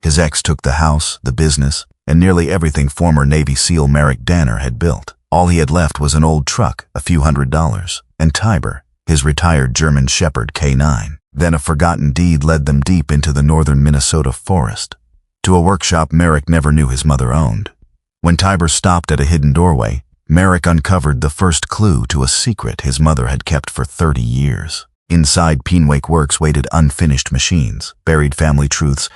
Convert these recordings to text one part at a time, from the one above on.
His ex took the house, the business, and nearly everything former Navy SEAL Merrick Danner had built. All he had left was an old truck, a few $100s, and Tiber, his retired German Shepherd K9. Then a forgotten deed led them deep into the northern Minnesota forest, to a workshop Merrick never knew his mother owned. When Tiber stopped at a hidden doorway, Merrick uncovered the first clue to a secret his mother had kept for 30 years. Inside Pinewake Works waited unfinished machines, buried family truths,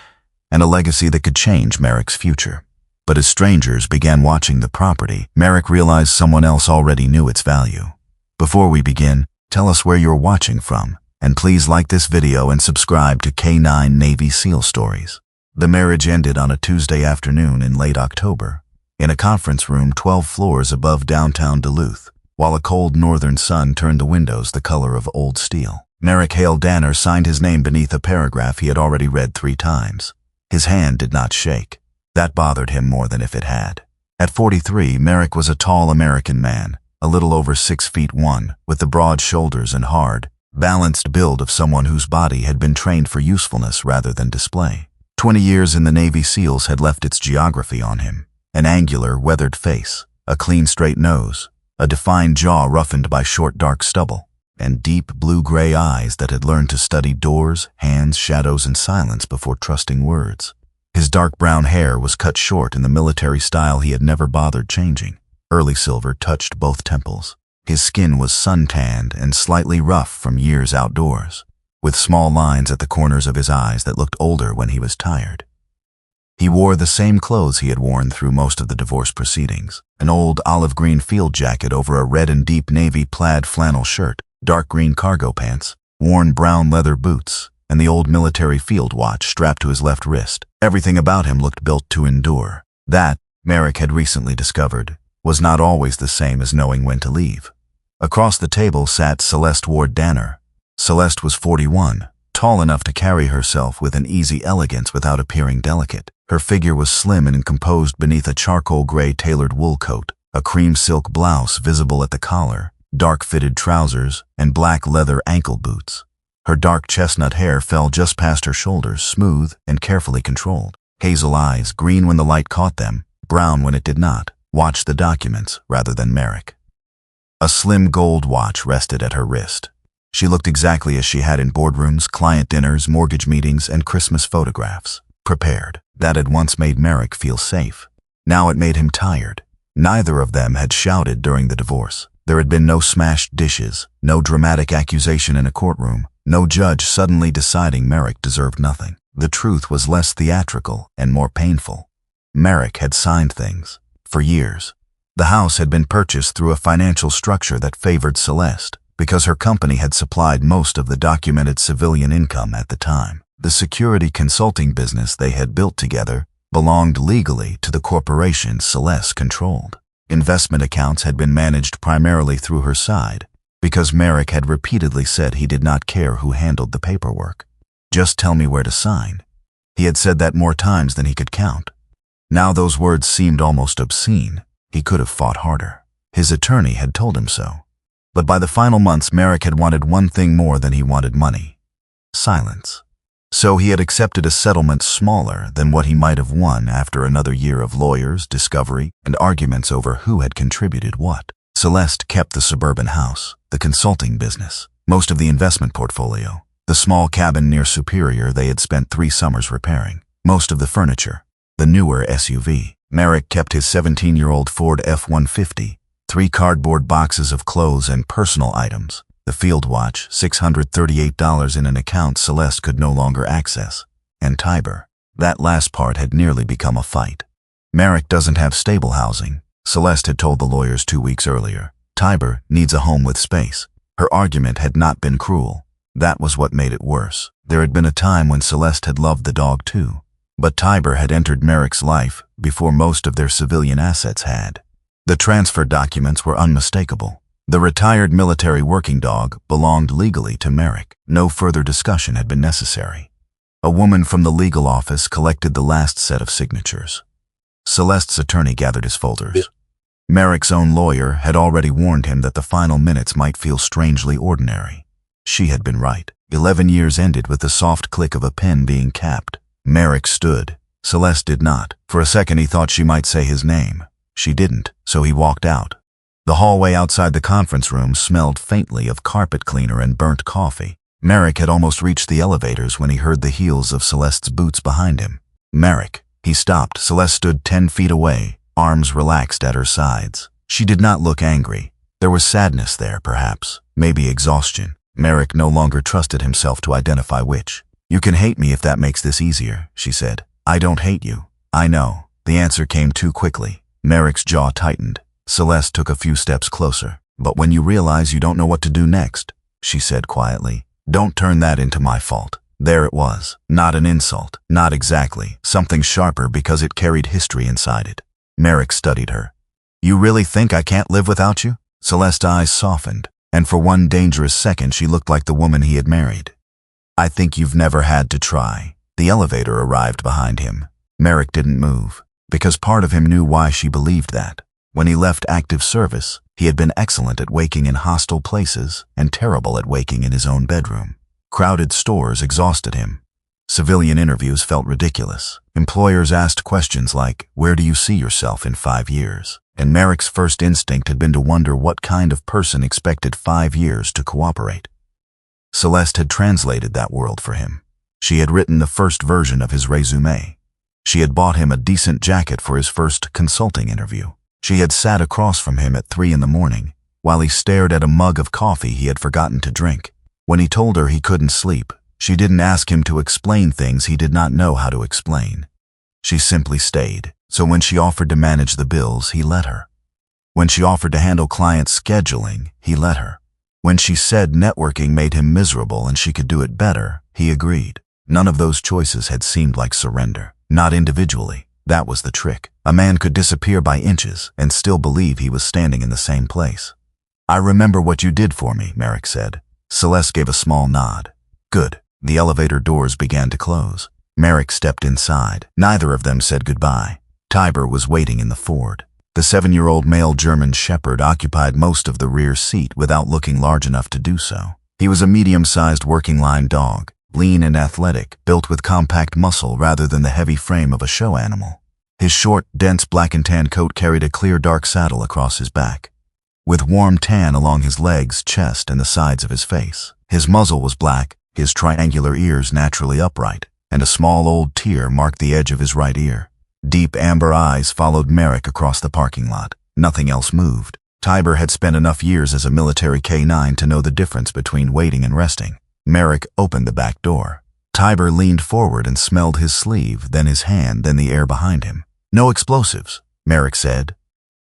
and a legacy that could change Merrick's future. But as strangers began watching the property, Merrick realized someone else already knew its value. Before we begin, tell us where you're watching from, and please like this video and subscribe to K9 Navy SEAL Stories. The marriage ended on a Tuesday afternoon in late October, in a conference room 12 floors above downtown Duluth, while a cold northern sun turned the windows the color of old steel. Merrick Hale Danner signed his name beneath a paragraph he had already read 3 times. His hand did not shake. That bothered him more than if it had. At 43, Merrick was a tall American man, a little over 6'1", with the broad shoulders and hard, balanced build of someone whose body had been trained for usefulness rather than display. 20 years in the Navy SEALs had left its geography on him. An angular, weathered face, a clean straight nose, a defined jaw roughened by short dark stubble, and deep blue-gray eyes that had learned to study doors, hands, shadows, and silence before trusting words. His dark brown hair was cut short in the military style he had never bothered changing. Early silver touched both temples. His skin was sun-tanned and slightly rough from years outdoors, with small lines at the corners of his eyes that looked older when he was tired. He wore the same clothes he had worn through most of the divorce proceedings, an old olive-green field jacket over a red and deep navy plaid flannel shirt, dark green cargo pants, worn brown leather boots, and the old military field watch strapped to his left wrist. Everything about him looked built to endure. That, Merrick had recently discovered, was not always the same as knowing when to leave. Across the table sat Celeste Ward Danner. Celeste was 41, tall enough to carry herself with an easy elegance without appearing delicate. Her figure was slim and composed beneath a charcoal gray tailored wool coat, a cream silk blouse visible at the collar, dark fitted trousers, and black leather ankle boots. Her dark chestnut hair fell just past her shoulders, smooth and carefully controlled. Hazel eyes, green when the light caught them, brown when it did not, watched the documents rather than Merrick. A slim gold watch rested at her wrist. She looked exactly as she had in boardrooms, client dinners, mortgage meetings, and Christmas photographs. Prepared. That had once made Merrick feel safe. Now it made him tired. Neither of them had shouted during the divorce. There had been no smashed dishes, no dramatic accusation in a courtroom, no judge suddenly deciding Merrick deserved nothing. The truth was less theatrical and more painful. Merrick had signed things. For years. The house had been purchased through a financial structure that favored Celeste, because her company had supplied most of the documented civilian income at the time. The security consulting business they had built together belonged legally to the corporation Celeste controlled. Investment accounts had been managed primarily through her side, because Merrick had repeatedly said he did not care who handled the paperwork. Just tell me where to sign. He had said that more times than he could count. Now those words seemed almost obscene. He could have fought harder. His attorney had told him so. But by the final months, Merrick had wanted one thing more than he wanted money: silence. So he had accepted a settlement smaller than what he might have won after another year of lawyers, discovery, and arguments over who had contributed what. Celeste kept the suburban house, the consulting business, most of the investment portfolio, the small cabin near Superior they had spent 3 summers repairing, most of the furniture, the newer SUV. Merrick kept his 17-year-old Ford F-150, 3 cardboard boxes of clothes and personal items, the field watch, $638 in an account Celeste could no longer access, and Tiber. That last part had nearly become a fight. Merrick doesn't have stable housing, Celeste had told the lawyers 2 weeks earlier. Tiber needs a home with space. Her argument had not been cruel. That was what made it worse. There had been a time when Celeste had loved the dog too. But Tiber had entered Merrick's life before most of their civilian assets had. The transfer documents were unmistakable. The retired military working dog belonged legally to Merrick. No further discussion had been necessary. A woman from the legal office collected the last set of signatures. Celeste's attorney gathered his folders. Merrick's own lawyer had already warned him that the final minutes might feel strangely ordinary. She had been right. 11 years ended with the soft click of a pen being capped. Merrick stood, Celeste did not. For a second he thought she might say his name. She didn't, so he walked out. The hallway outside the conference room smelled faintly of carpet cleaner and burnt coffee. Merrick had almost reached the elevators when he heard the heels of Celeste's boots behind him. Merrick. He stopped. Celeste stood 10 feet away, arms relaxed at her sides. She did not look angry. There was sadness there, perhaps. Maybe exhaustion. Merrick no longer trusted himself to identify which. "You can hate me if that makes this easier," she said. "I don't hate you." "I know." The answer came too quickly. Merrick's jaw tightened. Celeste took a few steps closer. "But when you realize you don't know what to do next," she said quietly, "don't turn that into my fault." There it was. Not an insult. Not exactly. Something sharper because it carried history inside it. Merrick studied her. "You really think I can't live without you?" Celeste's eyes softened, and for one dangerous second she looked like the woman he had married. "I think you've never had to try." The elevator arrived behind him. Merrick didn't move, because part of him knew why she believed that. When he left active service, he had been excellent at waking in hostile places and terrible at waking in his own bedroom. Crowded stores exhausted him. Civilian interviews felt ridiculous. Employers asked questions like, "Where do you see yourself in 5 years?" And Merrick's first instinct had been to wonder what kind of person expected 5 years to cooperate. Celeste had translated that world for him. She had written the first version of his resume. She had bought him a decent jacket for his first consulting interview. She had sat across from him at 3 in the morning, while he stared at a mug of coffee he had forgotten to drink. When he told her he couldn't sleep, she didn't ask him to explain things he did not know how to explain. She simply stayed, so when she offered to manage the bills, he let her. When she offered to handle client scheduling, he let her. When she said networking made him miserable and she could do it better, he agreed. None of those choices had seemed like surrender. Not individually. That was the trick. A man could disappear by inches and still believe he was standing in the same place. "I remember what you did for me," Merrick said. Celeste gave a small nod. "Good." The elevator doors began to close. Merrick stepped inside. Neither of them said goodbye. Tiber was waiting in the Ford. The 7-year-old male German shepherd occupied most of the rear seat without looking large enough to do so. He was a medium-sized working-line dog, lean and athletic, built with compact muscle rather than the heavy frame of a show animal. His short, dense black and tan coat carried a clear dark saddle across his back, with warm tan along his legs, chest, and the sides of his face. His muzzle was black, his triangular ears naturally upright, and a small old tear marked the edge of his right ear. Deep amber eyes followed Merrick across the parking lot. Nothing else moved. Tiber had spent enough years as a military K9 to know the difference between waiting and resting. Merrick opened the back door. Tiber leaned forward and smelled his sleeve, then his hand, then the air behind him. "No explosives," Merrick said.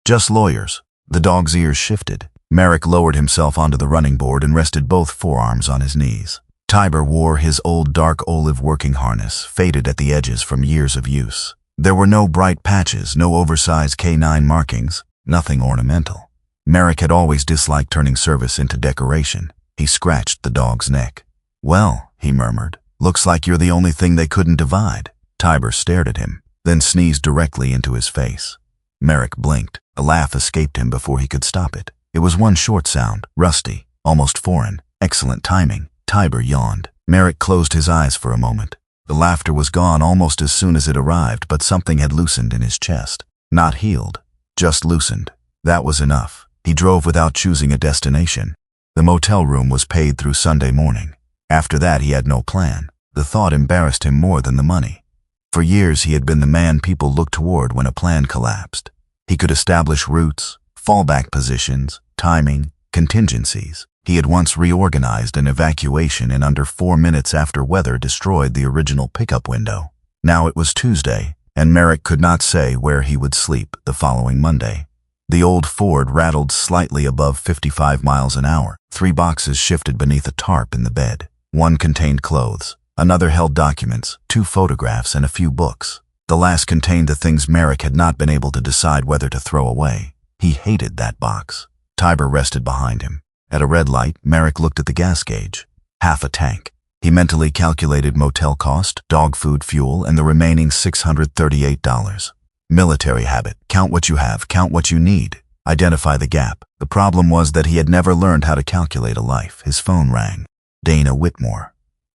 "Just lawyers." The dog's ears shifted. Merrick lowered himself onto the running board and rested both forearms on his knees. Tiber wore his old dark olive working harness, faded at the edges from years of use. There were no bright patches, no oversized K9 markings, nothing ornamental. Merrick had always disliked turning service into decoration. He scratched the dog's neck. "Well," he murmured, "looks like you're the only thing they couldn't divide." Tiber stared at him, then sneezed directly into his face. Merrick blinked. A laugh escaped him before he could stop it. It was one short sound, rusty, almost foreign. Excellent timing. Tiber yawned. Merrick closed his eyes for a moment. The laughter was gone almost as soon as it arrived, but something had loosened in his chest. Not healed, just loosened. That was enough. He drove without choosing a destination. The motel room was paid through Sunday morning. After that, he had no plan. The thought embarrassed him more than the money. For years, he had been the man people looked toward when a plan collapsed. He could establish routes, fallback positions, timing, contingencies. He had once reorganized an evacuation in under 4 minutes after weather destroyed the original pickup window. Now it was Tuesday, and Merrick could not say where he would sleep the following Monday. The old Ford rattled slightly above 55 miles an hour. 3 boxes shifted beneath a tarp in the bed. One contained clothes. Another held documents, 2 photographs, and a few books. The last contained the things Merrick had not been able to decide whether to throw away. He hated that box. Tiber rested behind him. At a red light, Merrick looked at the gas gauge. Half a tank. He mentally calculated motel cost, dog food, fuel, and the remaining $638. Military habit. Count what you have, count what you need. Identify the gap. The problem was that he had never learned how to calculate a life. His phone rang. Dana Whitmore.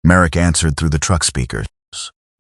Merrick answered through the truck speakers.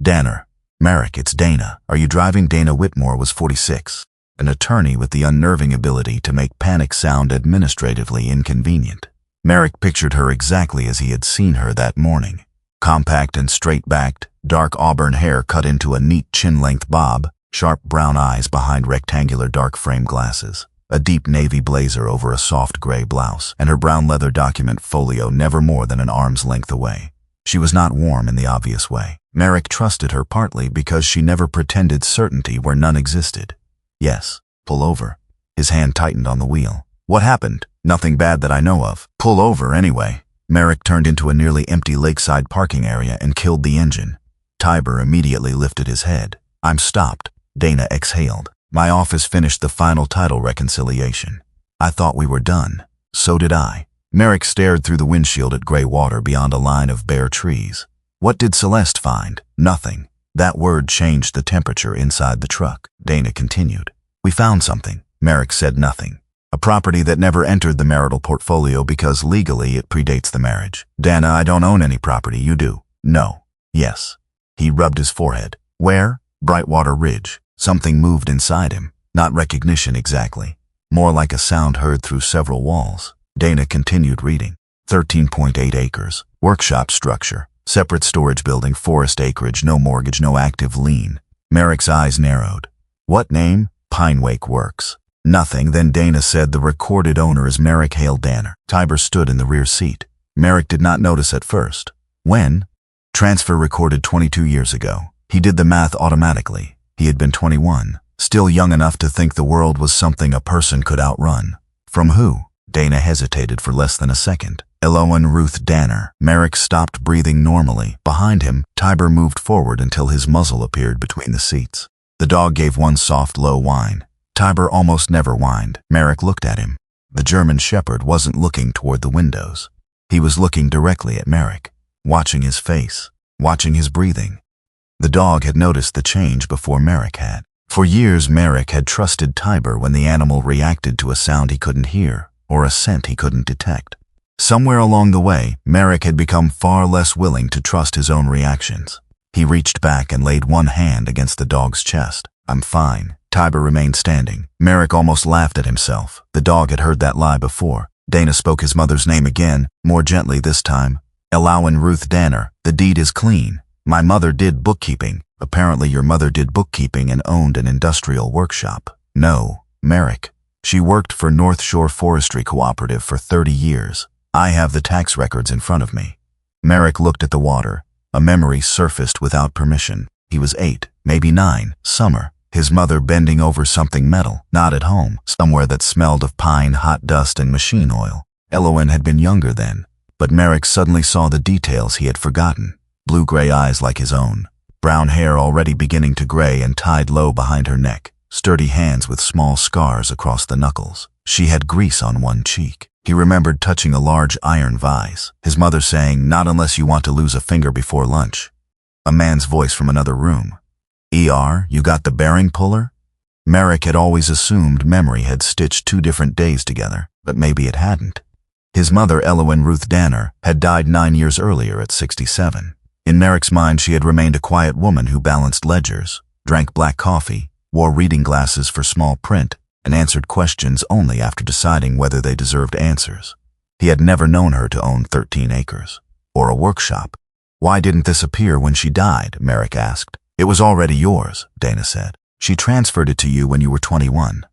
"Danner." Merrick, it's Dana. Are you driving? Dana Whitmore was 46, an attorney with the unnerving ability to make panic sound administratively inconvenient. Merrick pictured her exactly as he had seen her that morning. Compact and straight-backed, dark auburn hair cut into a neat chin-length bob, sharp brown eyes behind rectangular dark frame glasses, a deep navy blazer over a soft gray blouse, and her brown leather document folio never more than an arm's length away. She was not warm in the obvious way. Merrick trusted her partly because she never pretended certainty where none existed. Yes, pull over. His hand tightened on the wheel. What happened? Nothing bad that I know of. Pull over anyway. Merrick turned into a nearly empty lakeside parking area and killed the engine. Tiber immediately lifted his head. I'm stopped. Dana exhaled. My office finished the final title reconciliation. I thought we were done. So did I. Merrick stared through the windshield at gray water beyond a line of bare trees. What did Celeste find? Nothing. That word changed the temperature inside the truck. Dana continued. We found something. Merrick said nothing. A property that never entered the marital portfolio because legally it predates the marriage. Dana, I don't own any property. You do. No. Yes. He rubbed his forehead. Where? Brightwater Ridge. Something moved inside him. Not recognition exactly. More like a sound heard through several walls. Dana continued reading. 13.8 acres. Workshop structure. Separate storage building, forest acreage, no mortgage, no active lien. Merrick's eyes narrowed. What name? Pinewake Works. Nothing. Then Dana said the recorded owner is Merrick Hale Danner. Tiber stood in the rear seat. Merrick did not notice at first. When? Transfer recorded 22 years ago. He did the math automatically. He had been 21, still young enough to think the world was something a person could outrun. From who? Dana hesitated for less than a second. Eloise Ruth Danner. Merrick stopped breathing normally. Behind him, Tiber moved forward until his muzzle appeared between the seats. The dog gave one soft, low whine. Tiber almost never whined. Merrick looked at him. The German shepherd wasn't looking toward the windows. He was looking directly at Merrick, watching his face, watching his breathing. The dog had noticed the change before Merrick had. For years, Merrick had trusted Tiber when the animal reacted to a sound he couldn't hear or a scent he couldn't detect. Somewhere along the way, Merrick had become far less willing to trust his own reactions. He reached back and laid one hand against the dog's chest. I'm fine. Tiber remained standing. Merrick almost laughed at himself. The dog had heard that lie before. Dana spoke his mother's name again, more gently this time. Eloise Ruth Danner. The deed is clean. My mother did bookkeeping. Apparently your mother did bookkeeping and owned an industrial workshop. No, Merrick. She worked for North Shore Forestry Cooperative for 30 years. I have the tax records in front of me. Merrick looked at the water. A memory surfaced without permission. He was 8, maybe 9, summer. His mother bending over something metal, not at home, somewhere that smelled of pine, hot dust, and machine oil. Eloise had been younger then, but Merrick suddenly saw the details he had forgotten. Blue-gray eyes like his own, brown hair already beginning to gray and tied low behind her neck, sturdy hands with small scars across the knuckles. She had grease on one cheek. He remembered touching a large iron vise, his mother saying, not unless you want to lose a finger before lunch. A man's voice from another room. ER, you got the bearing puller? Merrick had always assumed memory had stitched 2 different days together, but maybe it hadn't. His mother, Eloise Ruth Danner, had died 9 years earlier at 67. In Merrick's mind, she had remained a quiet woman who balanced ledgers, drank black coffee, wore reading glasses for small print, and answered questions only after deciding whether they deserved answers. He had never known her to own 13 acres, or a workshop. Why didn't this appear when she died? Merrick asked. It was already yours, Dana said. She transferred it to you when you were 21.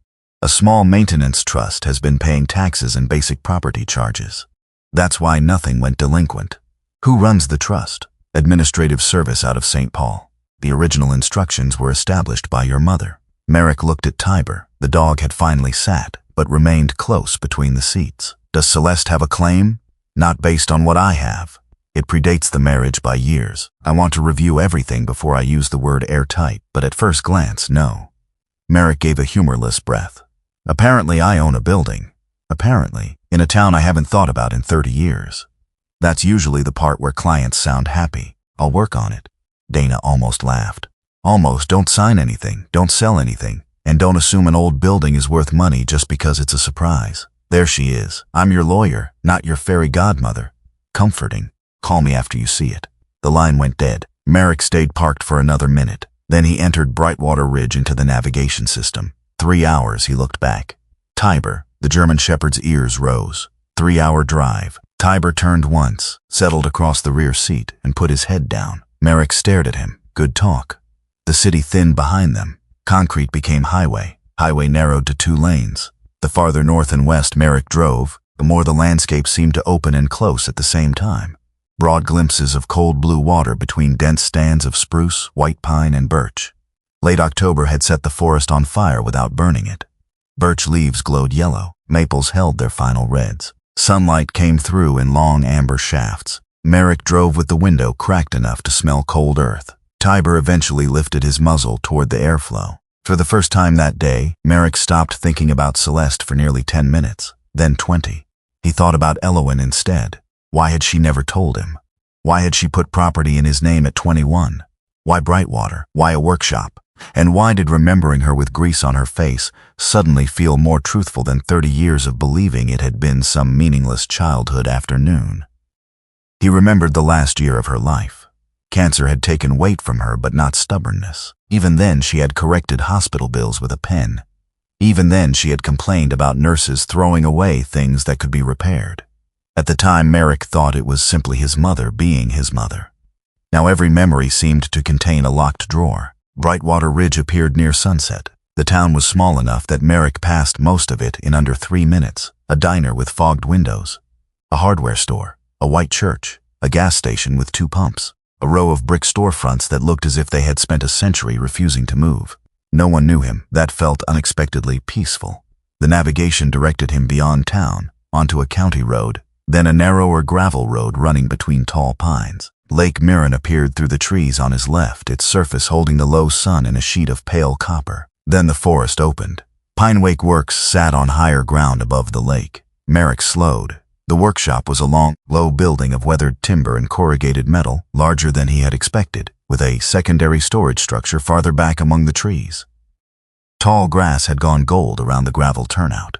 A small maintenance trust has been paying taxes and basic property charges. That's why nothing went delinquent. Who runs the trust? Administrative Service out of St. Paul. The original instructions were established by your mother. Merrick looked at Tiber. The dog had finally sat, but remained close between the seats. Does Celeste have a claim? Not based on what I have. It predates the marriage by years. I want to review everything before I use the word airtight, but at first glance, no. Merrick gave a humorless breath. Apparently I own a building. Apparently, in a town I haven't thought about in 30 years. That's usually the part where clients sound happy. I'll work on it. Dana almost laughed. Almost. Don't sign anything, don't sell anything, and don't assume an old building is worth money just because it's a surprise. There she is. I'm your lawyer, not your fairy godmother. Comforting. Call me after you see it. The line went dead. Merrick stayed parked for another minute. Then he entered Brightwater Ridge into the navigation system. 3 hours, he looked back. Tiber, the German shepherd's ears rose. 3-hour drive. Tiber turned once, settled across the rear seat, and put his head down. Merrick stared at him. Good talk. The city thinned behind them. Concrete became highway. Highway narrowed to 2 lanes. The farther north and west Merrick drove, the more the landscape seemed to open and close at the same time. Broad glimpses of cold blue water between dense stands of spruce, white pine, and birch. Late October had set the forest on fire without burning it. Birch leaves glowed yellow. Maples held their final reds. Sunlight came through in long amber shafts. Merrick drove with the window cracked enough to smell cold earth. Tiber eventually lifted his muzzle toward the airflow. For the first time that day, Merrick stopped thinking about Celeste for nearly 10 minutes, then 20. He thought about Elowen instead. Why had she never told him? Why had she put property in his name at 21? Why Brightwater? Why a workshop? And why did remembering her with grease on her face suddenly feel more truthful than 30 years of believing it had been some meaningless childhood afternoon? He remembered the last year of her life. Cancer had taken weight from her, but not stubbornness. Even then, she had corrected hospital bills with a pen. Even then, she had complained about nurses throwing away things that could be repaired. At the time, Merrick thought it was simply his mother being his mother. Now every memory seemed to contain a locked drawer. Brightwater Ridge appeared near sunset. The town was small enough that Merrick passed most of it in under 3 minutes. A diner with fogged windows, a hardware store, a white church, a gas station with 2 pumps, a row of brick storefronts that looked as if they had spent a century refusing to move. No one knew him. That felt unexpectedly peaceful. The navigation directed him beyond town, onto a county road, then a narrower gravel road running between tall pines. Lake Mirren appeared through the trees on his left, its surface holding the low sun in a sheet of pale copper. Then the forest opened. Pinewake Works sat on higher ground above the lake. Merrick slowed. The workshop was a long, low building of weathered timber and corrugated metal, larger than he had expected, with a secondary storage structure farther back among the trees. Tall grass had gone gold around the gravel turnout.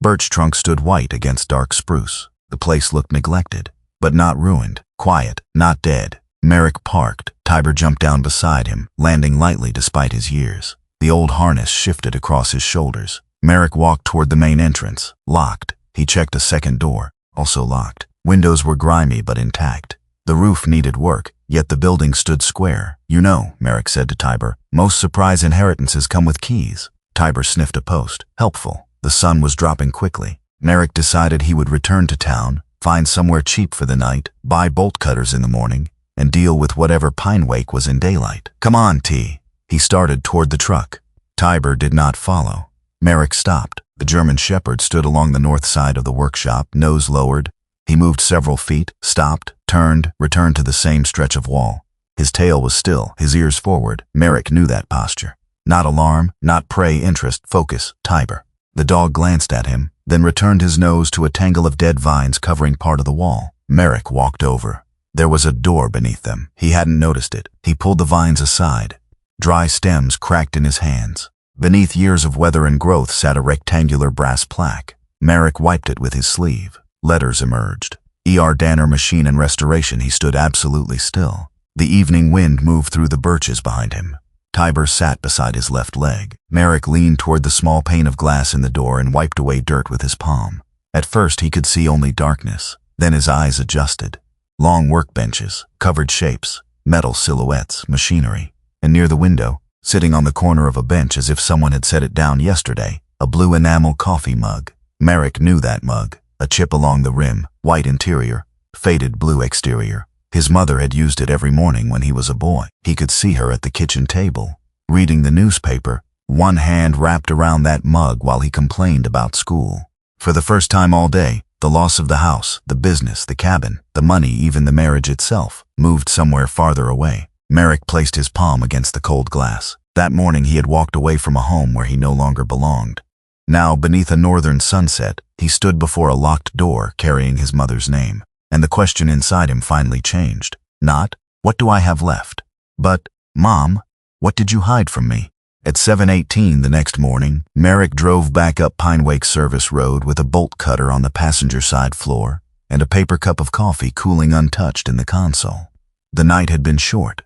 Birch trunks stood white against dark spruce. The place looked neglected, but not ruined. Quiet, not dead. Merrick parked. Tiber jumped down beside him, landing lightly despite his years. The old harness shifted across his shoulders. Merrick walked toward the main entrance. Locked. He checked a second door. Also locked. Windows were grimy but intact. The roof needed work, yet the building stood square. You know, Merrick said to Tiber, most surprise inheritances come with keys. Tiber sniffed a post. Helpful. The sun was dropping quickly. Merrick decided he would return to town, find somewhere cheap for the night, buy bolt cutters in the morning, and deal with whatever Pinewake was in daylight. Come on, T. He started toward the truck. Tiber did not follow. Merrick stopped. The German shepherd stood along the north side of the workshop, nose lowered. He moved several feet, stopped, turned, returned to the same stretch of wall. His tail was still, his ears forward. Merrick knew that posture. Not alarm, not prey, interest, focus, Tiber. The dog glanced at him, then returned his nose to a tangle of dead vines covering part of the wall. Merrick walked over. There was a door beneath them. He hadn't noticed it. He pulled the vines aside. Dry stems cracked in his hands. Beneath years of weather and growth sat a rectangular brass plaque. Merrick wiped it with his sleeve. Letters emerged. E.R. Danner Machine and Restoration. He stood absolutely still. The evening wind moved through the birches behind him. Tiber sat beside his left leg. Merrick leaned toward the small pane of glass in the door and wiped away dirt with his palm. At first he could see only darkness. Then his eyes adjusted. Long workbenches, covered shapes, metal silhouettes, machinery. And near the window, sitting on the corner of a bench as if someone had set it down yesterday, a blue enamel coffee mug. Merrick knew that mug. A chip along the rim, white interior, faded blue exterior. His mother had used it every morning when he was a boy. He could see her at the kitchen table, reading the newspaper, one hand wrapped around that mug while he complained about school. For the first time all day, the loss of the house, the business, the cabin, the money, even the marriage itself, moved somewhere farther away. Merrick placed his palm against the cold glass. That morning he had walked away from a home where he no longer belonged. Now, beneath a northern sunset, he stood before a locked door carrying his mother's name. And the question inside him finally changed. Not, what do I have left? But, Mom, what did you hide from me? At 7:18 the next morning, Merrick drove back up Pinewake Service Road with a bolt cutter on the passenger side floor and a paper cup of coffee cooling untouched in the console. The night had been short.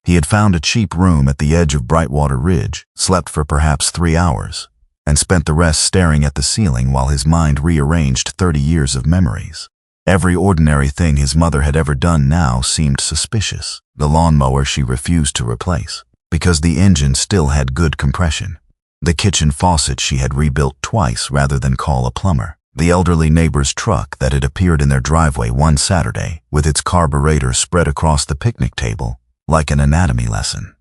He had found a cheap room at the edge of Brightwater Ridge, slept for perhaps 3 hours, and spent the rest staring at the ceiling while his mind rearranged 30 years of memories. Every ordinary thing his mother had ever done now seemed suspicious. The lawnmower she refused to replace, because the engine still had good compression. The kitchen faucet she had rebuilt twice rather than call a plumber. The elderly neighbor's truck that had appeared in their driveway one Saturday, with its carburetor spread across the picnic table, like an anatomy lesson.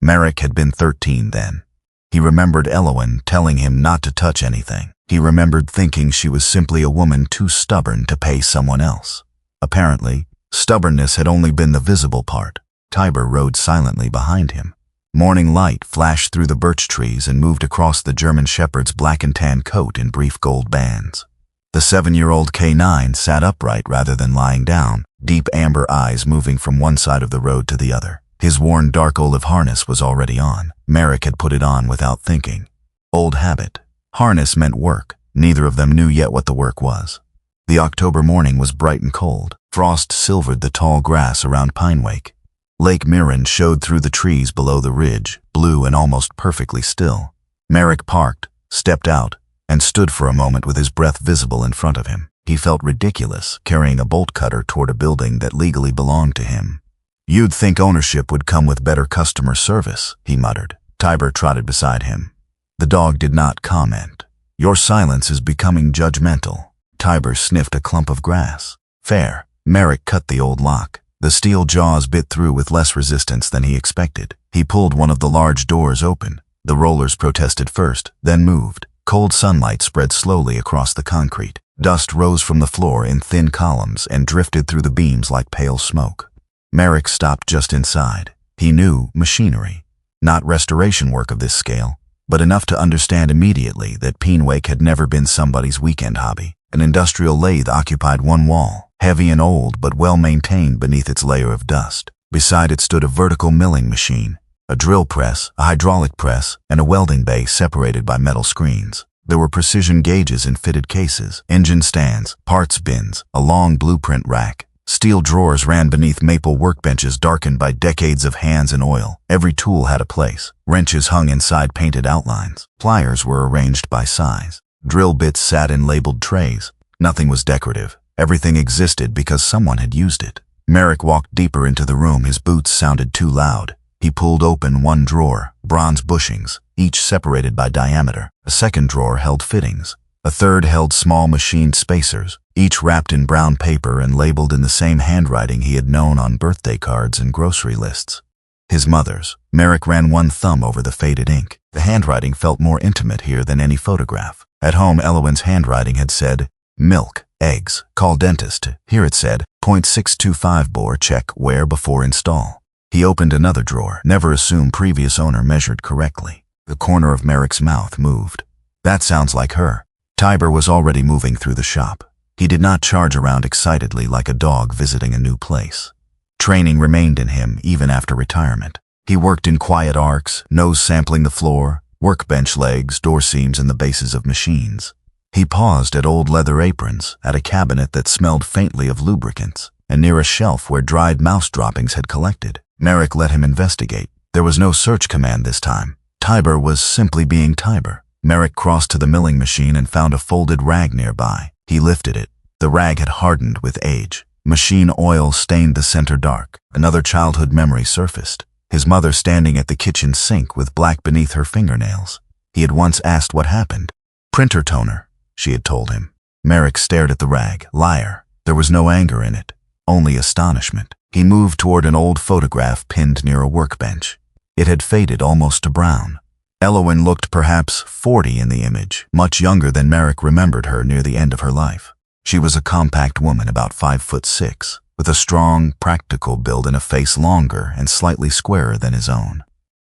Merrick had been 13 then. He remembered Elowen telling him not to touch anything. He remembered thinking she was simply a woman too stubborn to pay someone else. Apparently, stubbornness had only been the visible part. Tiber rode silently behind him. Morning light flashed through the birch trees and moved across the German shepherd's black and tan coat in brief gold bands. The 7-year-old K9 sat upright rather than lying down, deep amber eyes moving from one side of the road to the other. His worn dark olive harness was already on. Merrick had put it on without thinking. Old habit. Harness meant work. Neither of them knew yet what the work was. The October morning was bright and cold. Frost silvered the tall grass around Pinewake. Lake Mirren showed through the trees below the ridge, blue and almost perfectly still. Merrick parked, stepped out, and stood for a moment with his breath visible in front of him. He felt ridiculous, carrying a bolt cutter toward a building that legally belonged to him. "You'd think ownership would come with better customer service," he muttered. Tiber trotted beside him. The dog did not comment. "Your silence is becoming judgmental." Tiber sniffed a clump of grass. "Fair." Merrick cut the old lock. The steel jaws bit through with less resistance than he expected. He pulled one of the large doors open. The rollers protested first, then moved. Cold sunlight spread slowly across the concrete. Dust rose from the floor in thin columns and drifted through the beams like pale smoke. Merrick stopped just inside. He knew machinery. Not restoration work of this scale, but enough to understand immediately that Pinewake had never been somebody's weekend hobby. An industrial lathe occupied one wall, heavy and old but well-maintained beneath its layer of dust. Beside it stood a vertical milling machine, a drill press, a hydraulic press, and a welding bay separated by metal screens. There were precision gauges in fitted cases, engine stands, parts bins, a long blueprint rack. Steel drawers ran beneath maple workbenches darkened by decades of hands and oil. Every tool had a place. Wrenches hung inside painted outlines. Pliers were arranged by size. Drill bits sat in labeled trays. Nothing was decorative. Everything existed because someone had used it. Merrick walked deeper into the room. His boots sounded too loud. He pulled open one drawer, bronze bushings, each separated by diameter. A second drawer held fittings. A third held small machined spacers, each wrapped in brown paper and labeled in the same handwriting he had known on birthday cards and grocery lists. His mother's. Merrick ran one thumb over the faded ink. The handwriting felt more intimate here than any photograph. At home, Elowen's handwriting had said, "Milk, eggs, call dentist." Here it said, .625 bore, check, wear before install. He opened another drawer. Never assume previous owner measured correctly. The corner of Merrick's mouth moved. "That sounds like her." Tiber was already moving through the shop. He did not charge around excitedly like a dog visiting a new place. Training remained in him even after retirement. He worked in quiet arcs, nose sampling the floor, workbench legs, door seams, and the bases of machines. He paused at old leather aprons, at a cabinet that smelled faintly of lubricants, and near a shelf where dried mouse droppings had collected. Merrick let him investigate. There was no search command this time. Tiber was simply being Tiber. Merrick crossed to the milling machine and found a folded rag nearby. He lifted it. The rag had hardened with age. Machine oil stained the center dark. Another childhood memory surfaced. His mother standing at the kitchen sink with black beneath her fingernails. He had once asked what happened. "Printer toner," she had told him. Merrick stared at the rag. Liar. There was no anger in it, only astonishment. He moved toward an old photograph pinned near a workbench. It had faded almost to brown. Elowen looked perhaps 40 in the image, much younger than Merrick remembered her near the end of her life. She was a compact woman about 5'6", with a strong, practical build and a face longer and slightly squarer than his own.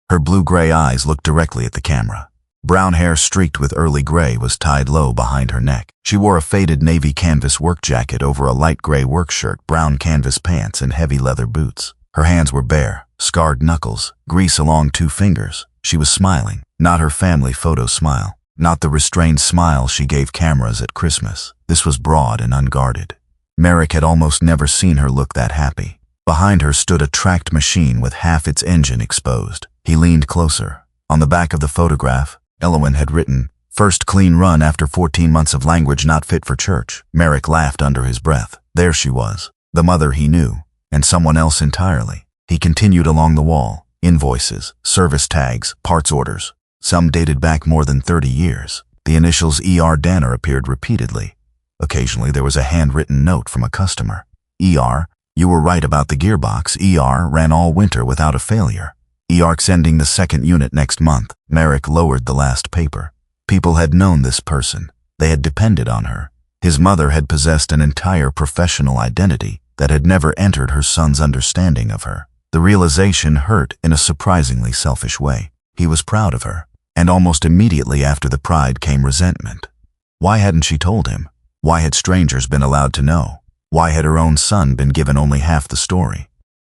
Her blue-gray eyes looked directly at the camera. Brown hair streaked with early gray was tied low behind her neck. She wore a faded navy canvas work jacket over a light gray work shirt, brown canvas pants, and heavy leather boots. Her hands were bare, scarred knuckles, grease along 2 fingers. She was smiling, not her family photo smile, not the restrained smile she gave cameras at Christmas. This was broad and unguarded. Merrick had almost never seen her look that happy. Behind her stood a tracked machine with half its engine exposed. He leaned closer. On the back of the photograph, Elowen had written, "First clean run after 14 months of language not fit for church." Merrick laughed under his breath. There she was, the mother he knew, and someone else entirely. He continued along the wall. Invoices, service tags, parts orders. Some dated back more than 30 years. The initials E.R. Danner appeared repeatedly. Occasionally there was a handwritten note from a customer. "E.R., you were right about the gearbox. E.R. ran all winter without a failure. E.R. sending the second unit next month." Merrick lowered the last paper. People had known this person. They had depended on her. His mother had possessed an entire professional identity that had never entered her son's understanding of her. The realization hurt in a surprisingly selfish way. He was proud of her, and almost immediately after the pride came resentment. Why hadn't she told him? Why had strangers been allowed to know? Why had her own son been given only half the story?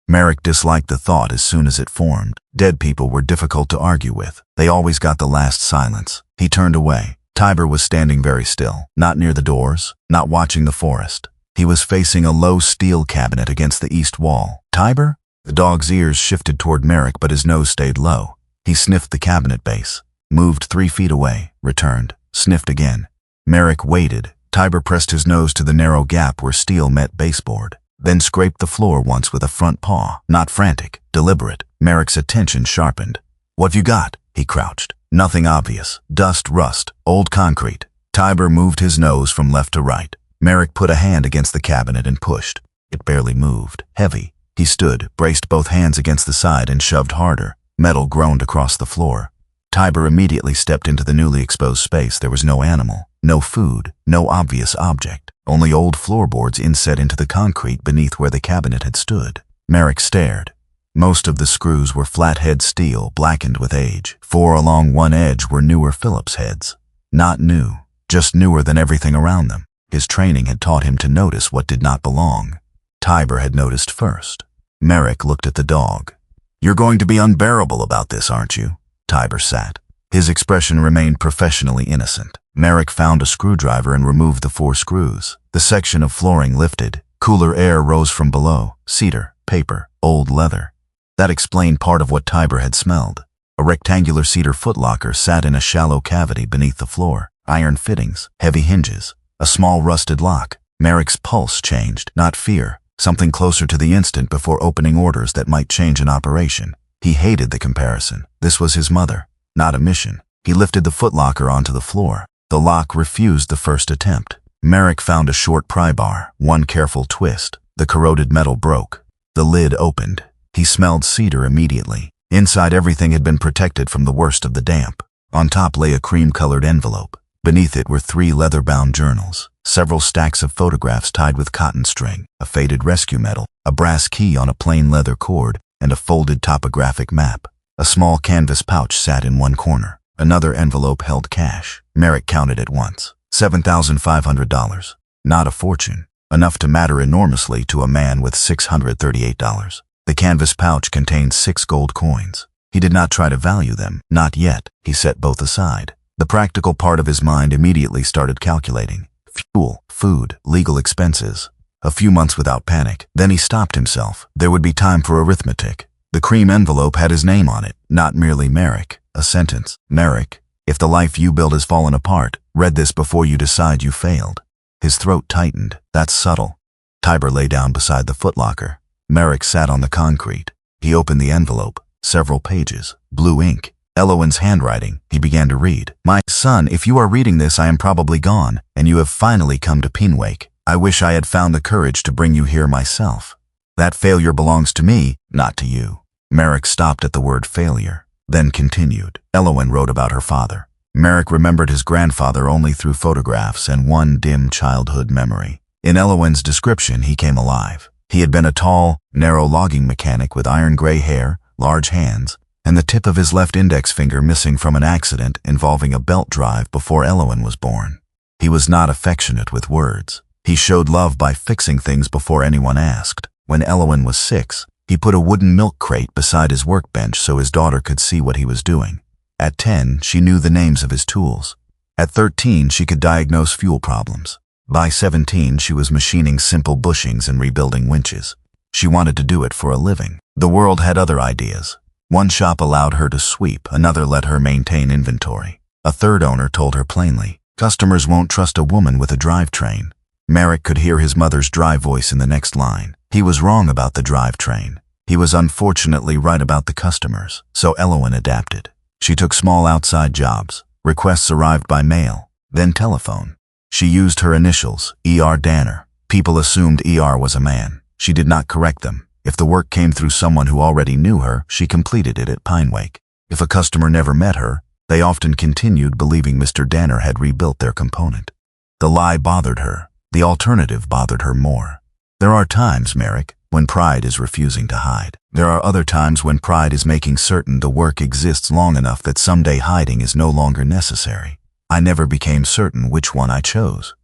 Merrick disliked the thought as soon as it formed. Dead people were difficult to argue with. They always got the last silence. He turned away. Tiber was standing very still, not near the doors, not watching the forest. He was facing a low steel cabinet against the east wall. "Tiber?" The dog's ears shifted toward Merrick, but his nose stayed low. He sniffed the cabinet base, moved 3 feet away, returned, sniffed again. Merrick waited. Tiber pressed his nose to the narrow gap where steel met baseboard, then scraped the floor once with a front paw. Not frantic, deliberate. Merrick's attention sharpened. "What've you got?" He crouched. "Nothing obvious. Dust, rust, old concrete." Tiber moved his nose from left to right. Merrick put a hand against the cabinet and pushed. It barely moved. Heavy. He stood, braced both hands against the side and shoved harder. Metal groaned across the floor. Tiber immediately stepped into the newly exposed space. There was no animal, no food, no obvious object, only old floorboards inset into the concrete beneath where the cabinet had stood. Merrick stared. Most of the screws were flathead steel, blackened with age. 4 along one edge were newer Phillips heads. Not new, just newer than everything around them. His training had taught him to notice what did not belong. Tiber had noticed first. Merrick looked at the dog. "You're going to be unbearable about this, aren't you?" Tiber sat. His expression remained professionally innocent. Merrick found a screwdriver and removed the 4 screws. The section of flooring lifted. Cooler air rose from below. Cedar, paper, old leather. That explained part of what Tiber had smelled. A rectangular cedar footlocker sat in a shallow cavity beneath the floor. Iron fittings, heavy hinges, a small rusted lock. Merrick's pulse changed, not fear, something closer to the instant before opening orders that might change an operation. He hated the comparison. This was his mother, not a mission. He lifted the footlocker onto the floor. The lock refused the first attempt. Merrick found a short pry bar. One careful twist. The corroded metal broke. The lid opened. He smelled cedar immediately. Inside, everything had been protected from the worst of the damp. On top lay a cream-colored envelope. Beneath it were 3 leather-bound journals, several stacks of photographs tied with cotton string, a faded rescue medal, a brass key on a plain leather cord, and a folded topographic map. A small canvas pouch sat in one corner. Another envelope held cash. Merrick counted at once. $7,500. Not a fortune. Enough to matter enormously to a man with $638. The canvas pouch contained 6 gold coins. He did not try to value them. Not yet. He set both aside. The practical part of his mind immediately started calculating. Fuel, food, legal expenses. A few months without panic. Then he stopped himself. There would be time for arithmetic. The cream envelope had his name on it, not merely Merrick. A sentence. "Merrick, if the life you build has fallen apart, read this before you decide you failed." His throat tightened. That's subtle. Tiber lay down beside the footlocker. Merrick sat on the concrete. He opened the envelope. Several pages. Blue ink. Elowen's handwriting. He began to read. "My son, if you are reading this, I am probably gone, and you have finally come to Pinewake. I wish I had found the courage to bring you here myself. That failure belongs to me, not to you." Merrick stopped at the word failure, then continued. Elowen wrote about her father. Merrick remembered his grandfather only through photographs and one dim childhood memory. In Elowen's description, he came alive. He had been a tall, narrow logging mechanic with iron-gray hair, large hands, and the tip of his left index finger missing from an accident involving a belt drive before Elowen was born. He was not affectionate with words. He showed love by fixing things before anyone asked. When Elowen was 6, he put a wooden milk crate beside his workbench so his daughter could see what he was doing. At 10, she knew the names of his tools. At 13, she could diagnose fuel problems. By 17, she was machining simple bushings and rebuilding winches. She wanted to do it for a living. The world had other ideas. One shop allowed her to sweep, another let her maintain inventory. A third owner told her plainly, "Customers won't trust a woman with a drivetrain." Merrick could hear his mother's dry voice in the next line. He was wrong about the drivetrain. He was unfortunately right about the customers, so Elowen adapted. She took small outside jobs. Requests arrived by mail, then telephone. She used her initials, E.R. Danner. People assumed E.R. was a man. She did not correct them. If the work came through someone who already knew her, she completed it at Pinewake. If a customer never met her, they often continued believing Mr. Danner had rebuilt their component. The lie bothered her. The alternative bothered her more. There are times, Merrick, when pride is refusing to hide. There are other times when pride is making certain the work exists long enough that someday hiding is no longer necessary. I never became certain which one I chose.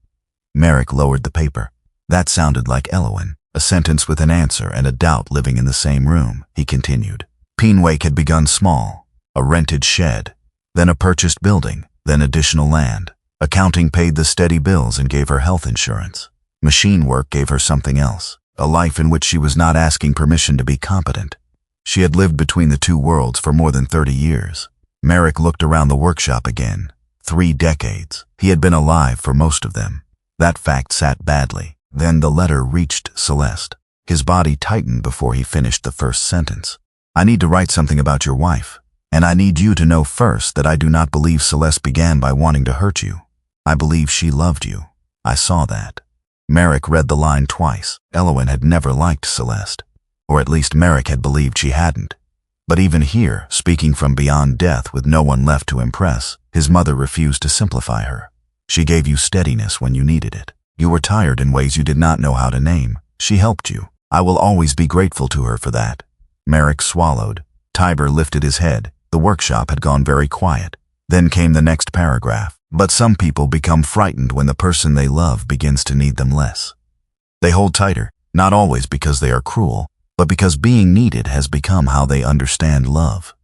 Merrick lowered the paper. That sounded like Elowen, a sentence with an answer and a doubt living in the same room. He continued. Pinewake had begun small, a rented shed, then a purchased building, then additional land. Accounting paid the steady bills and gave her health insurance. Machine work gave her something else, a life in which she was not asking permission to be competent. She had lived between the two worlds for more than 30 years. Merrick looked around the workshop again. 3 decades. He had been alive for most of them. That fact sat badly. Then the letter reached Celeste. His body tightened before he finished the first sentence. "I need to write something about your wife, and I need you to know first that I do not believe Celeste began by wanting to hurt you. I believe she loved you. I saw that." Merrick read the line twice. Elowen had never liked Celeste, or at least Merrick had believed she hadn't. But even here, speaking from beyond death with no one left to impress, his mother refused to simplify her. She gave you steadiness when you needed it. You were tired in ways you did not know how to name. She helped you. I will always be grateful to her for that. Merrick swallowed. Tiber lifted his head. The workshop had gone very quiet. Then came the next paragraph. But some people become frightened when the person they love begins to need them less. They hold tighter, not always because they are cruel, but because being needed has become how they understand love.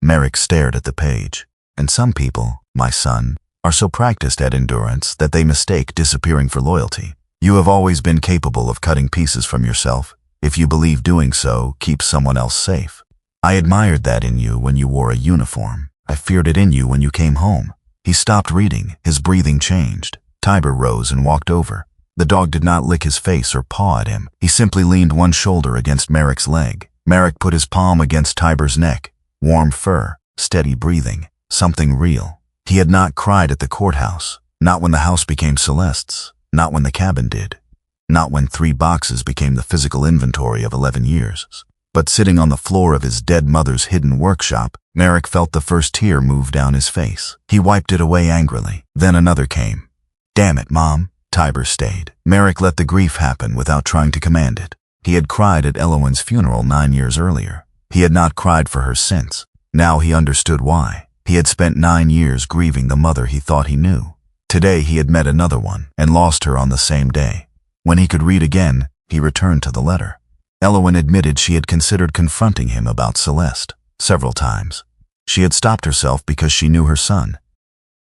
Merrick stared at the page. And some people, my son, are so practiced at endurance that they mistake disappearing for loyalty. You have always been capable of cutting pieces from yourself, if you believe doing so keeps someone else safe. I admired that in you when you wore a uniform. I feared it in you when you came home. He stopped reading. His breathing changed. Tiber rose and walked over. The dog did not lick his face or paw at him. He simply leaned one shoulder against Merrick's leg. Merrick put his palm against Tiber's neck. Warm fur, steady breathing, something real. He had not cried at the courthouse, not when the house became Celeste's, not when the cabin did, not when 3 boxes became the physical inventory of 11 years. But sitting on the floor of his dead mother's hidden workshop, Merrick felt the first tear move down his face. He wiped it away angrily. Then another came. "Damn it, Mom." Tiber stayed. Merrick let the grief happen without trying to command it. He had cried at Elowen's funeral 9 years earlier. He had not cried for her since. Now he understood why. He had spent 9 years grieving the mother he thought he knew. Today he had met another one and lost her on the same day. When he could read again, he returned to the letter. Elowen admitted she had considered confronting him about Celeste several times. She had stopped herself because she knew her son.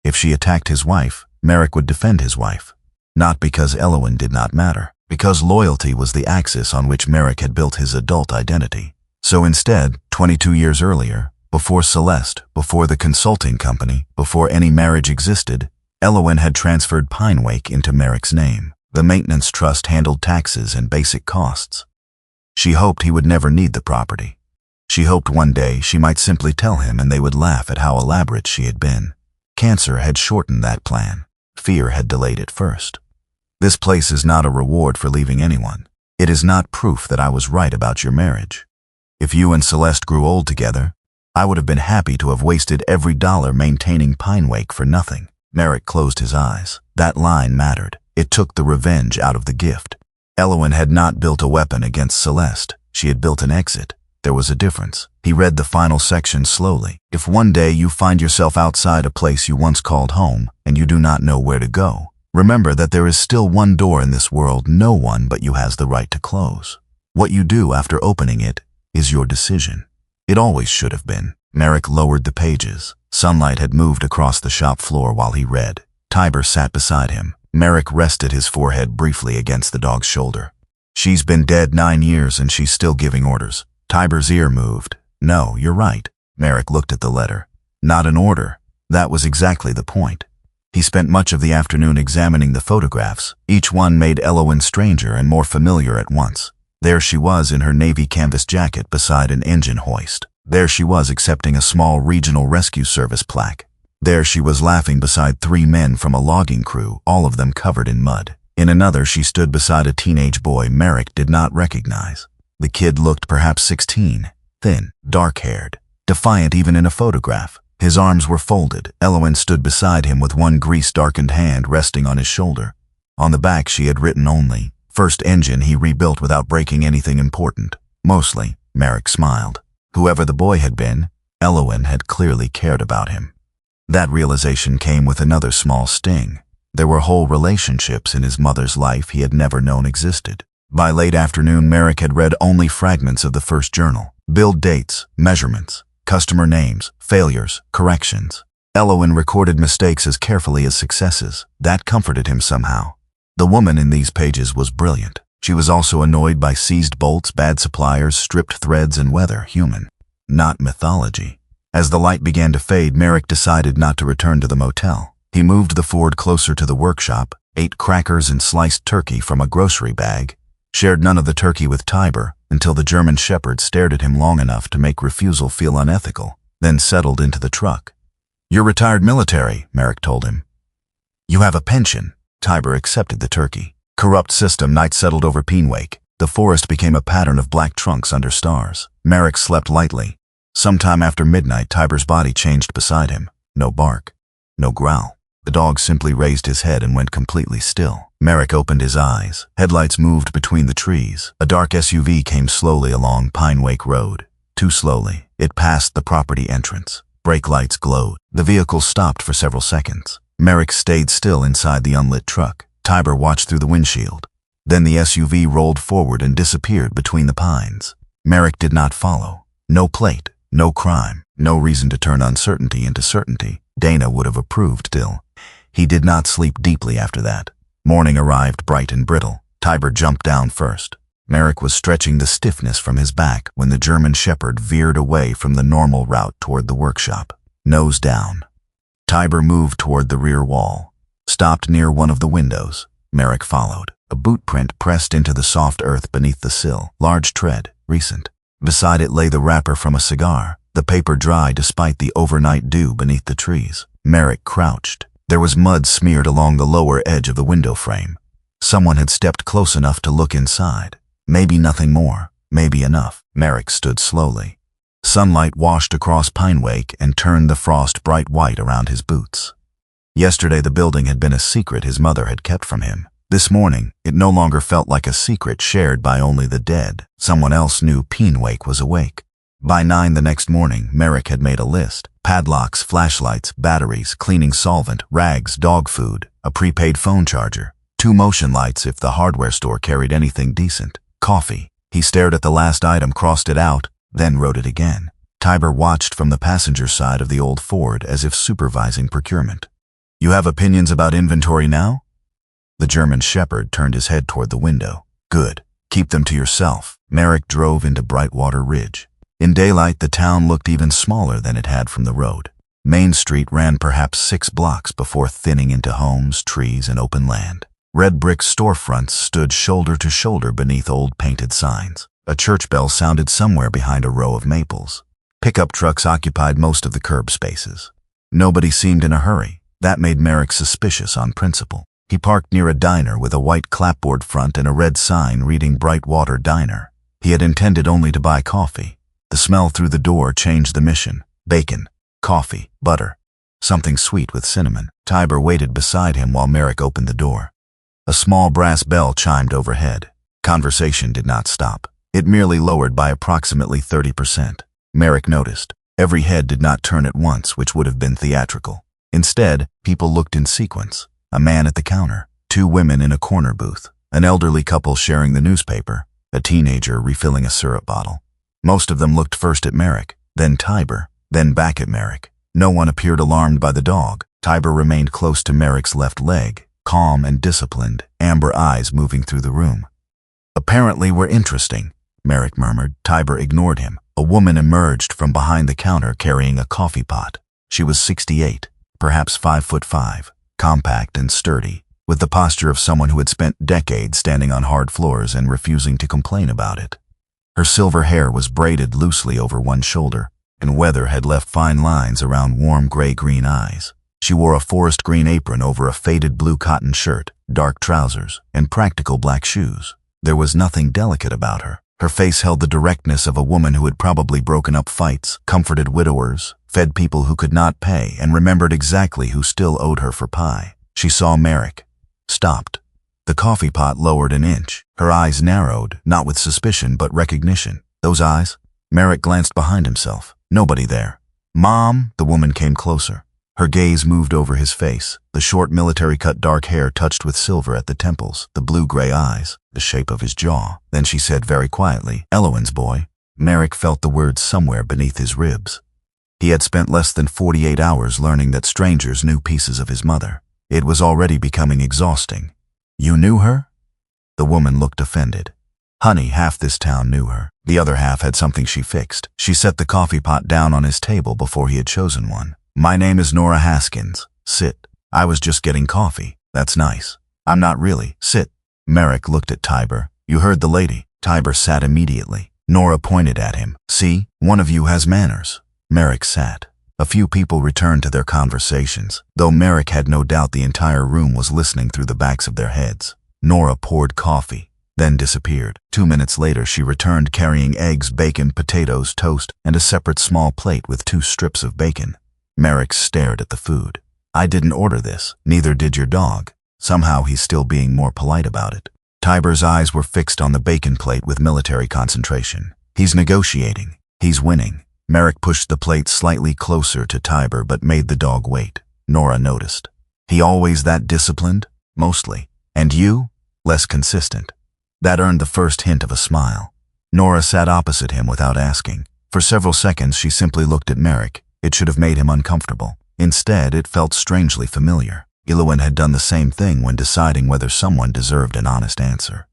If she attacked his wife, Merrick would defend his wife. Not because Elowen did not matter, because loyalty was the axis on which Merrick had built his adult identity. So instead, 22 years earlier, before Celeste, before the consulting company, before any marriage existed, Elowen had transferred Pinewake into Merrick's name. The maintenance trust handled taxes and basic costs. She hoped he would never need the property. She hoped one day she might simply tell him and they would laugh at how elaborate she had been. Cancer had shortened that plan. Fear had delayed it first. This place is not a reward for leaving anyone. It is not proof that I was right about your marriage. If you and Celeste grew old together, I would have been happy to have wasted every dollar maintaining Pinewake for nothing. Merrick closed his eyes. That line mattered. It took the revenge out of the gift. Elowen had not built a weapon against Celeste. She had built an exit. There was a difference. He read the final section slowly. If one day you find yourself outside a place you once called home and you do not know where to go, remember that there is still one door in this world no one but you has the right to close. What you do after opening it is your decision. It always should have been. Merrick lowered the pages. Sunlight had moved across the shop floor while he read. Tiber sat beside him. Merrick rested his forehead briefly against the dog's shoulder. She's been dead 9 years and she's still giving orders. Tiber's ear moved. No, you're right. Merrick looked at the letter. Not an order. That was exactly the point. He spent much of the afternoon examining the photographs. Each one made Elowen stranger and more familiar at once. There she was in her navy canvas jacket beside an engine hoist. There she was accepting a small regional rescue service plaque. There she was laughing beside 3 men from a logging crew, all of them covered in mud. In another, she stood beside a teenage boy Merrick did not recognize. The kid looked perhaps 16, thin, dark-haired, defiant even in a photograph. His arms were folded. Elowen stood beside him with one grease-darkened hand resting on his shoulder. On the back she had written only, "First engine he rebuilt without breaking anything important." Mostly, Merrick smiled. Whoever the boy had been, Elowen had clearly cared about him. That realization came with another small sting. There were whole relationships in his mother's life he had never known existed. By late afternoon, Merrick had read only fragments of the first journal. Build dates, measurements, customer names, failures, corrections. Elowen recorded mistakes as carefully as successes. That comforted him somehow. The woman in these pages was brilliant. She was also annoyed by seized bolts, bad suppliers, stripped threads, and weather. Human, not mythology. As the light began to fade, Merrick decided not to return to the motel. He moved the Ford closer to the workshop, ate crackers and sliced turkey from a grocery bag, shared none of the turkey with Tiber until the German Shepherd stared at him long enough to make refusal feel unethical, then settled into the truck. "You're retired military," Merrick told him. "You have a pension." Tiber accepted the turkey. Corrupt system. Night settled over Pinewake. The forest became a pattern of black trunks under stars. Merrick slept lightly. Sometime after midnight, Tiber's body changed beside him. No bark, no growl. The dog simply raised his head and went completely still. Merrick opened his eyes. Headlights moved between the trees. A dark SUV came slowly along Pinewake Road. Too slowly. It passed the property entrance. Brake lights glowed. The vehicle stopped for several seconds. Merrick stayed still inside the unlit truck. Tiber watched through the windshield. Then the SUV rolled forward and disappeared between the pines. Merrick did not follow. No plate, no crime, no reason to turn uncertainty into certainty. Dana would have approved still. He did not sleep deeply after that. Morning arrived bright and brittle. Tiber jumped down first. Merrick was stretching the stiffness from his back when the German Shepherd veered away from the normal route toward the workshop. Nose down. Tiber moved toward the rear wall. Stopped near one of the windows. Merrick followed. A boot print pressed into the soft earth beneath the sill. Large tread, recent. Beside it lay the wrapper from a cigar, the paper dry despite the overnight dew beneath the trees. Merrick crouched. There was mud smeared along the lower edge of the window frame. Someone had stepped close enough to look inside. Maybe nothing more, maybe enough. Merrick stood slowly. Sunlight washed across Pinewake and turned the frost bright white around his boots. Yesterday the building had been a secret his mother had kept from him. This morning, it no longer felt like a secret shared by only the dead. Someone else knew Pinewake was awake. By 9 the next morning, Merrick had made a list. Padlocks, flashlights, batteries, cleaning solvent, rags, dog food, a prepaid phone charger, 2 motion lights if the hardware store carried anything decent, coffee. He stared at the last item, crossed it out, then wrote it again. Tiber watched from the passenger side of the old Ford as if supervising procurement. "You have opinions about inventory now?" The German Shepherd turned his head toward the window. "Good. Keep them to yourself." Merrick drove into Brightwater Ridge. In daylight, the town looked even smaller than it had from the road. Main Street ran perhaps 6 blocks before thinning into homes, trees, and open land. Red brick storefronts stood shoulder to shoulder beneath old painted signs. A church bell sounded somewhere behind a row of maples. Pickup trucks occupied most of the curb spaces. Nobody seemed in a hurry. That made Merrick suspicious on principle. He parked near a diner with a white clapboard front and a red sign reading Brightwater Diner. He had intended only to buy coffee. The smell through the door changed the mission. Bacon, coffee, butter, something sweet with cinnamon. Tiber waited beside him while Merrick opened the door. A small brass bell chimed overhead. Conversation did not stop. It merely lowered by approximately 30%. Merrick noticed. Every head did not turn at once, which would have been theatrical. Instead, people looked in sequence. A man at the counter, 2 women in a corner booth, an elderly couple sharing the newspaper, a teenager refilling a syrup bottle. Most of them looked first at Merrick, then Tiber, then back at Merrick. No one appeared alarmed by the dog. Tiber remained close to Merrick's left leg, calm and disciplined, amber eyes moving through the room. Apparently we're interesting, Merrick murmured. Tiber ignored him. A woman emerged from behind the counter carrying a coffee pot. She was 68, perhaps 5'5", compact and sturdy, with the posture of someone who had spent decades standing on hard floors and refusing to complain about it. Her silver hair was braided loosely over one shoulder, and weather had left fine lines around warm gray-green eyes. She wore a forest green apron over a faded blue cotton shirt, dark trousers, and practical black shoes. There was nothing delicate about her. Her face held the directness of a woman who had probably broken up fights, comforted widowers, fed people who could not pay, and remembered exactly who still owed her for pie. She saw Merrick. Stopped. The coffee pot lowered an inch. Her eyes narrowed, not with suspicion but recognition. Those eyes? Merrick glanced behind himself. Nobody there. Mom, the woman came closer. Her gaze moved over his face, the short military-cut dark hair touched with silver at the temples, the blue-gray eyes, the shape of his jaw. Then she said very quietly, "Elowen's boy." Merrick felt the words somewhere beneath his ribs. He had spent less than 48 hours learning that strangers knew pieces of his mother. It was already becoming exhausting. "You knew her?" The woman looked offended. "Honey, half this town knew her. The other half had something she fixed." She set the coffee pot down on his table before he had chosen one. "My name is Nora Haskins. Sit. I was just getting coffee." "That's nice." "I'm not really. Sit." Merrick looked at Tiber. "You heard the lady." Tiber sat immediately. Nora pointed at him. "See, one of you has manners." Merrick sat. A few people returned to their conversations, though Merrick had no doubt the entire room was listening through the backs of their heads. Nora poured coffee, then disappeared. 2 minutes later, she returned carrying eggs, bacon, potatoes, toast, and a separate small plate with 2 strips of bacon. Merrick stared at the food. "I didn't order this. Neither did your dog." Somehow he's still being more polite about it. Tiber's eyes were fixed on the bacon plate with military concentration. He's negotiating. He's winning. Merrick pushed the plate slightly closer to Tiber but made the dog wait. Nora noticed. "He always that disciplined?" "Mostly." "And you?" "Less consistent." That earned the first hint of a smile. Nora sat opposite him without asking. For several seconds she simply looked at Merrick. It should have made him uncomfortable. Instead, it felt strangely familiar. Elowen had done the same thing when deciding whether someone deserved an honest answer.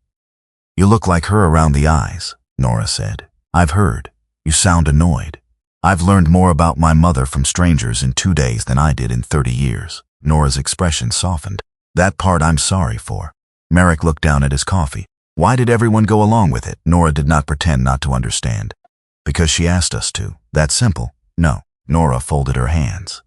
"You look like her around the eyes," Nora said. "I've heard. You sound annoyed." "I've learned more about my mother from strangers in 2 days than I did in 30 years. Nora's expression softened. "That part I'm sorry for." Merrick looked down at his coffee. "Why did everyone go along with it?" Nora did not pretend not to understand. "Because she asked us to. That simple?" "No." Nora folded her hands.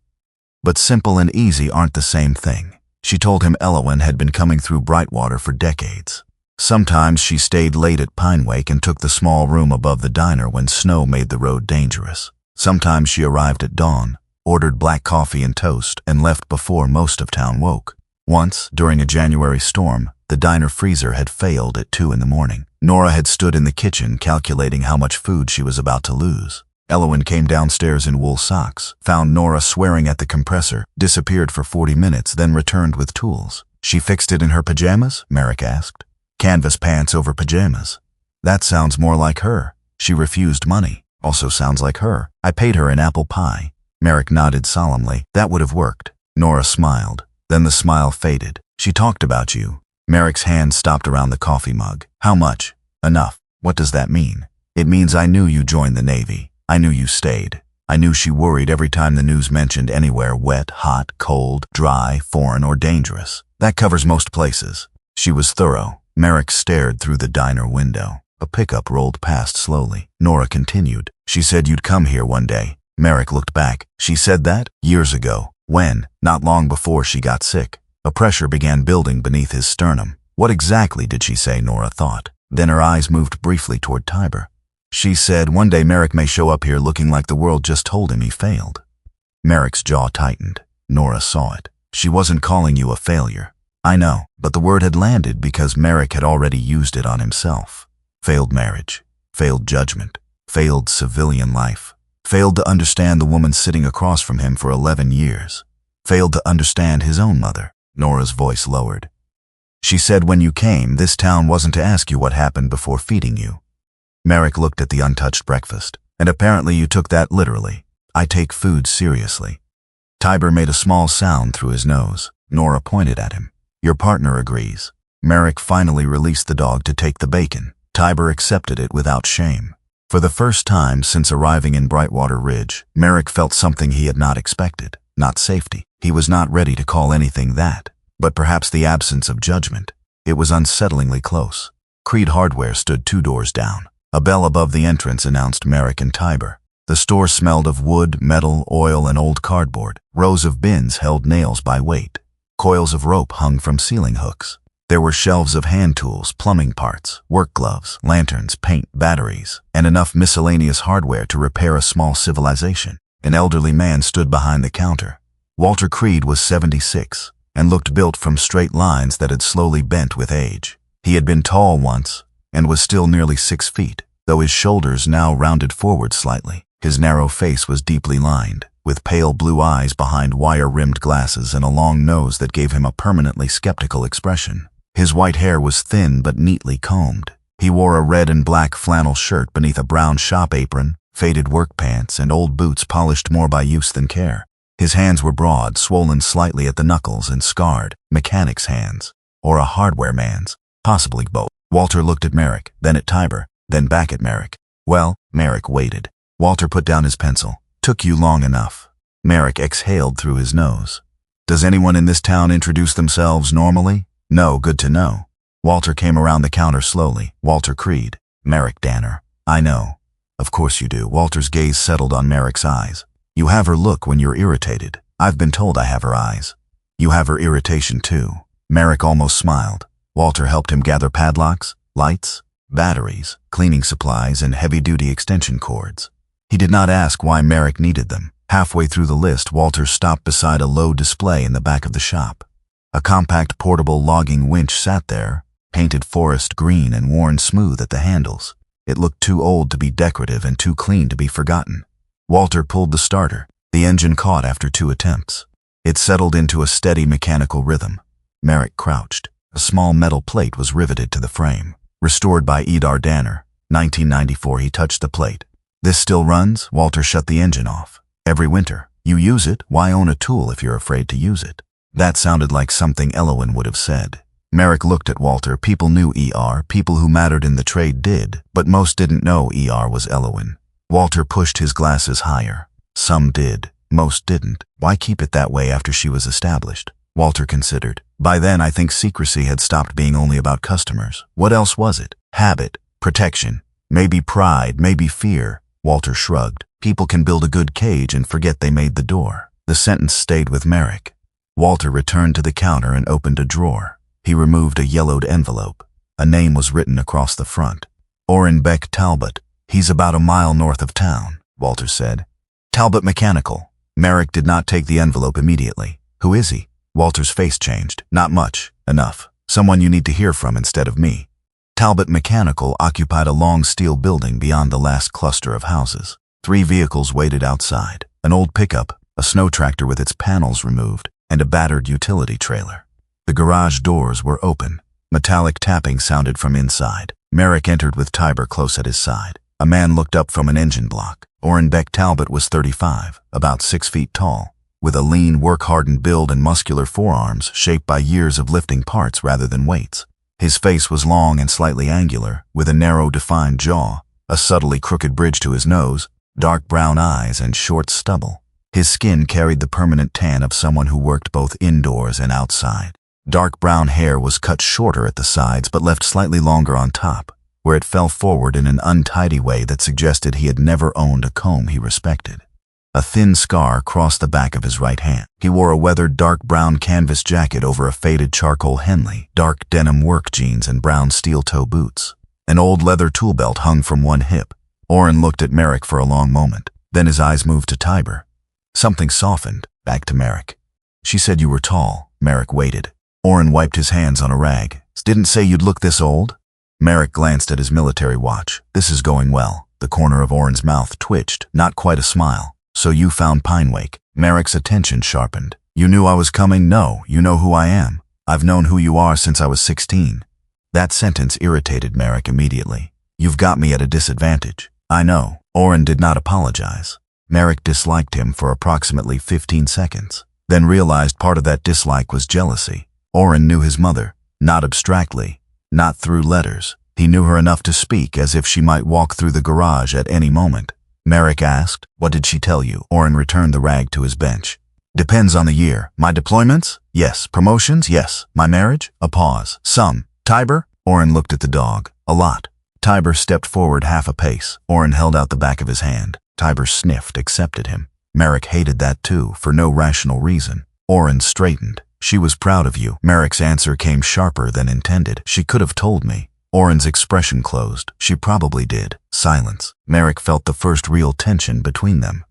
"But simple and easy aren't the same thing." She told him Elowen had been coming through Brightwater for decades. Sometimes she stayed late at Pinewake and took the small room above the diner when snow made the road dangerous. Sometimes she arrived at dawn, ordered black coffee and toast, and left before most of town woke. Once, during a January storm, the diner freezer had failed at 2 in the morning. Nora had stood in the kitchen calculating how much food she was about to lose. Elowen came downstairs in wool socks, found Nora swearing at the compressor, disappeared for 40 minutes, then returned with tools. "She fixed it in her pajamas?" Merrick asked. "Canvas pants over pajamas." "That sounds more like her." "She refused money." "Also sounds like her." "I paid her in apple pie." Merrick nodded solemnly. "That would have worked." Nora smiled. Then the smile faded. "She talked about you." Merrick's hand stopped around the coffee mug. "How much?" "Enough." "What does that mean?" "It means I knew you joined the Navy. I knew you stayed. I knew she worried every time the news mentioned anywhere wet, hot, cold, dry, foreign, or dangerous. That covers most places." She was thorough. Merrick stared through the diner window. A pickup rolled past slowly. Nora continued. "She said you'd come here one day." Merrick looked back. "She said that? Years ago." "When?" "Not long before she got sick." A pressure began building beneath his sternum. What exactly did she say, Nora thought. Then her eyes moved briefly toward Tiber. "She said one day Merrick may show up here looking like the world just told him he failed." Merrick's jaw tightened. Nora saw it. "She wasn't calling you a failure." "I know, but the word had landed because Merrick had already used it on himself. Failed marriage, failed judgment, failed civilian life, failed to understand the woman sitting across from him for 11 years, failed to understand his own mother." Nora's voice lowered. "She said when you came, this town wasn't to ask you what happened before feeding you." Merrick looked at the untouched breakfast. "And apparently you took that literally." "I take food seriously." Tiber made a small sound through his nose. Nora pointed at him. "Your partner agrees." Merrick finally released the dog to take the bacon. Tiber accepted it without shame. For the first time since arriving in Brightwater Ridge, Merrick felt something he had not expected. Not safety. He was not ready to call anything that, but perhaps the absence of judgment. It was unsettlingly close. Creed Hardware stood 2 doors down. A bell above the entrance announced Merrick and Tiber. The store smelled of wood, metal, oil, and old cardboard. Rows of bins held nails by weight. Coils of rope hung from ceiling hooks. There were shelves of hand tools, plumbing parts, work gloves, lanterns, paint, batteries, and enough miscellaneous hardware to repair a small civilization. An elderly man stood behind the counter. Walter Creed was 76 and looked built from straight lines that had slowly bent with age. He had been tall once and was still nearly 6 feet, though his shoulders now rounded forward slightly. His narrow face was deeply lined, with pale blue eyes behind wire-rimmed glasses and a long nose that gave him a permanently skeptical expression. His white hair was thin but neatly combed. He wore a red and black flannel shirt beneath a brown shop apron, faded work pants, and old boots polished more by use than care. His hands were broad, swollen slightly at the knuckles and scarred, mechanic's hands, or a hardware man's, possibly both. Walter looked at Merrick, then at Tiber, then back at Merrick. Well, Merrick waited. Walter put down his pencil. Took you long enough. Merrick exhaled through his nose. Does anyone in this town introduce themselves normally? No, good to know. Walter came around the counter slowly. Walter Creed. Merrick Danner. I know. Of course you do. Walter's gaze settled on Merrick's eyes. You have her look when you're irritated. I've been told I have her eyes. You have her irritation too. Merrick almost smiled. Walter helped him gather padlocks, lights, batteries, cleaning supplies, and heavy-duty extension cords. He did not ask why Merrick needed them. Halfway through the list, Walter stopped beside a low display in the back of the shop. A compact portable logging winch sat there, painted forest green and worn smooth at the handles. It looked too old to be decorative and too clean to be forgotten. Walter pulled the starter. The engine caught after 2 attempts. It settled into a steady mechanical rhythm. Merrick crouched. A small metal plate was riveted to the frame. Restored by Edar Danner. 1994. He touched the plate. This still runs? Walter shut the engine off. Every winter. You use it. Why own a tool if you're afraid to use it? That sounded like something Elowen would have said. Merrick looked at Walter. People knew ER, people who mattered in the trade did, but most didn't know ER was Elowen. Walter pushed his glasses higher. Some did, most didn't. Why keep it that way after she was established? Walter considered. By then I think secrecy had stopped being only about customers. What else was it? Habit, protection, maybe pride, maybe fear. Walter shrugged. People can build a good cage and forget they made the door. The sentence stayed with Merrick. Walter returned to the counter and opened a drawer. He removed a yellowed envelope. A name was written across the front. Orrin Beck Talbot. He's about a mile north of town, Walter said. Talbot Mechanical. Merrick did not take the envelope immediately. Who is he? Walter's face changed. Not much. Enough. Someone you need to hear from instead of me. Talbot Mechanical occupied a long steel building beyond the last cluster of houses. 3 vehicles waited outside. An old pickup, a snow tractor with its panels removed, and a battered utility trailer. The garage doors were open. Metallic tapping sounded from inside. Merrick entered with Tiber close at his side. A man looked up from an engine block. Orrin Beck Talbot was 35, about 6 feet tall, with a lean, work-hardened build and muscular forearms shaped by years of lifting parts rather than weights. His face was long and slightly angular, with a narrow, defined jaw, a subtly crooked bridge to his nose, dark brown eyes, and short stubble. His skin carried the permanent tan of someone who worked both indoors and outside. Dark brown hair was cut shorter at the sides but left slightly longer on top, where it fell forward in an untidy way that suggested he had never owned a comb he respected. A thin scar crossed the back of his right hand. He wore a weathered dark brown canvas jacket over a faded charcoal Henley, dark denim work jeans, and brown steel-toe boots. An old leather tool belt hung from one hip. Orrin looked at Merrick for a long moment. Then his eyes moved to Tiber. Something softened, back to Merrick. She said you were tall. Merrick waited. Orrin wiped his hands on a rag. Didn't say you'd look this old? Merrick glanced at his military watch. This is going well. The corner of Orrin's mouth twitched, not quite a smile. So you found Pinewake. Merrick's attention sharpened. You knew I was coming? No, you know who I am. I've known who you are since I was 16. That sentence irritated Merrick immediately. You've got me at a disadvantage. I know. Orrin did not apologize. Merrick disliked him for approximately 15 seconds, then realized part of that dislike was jealousy. Orrin knew his mother, Not abstractly, not through letters. He knew her enough to speak as if she might walk through the garage at any moment. Merrick asked, "What did she tell you?" Orrin returned the rag to his bench. "Depends on the year. My deployments? Yes. Promotions? Yes. My marriage?" A pause. "Some. Tiber?" Orrin looked at the dog. "A lot." Tiber stepped forward half a pace. Orrin held out the back of his hand. Tiber sniffed, accepted him. Merrick hated that too, for no rational reason. Orrin straightened. "She was proud of you." Merrick's answer came sharper than intended. "She could have told me." Orrin's expression closed. "She probably did." Silence. Merrick felt the first real tension between them.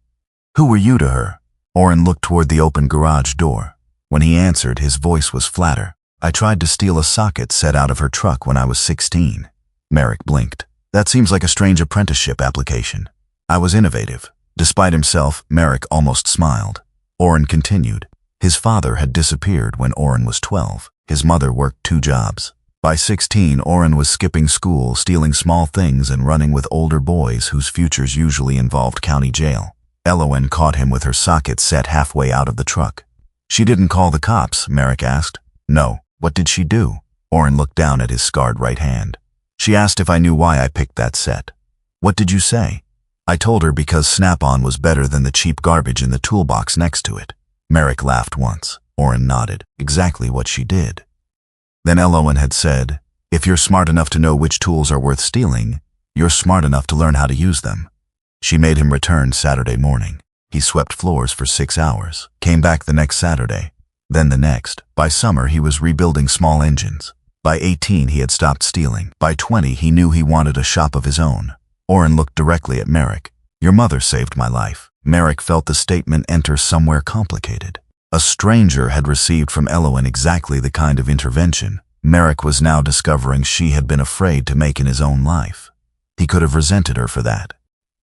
"Who were you to her?" Orrin looked toward the open garage door. When he answered, his voice was flatter. "I tried to steal a socket set out of her truck when I was 16. Merrick blinked. "That seems like a strange apprenticeship application." "I was innovative." Despite himself, Merrick almost smiled. Orrin continued. His father had disappeared when Orrin was 12. His mother worked 2 jobs. By 16, Orrin was skipping school, stealing small things and running with older boys whose futures usually involved county jail. Elowen caught him with her socket set halfway out of the truck. "She didn't call the cops?" Merrick asked. "No." "What did she do?" Orrin looked down at his scarred right hand. "She asked if I knew why I picked that set." "What did you say?" "I told her because Snap-on was better than the cheap garbage in the toolbox next to it." Merrick laughed once. Orrin nodded. "Exactly what she did." Then Elowen had said, "If you're smart enough to know which tools are worth stealing, you're smart enough to learn how to use them." She made him return Saturday morning. He swept floors for 6 hours, came back the next Saturday, then the next. By summer, he was rebuilding small engines. By 18, he had stopped stealing. By 20, he knew he wanted a shop of his own. Orrin looked directly at Merrick. "Your mother saved my life." Merrick felt the statement enter somewhere complicated. A stranger had received from Elowen exactly the kind of intervention Merrick was now discovering she had been afraid to make in his own life. He could have resented her for that.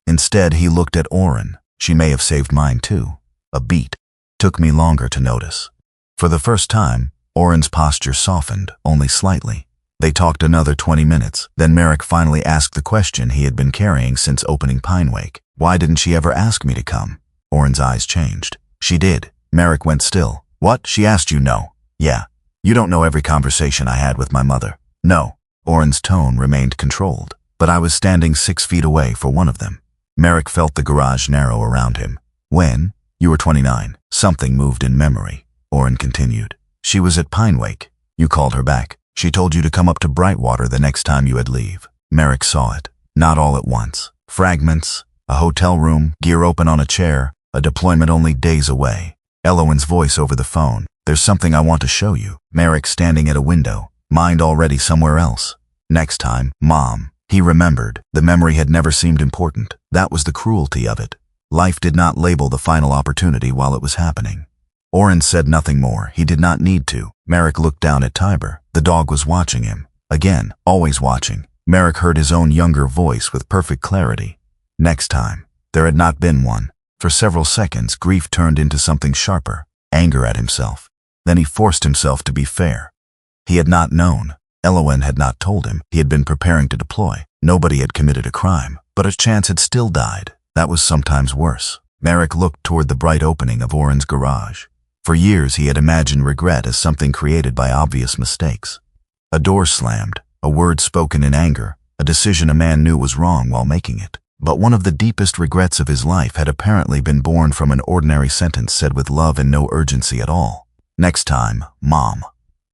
Instead, he looked at Orrin. "She may have saved mine too." A beat. Took me longer to notice. For the first time, Orrin's posture softened, only slightly. They talked another 20 minutes. Then Merrick finally asked the question he had been carrying since opening Pinewake. "Why didn't she ever ask me to come?" Orrin's eyes changed. "She did." Merrick went still. "What? She asked you no?" "Yeah. You don't know every conversation I had with my mother." "No." Orrin's tone remained controlled. "But I was standing 6 feet away for one of them." Merrick felt the garage narrow around him. "When?" "You were 29. Something moved in memory." Orrin continued. "She was at Pinewake. You called her back. She told you to come up to Brightwater the next time you had leave." Merrick saw it. Not all at once. Fragments, a hotel room, gear open on a chair, a deployment only days away. Elowen's voice over the phone. "There's something I want to show you." Merrick standing at a window, mind already somewhere else. "Next time, Mom." He remembered. The memory had never seemed important. That was the cruelty of it. Life did not label the final opportunity while it was happening. Orrin said nothing more. He did not need to. Merrick looked down at Tiber. The dog was watching him. Again, always watching. Merrick heard his own younger voice with perfect clarity. Next time. There had not been one. For several seconds, grief turned into something sharper, anger at himself. Then he forced himself to be fair. He had not known. Elowen had not told him. He had been preparing to deploy. Nobody had committed a crime, but a chance had still died. That was sometimes worse. Merrick looked toward the bright opening of Orrin's garage. For years, he had imagined regret as something created by obvious mistakes. A door slammed, a word spoken in anger, a decision a man knew was wrong while making it. But one of the deepest regrets of his life had apparently been born from an ordinary sentence said with love and no urgency at all. "Next time, Mom."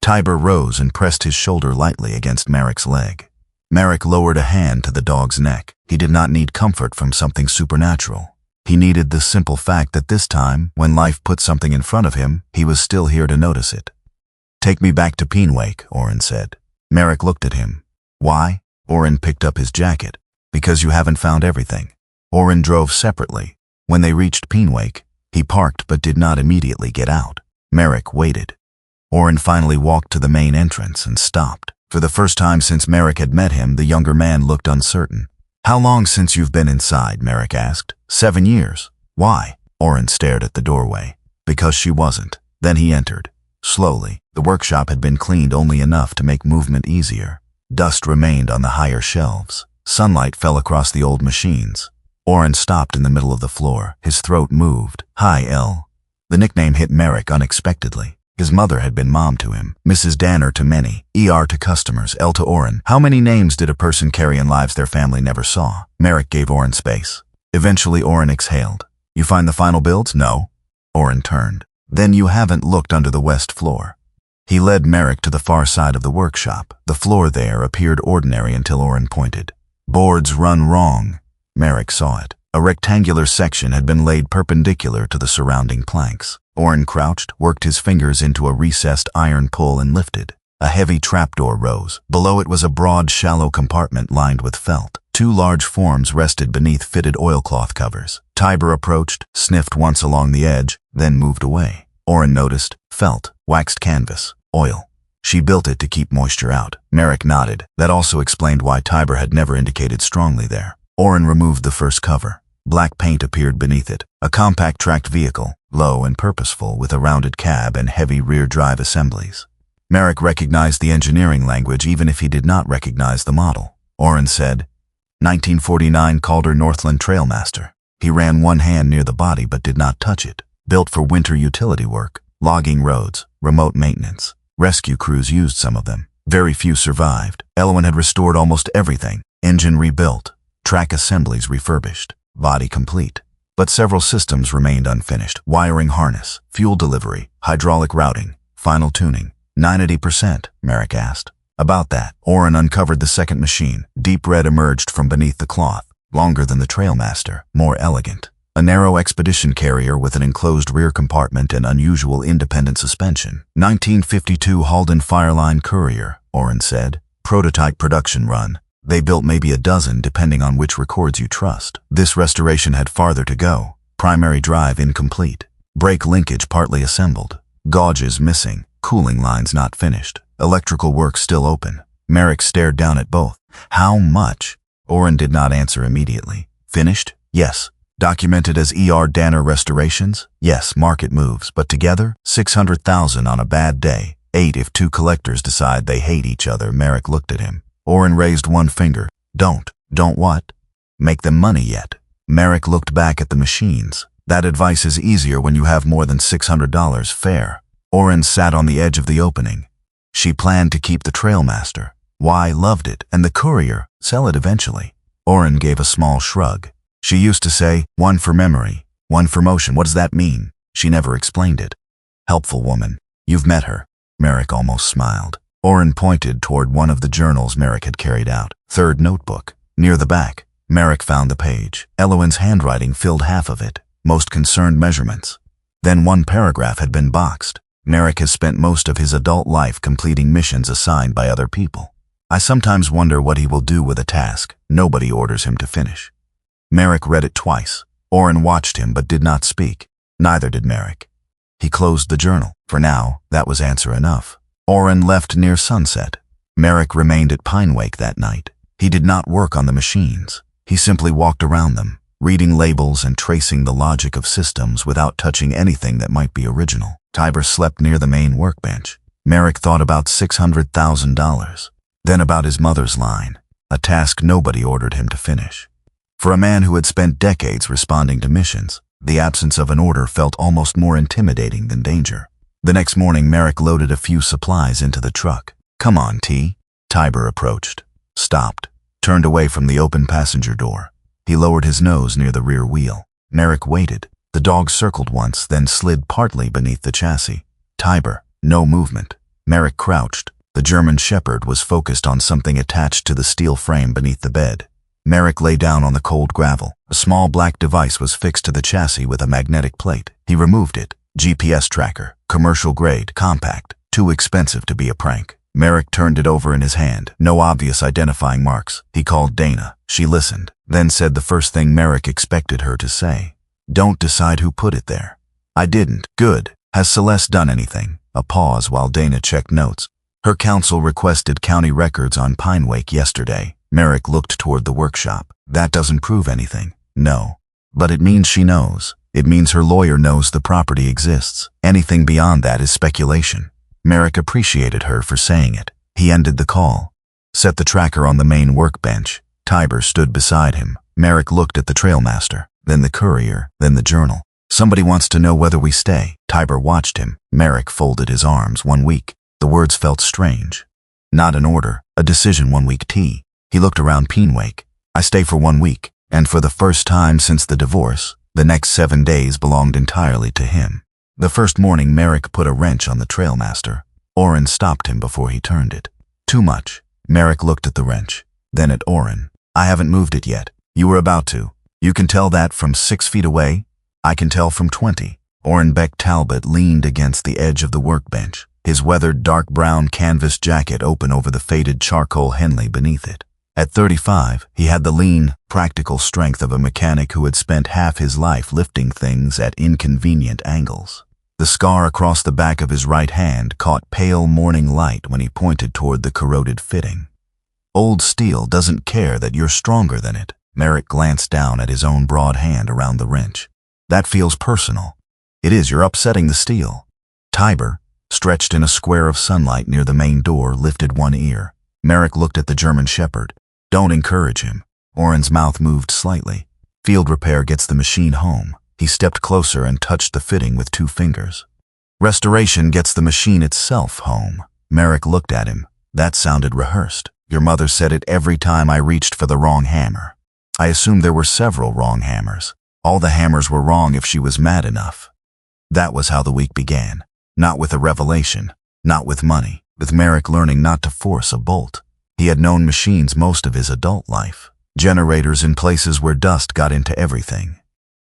Tiber rose and pressed his shoulder lightly against Merrick's leg. Merrick lowered a hand to the dog's neck. He did not need comfort from something supernatural. He needed the simple fact that this time, when life put something in front of him, he was still here to notice it. "Take me back to Pinewake," Orrin said. Merrick looked at him. "Why?" Orrin picked up his jacket. "Because you haven't found everything." Orrin drove separately. When they reached Pinewake, he parked but did not immediately get out. Merrick waited. Orrin finally walked to the main entrance and stopped. For the first time since Merrick had met him, the younger man looked uncertain. "How long since you've been inside?" Merrick asked. 7 years. "Why?" Orrin stared at the doorway. "Because she wasn't." Then he entered. Slowly, the workshop had been cleaned only enough to make movement easier. Dust remained on the higher shelves. Sunlight fell across the old machines. Orrin stopped in the middle of the floor. His throat moved. "Hi, El." The nickname hit Merrick unexpectedly. His mother had been mom to him, Mrs. Danner to many, ER to customers, L to Orrin. How many names did a person carry in lives their family never saw? Merrick gave Orrin space. Eventually Orrin exhaled. You find the final builds? No. Orrin turned. Then you haven't looked under the west floor. He led Merrick to the far side of the workshop. The floor there appeared ordinary until Orrin pointed. Boards run wrong. Merrick saw it. A rectangular section had been laid perpendicular to the surrounding planks. Orrin crouched, worked his fingers into a recessed iron pull and lifted. A heavy trapdoor rose. Below it was a broad, shallow compartment lined with felt. Two large forms rested beneath fitted oilcloth covers. Tiber approached, sniffed once along the edge, then moved away. Orrin noticed felt, waxed canvas, oil. She built it to keep moisture out. Merrick nodded. That also explained why Tiber had never indicated strongly there. Orrin removed the first cover. Black paint appeared beneath it. A compact tracked vehicle, low and purposeful, with a rounded cab and heavy rear drive assemblies. Merrick recognized the engineering language even if he did not recognize the model. Orrin said, 1949 Calder Northland Trailmaster. He ran one hand near the body but did not touch it. Built for winter utility work, logging roads, remote maintenance. Rescue crews used some of them. Very few survived. Elwyn had restored almost everything. Engine rebuilt. Track assemblies refurbished. Body complete. But several systems remained unfinished. Wiring harness, fuel delivery, hydraulic routing, final tuning. 90%, Merrick asked. About that, Orrin uncovered the second machine. Deep red emerged from beneath the cloth. Longer than the Trailmaster, more elegant. A narrow expedition carrier with an enclosed rear compartment and unusual independent suspension. 1952 Halden Fireline Courier, Orrin said. Prototype production run. They built maybe a dozen depending on which records you trust. This restoration had farther to go. Primary drive incomplete. Brake linkage partly assembled. Gauges missing. Cooling lines not finished. Electrical work still open. Merrick stared down at both. How much? Orrin did not answer immediately. Finished? Yes. Documented as ER Danner restorations? Yes, market moves, but together, 600,000 on a bad day. 8 if two collectors decide they hate each other. Merrick looked at him. Orrin raised one finger. Don't what? Make them money yet. Merrick looked back at the machines. That advice is easier when you have more than $600 fair. Orrin sat on the edge of the opening. She planned to keep the Trailmaster. Why loved it, and the Courier, sell it eventually. Orrin gave a small shrug. She used to say, one for memory, one for motion. What does that mean? She never explained it. Helpful woman. You've met her. Merrick almost smiled. Orrin pointed toward one of the journals Merrick had carried out. Third notebook. Near the back. Merrick found the page. Elowyn's handwriting filled half of it. Most concerned measurements. Then one paragraph had been boxed. Merrick has spent most of his adult life completing missions assigned by other people. I sometimes wonder what he will do with a task nobody orders him to finish. Merrick read it twice. Orrin watched him but did not speak. Neither did Merrick. He closed the journal. For now, that was answer enough. Orrin left near sunset. Merrick remained at Pinewake that night. He did not work on the machines. He simply walked around them, reading labels and tracing the logic of systems without touching anything that might be original. Tiber slept near the main workbench. Merrick thought about $600,000. Then about his mother's line, a task nobody ordered him to finish. For a man who had spent decades responding to missions, the absence of an order felt almost more intimidating than danger. The next morning, Merrick loaded a few supplies into the truck. Come on, T. Tiber approached, stopped, turned away from the open passenger door. He lowered his nose near the rear wheel. Merrick waited. The dog circled once, then slid partly beneath the chassis. Tiber, no movement. Merrick crouched. The German Shepherd was focused on something attached to the steel frame beneath the bed. Merrick lay down on the cold gravel. A small black device was fixed to the chassis with a magnetic plate. He removed it. GPS tracker, commercial grade, compact, too expensive to be a prank. Merrick turned it over in his hand. No obvious identifying marks. He called Dana. She listened, then said the first thing Merrick expected her to say. Don't decide who put it there. I didn't. Good. Has Celeste done anything? A pause while Dana checked notes. Her counsel requested county records on Pinewake yesterday. Merrick looked toward the workshop. That doesn't prove anything. No. But it means she knows. It means her lawyer knows the property exists. Anything beyond that is speculation. Merrick appreciated her for saying it. He ended the call. Set the tracker on the main workbench. Tiber stood beside him. Merrick looked at the Trailmaster, then the Courier, then the journal. Somebody wants to know whether we stay. Tiber watched him. Merrick folded his arms. 1 week. The words felt strange. Not an order, a decision. 1 week tea. He looked around Pinewake. I stay for 1 week, and for the first time since the divorce, the next 7 days belonged entirely to him. The first morning, Merrick put a wrench on the trailmaster. Orrin stopped him before he turned it. Too much. Merrick looked at the wrench, then at Orrin. I haven't moved it yet. You were about to. You can tell that from 6 feet away? I can tell from 20. Orrin Beck Talbot leaned against the edge of the workbench, his weathered dark brown canvas jacket open over the faded charcoal Henley beneath it. At 35, he had the lean, practical strength of a mechanic who had spent half his life lifting things at inconvenient angles. The scar across the back of his right hand caught pale morning light when he pointed toward the corroded fitting. Old steel doesn't care that you're stronger than it. Merrick glanced down at his own broad hand around the wrench. That feels personal. It is. You're upsetting the steel. Tiber, stretched in a square of sunlight near the main door, lifted one ear. Merrick looked at the German shepherd. Don't encourage him. Orrin's mouth moved slightly. Field repair gets the machine home. He stepped closer and touched the fitting with 2 fingers. Restoration gets the machine itself home. Merrick looked at him. That sounded rehearsed. Your mother said it every time I reached for the wrong hammer. I assumed there were several wrong hammers. All the hammers were wrong if she was mad enough. That was how the week began. Not with a revelation, not with money, with Merrick learning not to force a bolt. He had known machines most of his adult life. Generators in places where dust got into everything.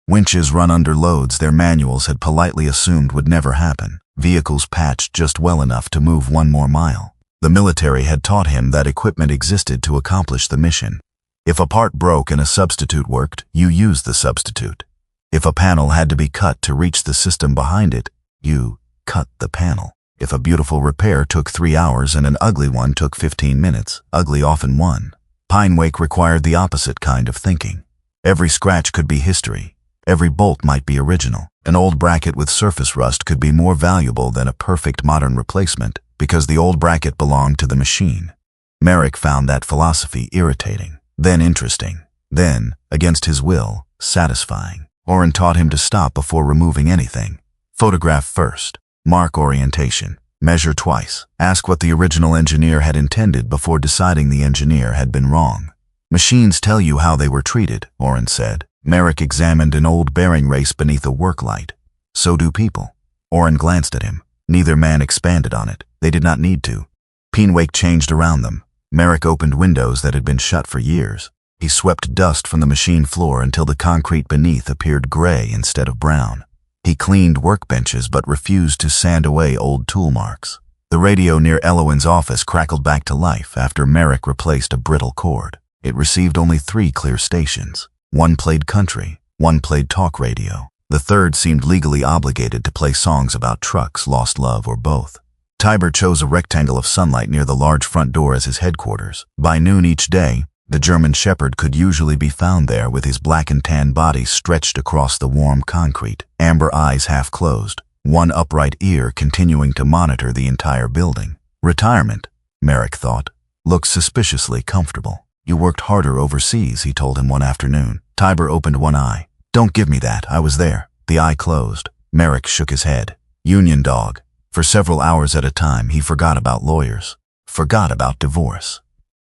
Winches run under loads their manuals had politely assumed would never happen. Vehicles patched just well enough to move 1 more mile. The military had taught him that equipment existed to accomplish the mission. If a part broke and a substitute worked, you used the substitute. If a panel had to be cut to reach the system behind it, you cut the panel. If a beautiful repair took 3 hours and an ugly one took 15 minutes, ugly often won. Pinewake required the opposite kind of thinking. Every scratch could be history. Every bolt might be original. An old bracket with surface rust could be more valuable than a perfect modern replacement because the old bracket belonged to the machine. Merrick found that philosophy irritating, then interesting, then, against his will, satisfying. Orrin taught him to stop before removing anything. Photograph first. Mark orientation. Measure twice. Ask what the original engineer had intended before deciding the engineer had been wrong. Machines tell you how they were treated, Orrin said. Merrick examined an old bearing race beneath a work light. So do people. Orrin glanced at him. Neither man expanded on it. They did not need to. Pinewake changed around them. Merrick opened windows that had been shut for years. He swept dust from the machine floor until the concrete beneath appeared gray instead of brown. He cleaned workbenches but refused to sand away old tool marks. The radio near Elowin's office crackled back to life after Merrick replaced a brittle cord. It received only 3 clear stations. 1 played country, 1 played talk radio. The third seemed legally obligated to play songs about trucks, lost love, or both. Tiber chose a rectangle of sunlight near the large front door as his headquarters. By noon each day, the German shepherd could usually be found there with his black and tan body stretched across the warm concrete, amber eyes half closed, 1 upright ear continuing to monitor the entire building. Retirement, Merrick thought, looks suspiciously comfortable. You worked harder overseas, he told him one afternoon. Tiber opened one eye. Don't give me that, I was there. The eye closed. Merrick shook his head. Union dog. For several hours at a time, he forgot about lawyers. Forgot about divorce.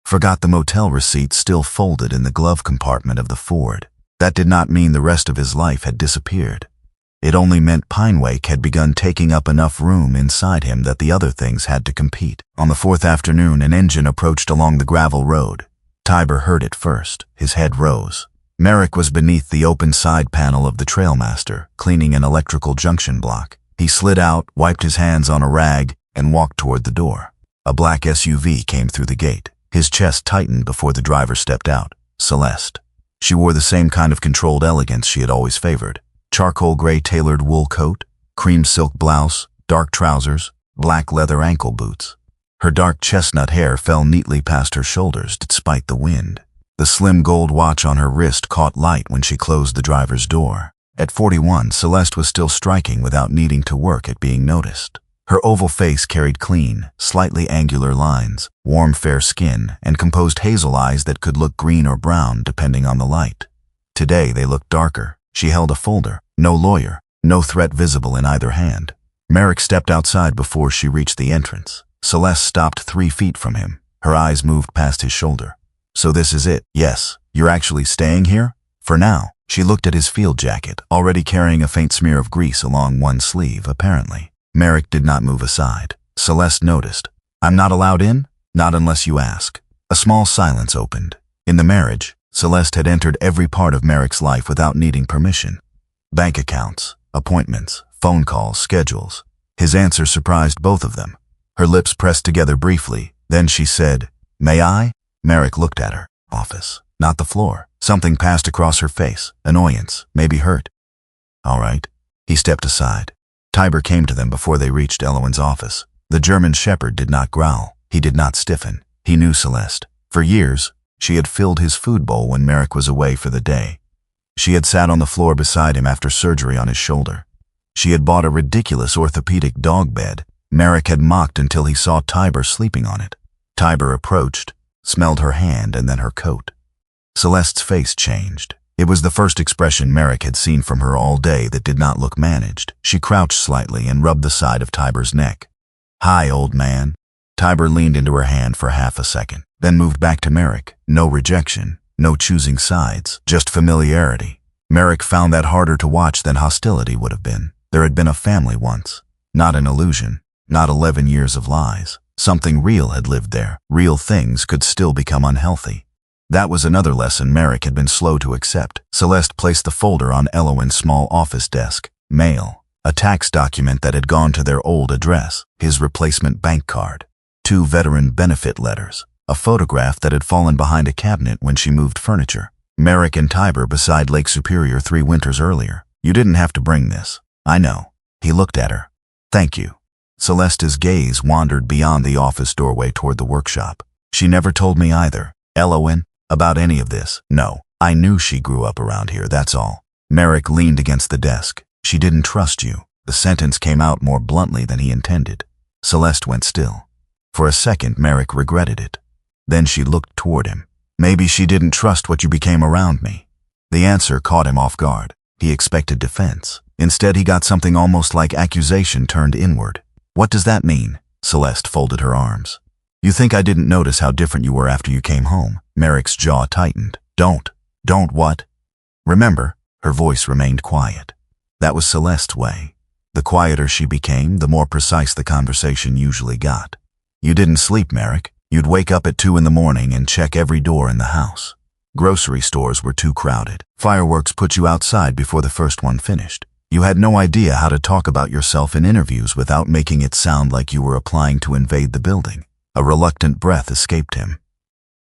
Forgot the motel receipt still folded in the glove compartment of the Ford. That did not mean the rest of his life had disappeared. It only meant Pinewake had begun taking up enough room inside him that the other things had to compete. On the 4th afternoon, an engine approached along the gravel road. Tiber heard it first. His head rose. Merrick was beneath the open side panel of the Trailmaster, cleaning an electrical junction block. He slid out, wiped his hands on a rag, and walked toward the door. A black SUV came through the gate. His chest tightened before the driver stepped out. Celeste. She wore the same kind of controlled elegance she had always favored. Charcoal gray tailored wool coat, cream silk blouse, dark trousers, black leather ankle boots. Her dark chestnut hair fell neatly past her shoulders despite the wind. The slim gold watch on her wrist caught light when she closed the driver's door. At 41, Celeste was still striking without needing to work at being noticed. Her oval face carried clean, slightly angular lines, warm fair skin, and composed hazel eyes that could look green or brown depending on the light. Today they looked darker. She held a folder. No lawyer. no threat visible in either hand. Merrick stepped outside before she reached the entrance. Celeste stopped 3 feet from him. Her eyes moved past his shoulder. So this is it? Yes. You're actually staying here? For now. She looked at his field jacket, already carrying a faint smear of grease along one sleeve, apparently. Merrick did not move aside. Celeste noticed. I'm not allowed in? Not unless you ask. A small silence opened. In the marriage, Celeste had entered every part of Merrick's life without needing permission. Bank accounts, appointments, phone calls, schedules. His answer surprised both of them. Her lips pressed together briefly. Then she said, "May I?" Merrick looked at her. Office, not the floor. Something passed across her face. Annoyance, maybe hurt. All right. He stepped aside. Tiber came to them before they reached Elowen's office. The German shepherd did not growl. He did not stiffen. He knew Celeste. For years, she had filled his food bowl when Merrick was away for the day. She had sat on the floor beside him after surgery on his shoulder. She had bought a ridiculous orthopedic dog bed. Merrick had mocked until he saw Tiber sleeping on it. Tiber approached, smelled her hand and then her coat. Celeste's face changed. It was the first expression Merrick had seen from her all day that did not look managed. She crouched slightly and rubbed the side of Tiber's neck. "Hi, old man." Tiber leaned into her hand for half a second, then moved back to Merrick. No rejection, no choosing sides, just familiarity. Merrick found that harder to watch than hostility would have been. There had been a family once, not an illusion, not 11 years of lies. Something real had lived there. Real things could still become unhealthy. That was another lesson Merrick had been slow to accept. Celeste placed the folder on Elowen's small office desk. Mail. A tax document that had gone to their old address. His replacement bank card. 2 veteran benefit letters. A photograph that had fallen behind a cabinet when she moved furniture. Merrick and Tiber beside Lake Superior 3 winters earlier. You didn't have to bring this. I know. He looked at her. Thank you. Celeste's gaze wandered beyond the office doorway toward the workshop. She never told me either. Elowen, about any of this. No. I knew she grew up around here, that's all. Merrick leaned against the desk. She didn't trust you. The sentence came out more bluntly than he intended. Celeste went still. For a second, Merrick regretted it. Then she looked toward him. Maybe she didn't trust what you became around me. The answer caught him off guard. He expected defense. Instead, he got something almost like accusation turned inward. What does that mean? Celeste folded her arms. You think I didn't notice how different you were after you came home? Merrick's jaw tightened. Don't what? Remember, her voice remained quiet. That was Celeste's way. The quieter she became, the more precise the conversation usually got. You didn't sleep, Merrick. You'd wake up at 2 in the morning and check every door in the house. Grocery stores were too crowded. Fireworks put you outside before the first one finished. You had no idea how to talk about yourself in interviews without making it sound like you were applying to invade the building. A reluctant breath escaped him.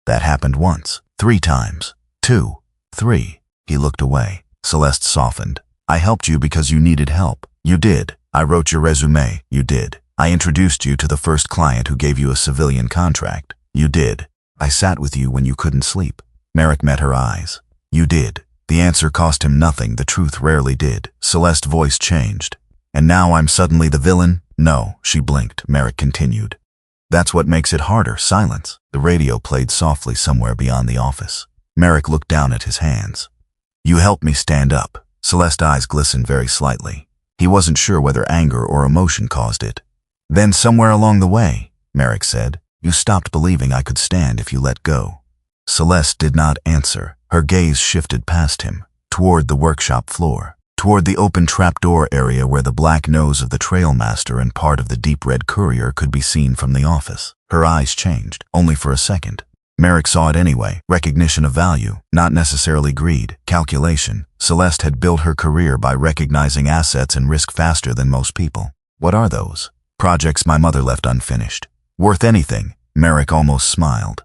That happened once, 3 times, 2, 3. He looked away. Celeste softened. I helped you because you needed help. You did. I wrote your resume. You did. I introduced you to the first client who gave you a civilian contract. You did. I sat with you when you couldn't sleep. Merrick met her eyes. You did. The answer cost him nothing. The truth rarely did. Celeste's voice changed. And now I'm suddenly the villain? No, she blinked. Merrick continued. That's what makes it harder. Silence. The radio played softly somewhere beyond the office. Merrick looked down at his hands. You helped me stand up. Celeste's eyes glistened very slightly. He wasn't sure whether anger or emotion caused it. Then somewhere along the way, Merrick said, you stopped believing I could stand if you let go. Celeste did not answer. Her gaze shifted past him, toward the workshop floor, toward the open trapdoor area where the black nose of the trailmaster and part of the deep red courier could be seen from the office. Her eyes changed, only for a second. Merrick saw it anyway, recognition of value, not necessarily greed, calculation. Celeste had built her career by recognizing assets and risk faster than most people. What are those? Projects my mother left unfinished. Worth anything. Merrick almost smiled.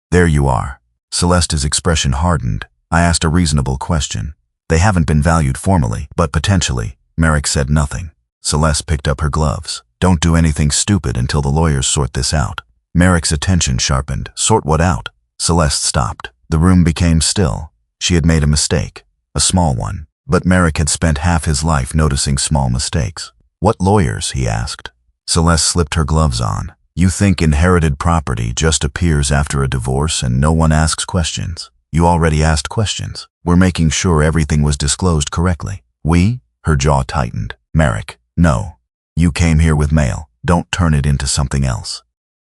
There you are. Celeste's expression hardened. I asked a reasonable question. They haven't been valued formally, but potentially. Merrick said nothing. Celeste picked up her gloves. Don't do anything stupid until the lawyers sort this out. Merrick's attention sharpened. Sort what out? Celeste stopped. The room became still. She had made a mistake. A small one. But Merrick had spent half his life noticing small mistakes. What lawyers? He asked. Celeste slipped her gloves on. You think inherited property just appears after a divorce and no one asks questions. You already asked questions. We're making sure everything was disclosed correctly. We? Her jaw tightened. Merrick, no. You came here with mail. Don't turn it into something else.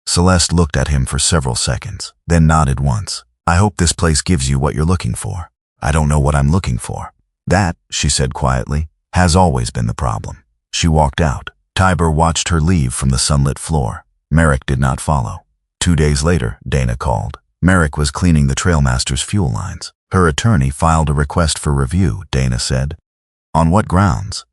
Celeste looked at him for several seconds, then nodded once. I hope this place gives you what you're looking for. I don't know what I'm looking for. That, she said quietly, has always been the problem. She walked out. Tiber watched her leave from the sunlit floor. Merrick did not follow. 2 days later, Dana called. Merrick was cleaning the Trailmaster's fuel lines. Her attorney filed a request for review, Dana said. On what grounds?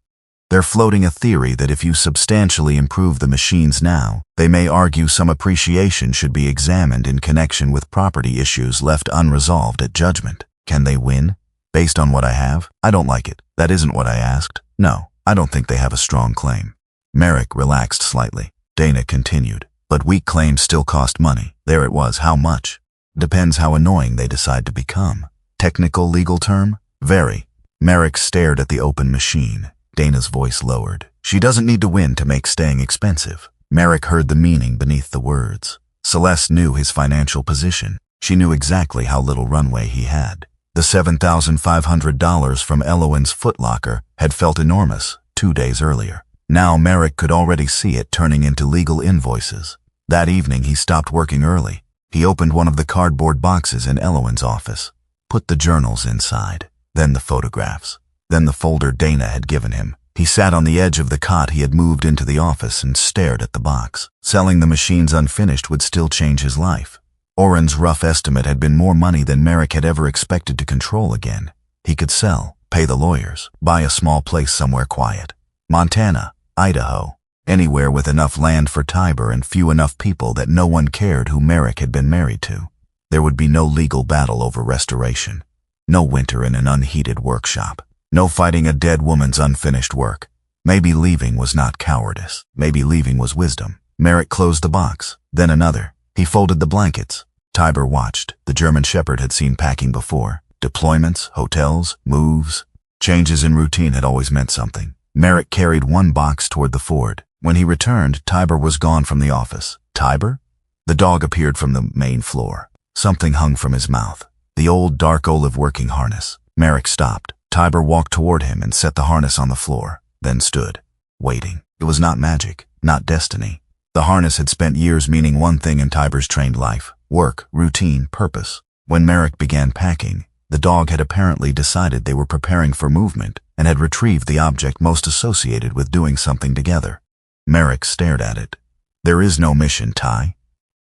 They're floating a theory that if you substantially improve the machines now, they may argue some appreciation should be examined in connection with property issues left unresolved at judgment. Can they win? Based on what I have? I don't like it. That isn't what I asked. No, I don't think they have a strong claim. Merrick relaxed slightly. Dana continued. But weak claims still cost money. There it was. How much? Depends how annoying they decide to become. Technical legal term? Very. Merrick stared at the open machine. Dana's voice lowered. She doesn't need to win to make staying expensive. Merrick heard the meaning beneath the words. Celeste knew his financial position. She knew exactly how little runway he had. The $7,500 from Eloin's footlocker had felt enormous 2 days earlier. Now Merrick could already see it turning into legal invoices. That evening he stopped working early. He opened one of the cardboard boxes in Eloin's office, put the journals inside, then the photographs, then the folder Dana had given him. He sat on the edge of the cot he had moved into the office and stared at the box. Selling the machines unfinished would still change his life. Oren's rough estimate had been more money than Merrick had ever expected to control again. He could sell, pay the lawyers, buy a small place somewhere quiet. Montana, Idaho, anywhere with enough land for Tiber and few enough people that no one cared who Merrick had been married to. There would be no legal battle over restoration. No winter in an unheated workshop. No fighting a dead woman's unfinished work. Maybe leaving was not cowardice. Maybe leaving was wisdom. Merrick closed the box, then another. He folded the blankets. Tiber watched. The German Shepherd had seen packing before. Deployments, hotels, moves. Changes in routine had always meant something. Merrick carried one box toward the Ford. When he returned, Tiber was gone from the office. Tiber? The dog appeared from the main floor. Something hung from his mouth. The old dark olive working harness. Merrick stopped. Tiber walked toward him and set the harness on the floor, then stood, waiting. It was not magic, not destiny. The harness had spent years meaning one thing in Tiber's trained life: work, routine, purpose. When Merrick began packing, the dog had apparently decided they were preparing for movement and had retrieved the object most associated with doing something together. Merrick stared at it. There is no mission, Ty.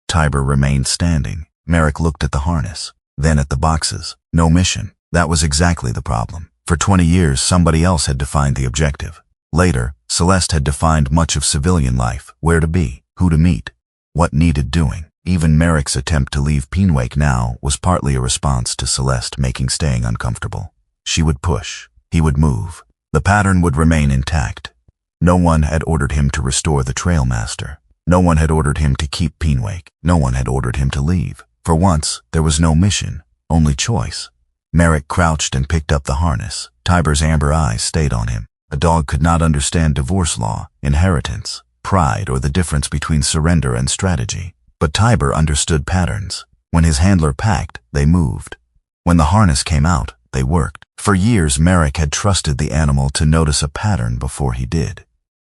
Tiber remained standing. Merrick looked at the harness, then at the boxes. No mission. That was exactly the problem. For 20 years, somebody else had defined the objective. Later, Celeste had defined much of civilian life: where to be, who to meet, what needed doing. Even Merrick's attempt to leave Pinewake now was partly a response to Celeste making staying uncomfortable. She would push. He would move. The pattern would remain intact. No one had ordered him to restore the Trailmaster. No one had ordered him to keep Pinewake. No one had ordered him to leave. For once, there was no mission, only choice. Merrick crouched and picked up the harness. Tiber's amber eyes stayed on him. A dog could not understand divorce law, inheritance, pride, or the difference between surrender and strategy. But Tiber understood patterns. When his handler packed, they moved. When the harness came out, they worked. For years, Merrick had trusted the animal to notice a pattern before he did.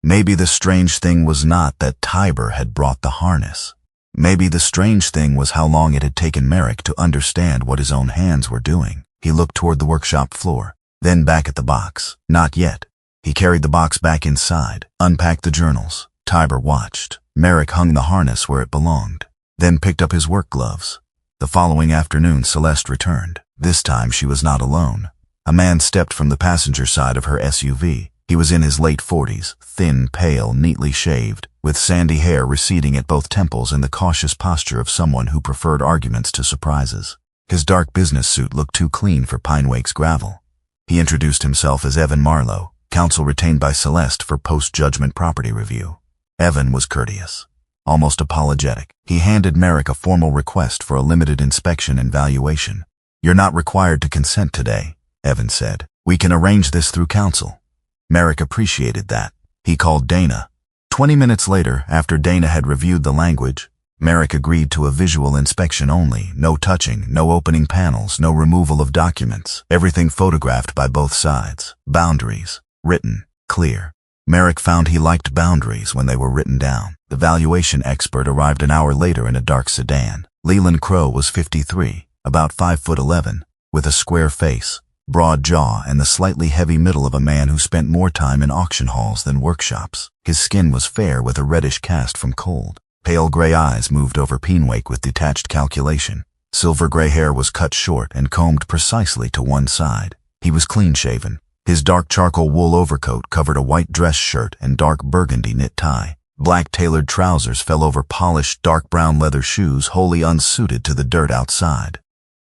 Maybe the strange thing was not that Tiber had brought the harness. Maybe the strange thing was how long it had taken Merrick to understand what his own hands were doing. He looked toward the workshop floor, then back at the box. Not yet. He carried the box back inside, unpacked the journals. Tiber watched. Merrick hung the harness where it belonged, then picked up his work gloves. The following afternoon, Celeste returned. This time she was not alone. A man stepped from the passenger side of her SUV. He was in his late 40s, thin, pale, neatly shaved, with sandy hair receding at both temples and the cautious posture of someone who preferred arguments to surprises. His dark business suit looked too clean for Pinewake's gravel. He introduced himself as Evan Marlowe, counsel retained by Celeste for post-judgment property review. Evan was courteous, almost apologetic. He handed Merrick a formal request for a limited inspection and valuation. "You're not required to consent today," Evan said. "We can arrange this through counsel." Merrick appreciated that. He called Dana. 20 minutes later, after Dana had reviewed the language, Merrick agreed to a visual inspection only. No touching, no opening panels, no removal of documents. Everything photographed by both sides. Boundaries. Written. Clear. Merrick found he liked boundaries when they were written down. The valuation expert arrived an hour later in a dark sedan. Leland Crow was 53, about 5'11", with a square face, broad jaw, and the slightly heavy middle of a man who spent more time in auction halls than workshops. His skin was fair with a reddish cast from cold. Pale gray eyes moved over Pinewake with detached calculation. Silver gray hair was cut short and combed precisely to one side. He was clean-shaven. His dark charcoal wool overcoat covered a white dress shirt and dark burgundy knit tie. Black tailored trousers fell over polished dark brown leather shoes wholly unsuited to the dirt outside.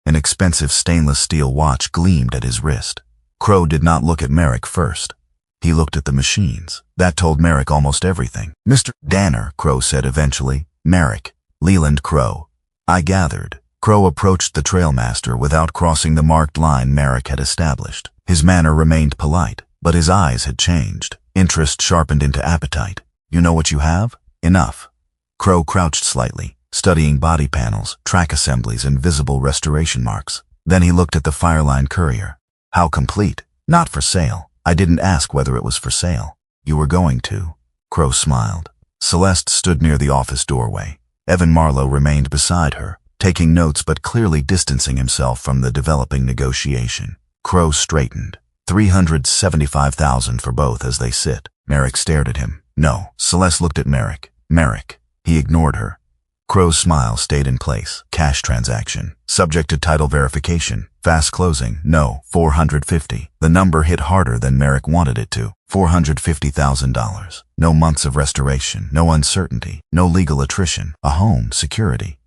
An expensive stainless steel watch gleamed at his wrist. Crow did not look at Merrick first. He looked at the machines. That told Merrick almost everything. "Mr. Danner," Crow said eventually. "Merrick. Leland Crow." "I gathered." Crow approached the trailmaster without crossing the marked line Merrick had established. His manner remained polite, but his eyes had changed. Interest sharpened into appetite. "You know what you have?" "Enough." Crow crouched slightly, studying body panels, track assemblies, and visible restoration marks. Then he looked at the Fireline Courier. "How complete?" "Not for sale." "I didn't ask whether it was for sale." "You were going to." Crow smiled. Celeste stood near the office doorway. Evan Marlowe remained beside her, taking notes but clearly distancing himself from the developing negotiation. Crow straightened. $375,000 for both as they sit. Merrick stared at him. "No." Celeste looked at Merrick. "Merrick." He ignored her. Crow's smile stayed in place. "Cash transaction. Subject to title verification. Fast closing. No. 450. The number hit harder than Merrick wanted it to. $450,000. No months of restoration. No uncertainty. No legal attrition. A home. Security.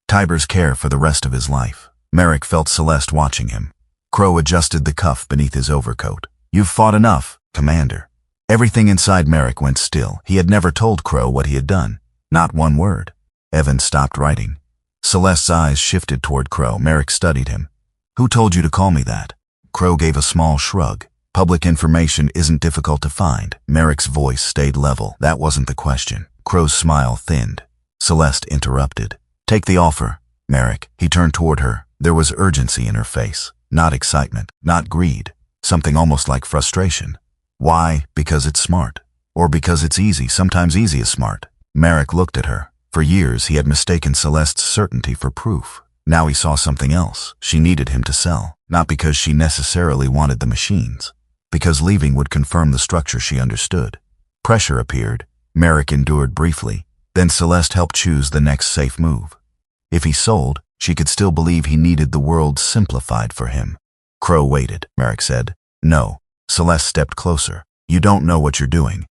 Tiber's care for the rest of his life. Merrick felt Celeste watching him. Crow adjusted the cuff beneath his overcoat. "You've fought enough, Commander." Everything inside Merrick went still. He had never told Crow what he had done. Not one word. Evan stopped writing. Celeste's eyes shifted toward Crow. Merrick studied him. "Who told you to call me that?" Crow gave a small shrug. "Public information isn't difficult to find." Merrick's voice stayed level. That wasn't the question. Crow's smile thinned. Celeste interrupted. "Take the offer, Merrick." He turned toward her. There was urgency in her face. Not excitement, not greed. Something almost like frustration. "Why? Because it's smart. Or because it's easy. Sometimes easy is smart." Merrick looked at her. For years he had mistaken Celeste's certainty for proof. Now he saw something else. She needed him to sell. Not because she necessarily wanted the machines. Because leaving would confirm the structure she understood. Pressure appeared. Merrick endured briefly. Then Celeste helped choose the next safe move. If he sold, she could still believe he needed the world simplified for him. Crow waited. Merrick said, "No." Celeste stepped closer. "You don't know what you're doing."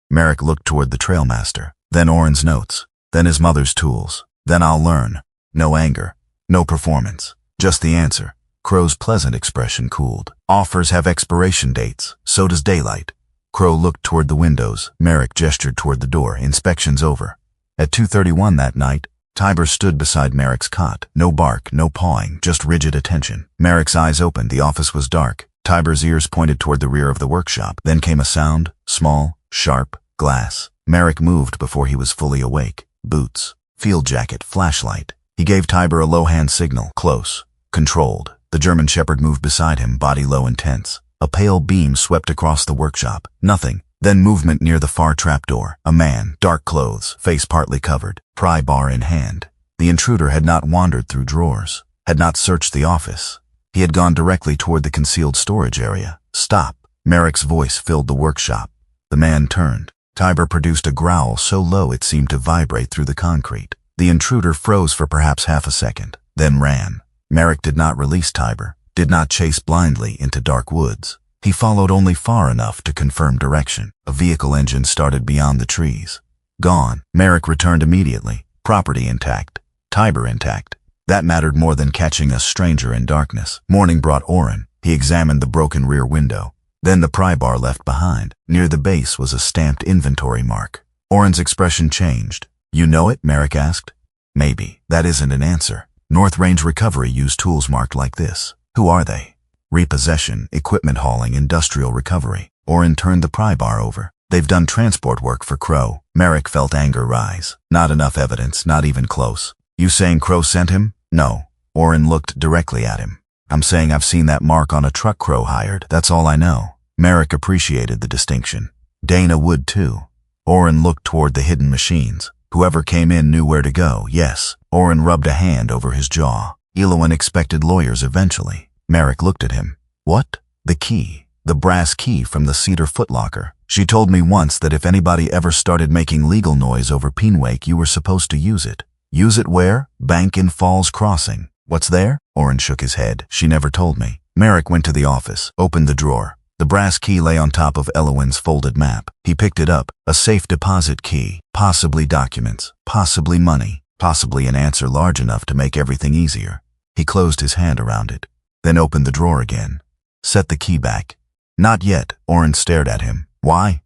Merrick looked toward the trailmaster, then Oren's notes, then his mother's tools. "Then I'll learn." No anger, no performance, just the answer. Crow's pleasant expression cooled. "Offers have expiration dates, so does daylight." Crow looked toward the windows. Merrick gestured toward the door. "Inspection's over." At 2:31 that night, Tiber stood beside Merrick's cot. No bark, no pawing, just rigid attention. Merrick's eyes opened. The office was dark. Tiber's ears pointed toward the rear of the workshop. Then came a sound, small, sharp, glass. Merrick moved before he was fully awake. Boots, field jacket, flashlight. He gave Tiber a low hand signal. Close. Controlled. The German Shepherd moved beside him, body low and tense. A pale beam swept across the workshop. Nothing. Then movement near the far trapdoor. A man, dark clothes, face partly covered, pry bar in hand. The intruder had not wandered through drawers, had not searched the office. He had gone directly toward the concealed storage area. "Stop." Merrick's voice filled the workshop. The man turned. Tiber produced a growl so low it seemed to vibrate through the concrete. The intruder froze for perhaps half a second, then ran. Merrick did not release Tiber, did not chase blindly into dark woods. He followed only far enough to confirm direction. A vehicle engine started beyond the trees. Gone. Merrick returned immediately. Property intact. Tiber intact. That mattered more than catching a stranger in darkness. Morning brought Oren. He examined the broken rear window. Then the pry bar left behind. Near the base was a stamped inventory mark. Oren's expression changed. "You know it?" Merrick asked. "Maybe. That isn't an answer. North Range Recovery used tools marked like this." "Who are they?" "Repossession, equipment hauling, industrial recovery." Oren turned the pry bar over. "They've done transport work for Crow." Merrick felt anger rise. Not enough evidence, not even close. "You saying Crow sent him?" "No." Oren looked directly at him. "I'm saying I've seen that mark on a truck Crow hired. That's all I know." Merrick appreciated the distinction. Dana would too. Orrin looked toward the hidden machines. Whoever came in knew where to go, yes. Orrin rubbed a hand over his jaw. Elowen expected lawyers eventually. Merrick looked at him. What? The key. The brass key from the cedar footlocker. She told me once that if anybody ever started making legal noise over Pinewake, you were supposed to use it. Use it where? Bank in Falls Crossing. What's there? Orrin shook his head. She never told me. Merrick went to the office, opened the drawer. The brass key lay on top of Elowen's folded map. He picked it up. A safe deposit key. Possibly documents. Possibly money. Possibly an answer large enough to make everything easier. He closed his hand around it, then opened the drawer again. Set the key back. Not yet. Orrin stared at him. Why?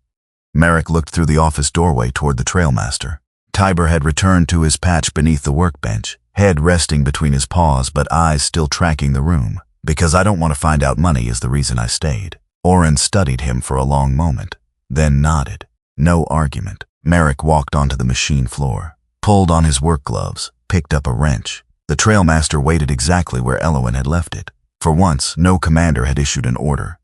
Merrick looked through the office doorway toward the trailmaster. Tiber had returned to his patch beneath the workbench, head resting between his paws but eyes still tracking the room. Because I don't want to find out money is the reason I stayed. Orrin studied him for a long moment, then nodded. No argument. Merrick walked onto the machine floor, pulled on his work gloves, picked up a wrench. The trailmaster waited exactly where Elowen had left it. For once, no commander had issued an order.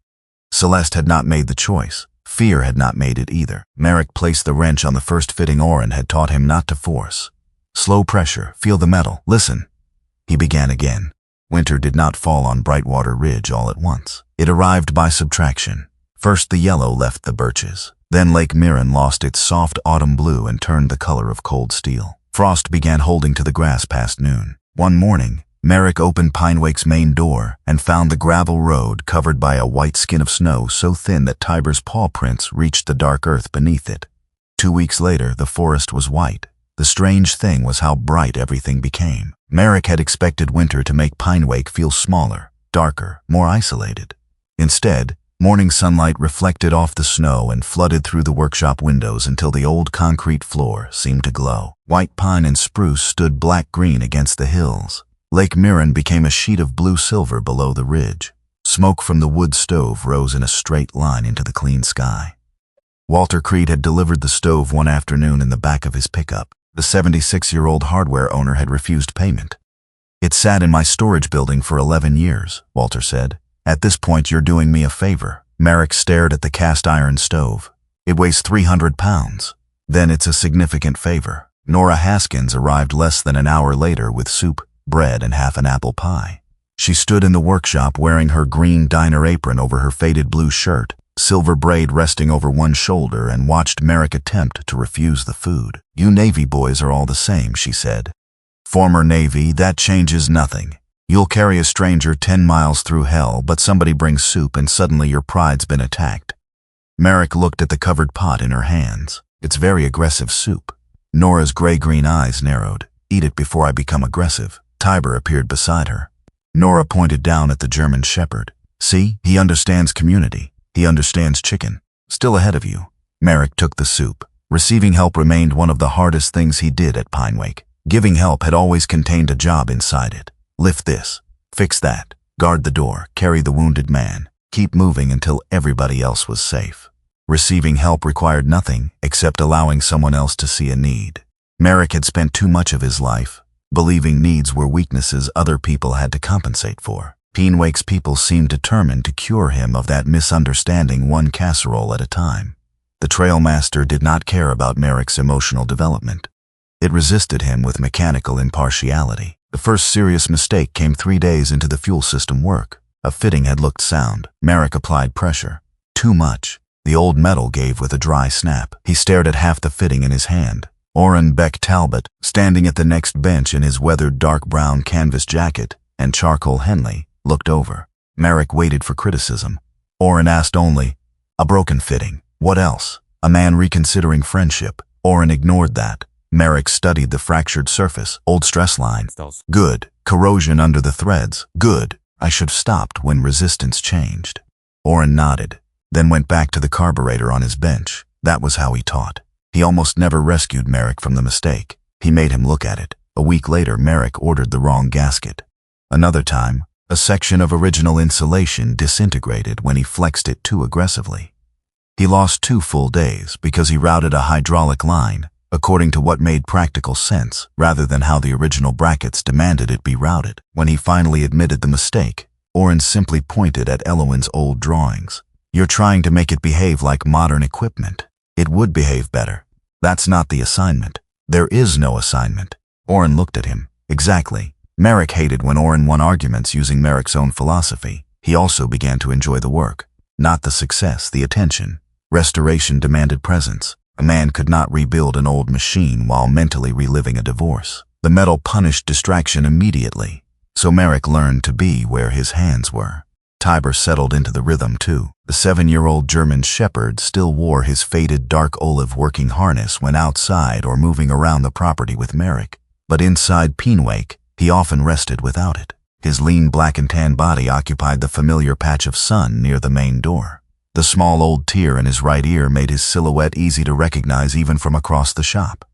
Celeste had not made the choice. Fear had not made it either. Merrick placed the wrench on the first fitting Orrin had taught him not to force. Slow pressure, feel the metal, listen. He began again. Winter did not fall on Brightwater Ridge all at once. It arrived by subtraction. First the yellow left the birches. Then Lake Mirren lost its soft autumn blue and turned the color of cold steel. Frost began holding to the grass past noon. One morning, Merrick opened Pinewake's main door and found the gravel road covered by a white skin of snow so thin that Tiber's paw prints reached the dark earth beneath it. 2 weeks later, the forest was white. The strange thing was how bright everything became. Merrick had expected winter to make Pinewake feel smaller, darker, more isolated. Instead, morning sunlight reflected off the snow and flooded through the workshop windows until the old concrete floor seemed to glow. White pine and spruce stood black-green against the hills. Lake Mirren became a sheet of blue-silver below the ridge. Smoke from the wood stove rose in a straight line into the clean sky. Walter Creed had delivered the stove one afternoon in the back of his pickup. The 76-year-old hardware owner had refused payment. It sat in my storage building for 11 years, Walter said. At this point, you're doing me a favor. Merrick stared at the cast-iron stove. It weighs 300 pounds. Then it's a significant favor. Nora Haskins arrived less than an hour later with soup, bread, and half an apple pie. She stood in the workshop wearing her green diner apron over her faded blue shirt, silver braid resting over one shoulder, and watched Merrick attempt to refuse the food. You Navy boys are all the same, she said. Former Navy, that changes nothing. You'll carry a stranger 10 miles through hell, but somebody brings soup and suddenly your pride's been attacked. Merrick looked at the covered pot in her hands. It's very aggressive soup. Nora's gray-green eyes narrowed. Eat it before I become aggressive. Tiber appeared beside her. Nora pointed down at the German shepherd. See, he understands community. He understands chicken. Still ahead of you. Merrick took the soup. Receiving help remained one of the hardest things he did at Pinewake. Giving help had always contained a job inside it. Lift this. Fix that. Guard the door. Carry the wounded man. Keep moving until everybody else was safe. Receiving help required nothing except allowing someone else to see a need. Merrick had spent too much of his life believing needs were weaknesses other people had to compensate for. Pinewake's people seemed determined to cure him of that misunderstanding one casserole at a time. The trailmaster did not care about Merrick's emotional development. It resisted him with mechanical impartiality. The first serious mistake came 3 days into the fuel system work. A fitting had looked sound. Merrick applied pressure. Too much. The old metal gave with a dry snap. He stared at half the fitting in his hand. Orrin Beck Talbot, standing at the next bench in his weathered dark brown canvas jacket, and Charcoal Henley, looked over. Merrick waited for criticism. Orrin asked only, a broken fitting. What else? A man reconsidering friendship. Orrin ignored that. Merrick studied the fractured surface. Old stress line. Good. Corrosion under the threads. Good. I should have stopped when resistance changed. Orrin nodded, then went back to the carburetor on his bench. That was how he taught. He almost never rescued Merrick from the mistake. He made him look at it. A week later, Merrick ordered the wrong gasket. Another time, a section of original insulation disintegrated when he flexed it too aggressively. He lost 2 full days because he routed a hydraulic line according to what made practical sense rather than how the original brackets demanded it be routed. When he finally admitted the mistake, Orrin simply pointed at Elowen's old drawings. You're trying to make it behave like modern equipment. It would behave better. That's not the assignment. There is no assignment. Orrin looked at him. Exactly. Merrick hated when Orrin won arguments using Merrick's own philosophy. He also began to enjoy the work. Not the success, the attention. Restoration demanded presence. A man could not rebuild an old machine while mentally reliving a divorce. The metal punished distraction immediately, so Merrick learned to be where his hands were. Tiber settled into the rhythm too. The 7-year-old German shepherd still wore his faded dark olive working harness when outside or moving around the property with Merrick. But inside Pinewake, he often rested without it. His lean black and tan body occupied the familiar patch of sun near the main door. The small old tear in his right ear made his silhouette easy to recognize even from across the shop.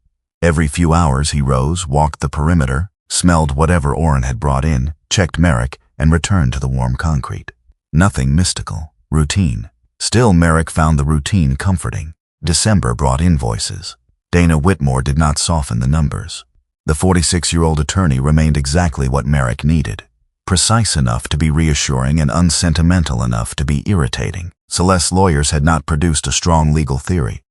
Every few hours he rose, walked the perimeter, smelled whatever Orrin had brought in, checked Merrick, and returned to the warm concrete. Nothing mystical. Routine. Still, Merrick found the routine comforting. December brought invoices. Dana Whitmore did not soften the numbers. The 46-year-old attorney remained exactly what Merrick needed. Precise enough to be reassuring and unsentimental enough to be irritating. Celeste's lawyers had not produced a strong legal theory.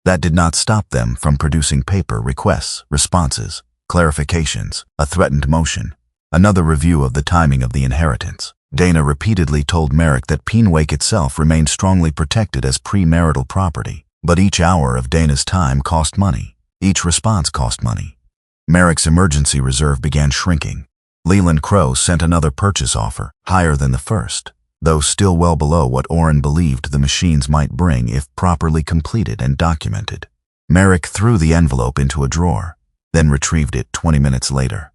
That did not stop them from producing paper requests, responses, clarifications, a threatened motion, another review of the timing of the inheritance. Dana repeatedly told Merrick that Pinewake itself remained strongly protected as premarital property, but each hour of Dana's time cost money. Each response cost money. Merrick's emergency reserve began shrinking. Leland Crowe sent another purchase offer, higher than the first, though still well below what Orrin believed the machines might bring if properly completed and documented. Merrick threw the envelope into a drawer, then retrieved it 20 minutes later.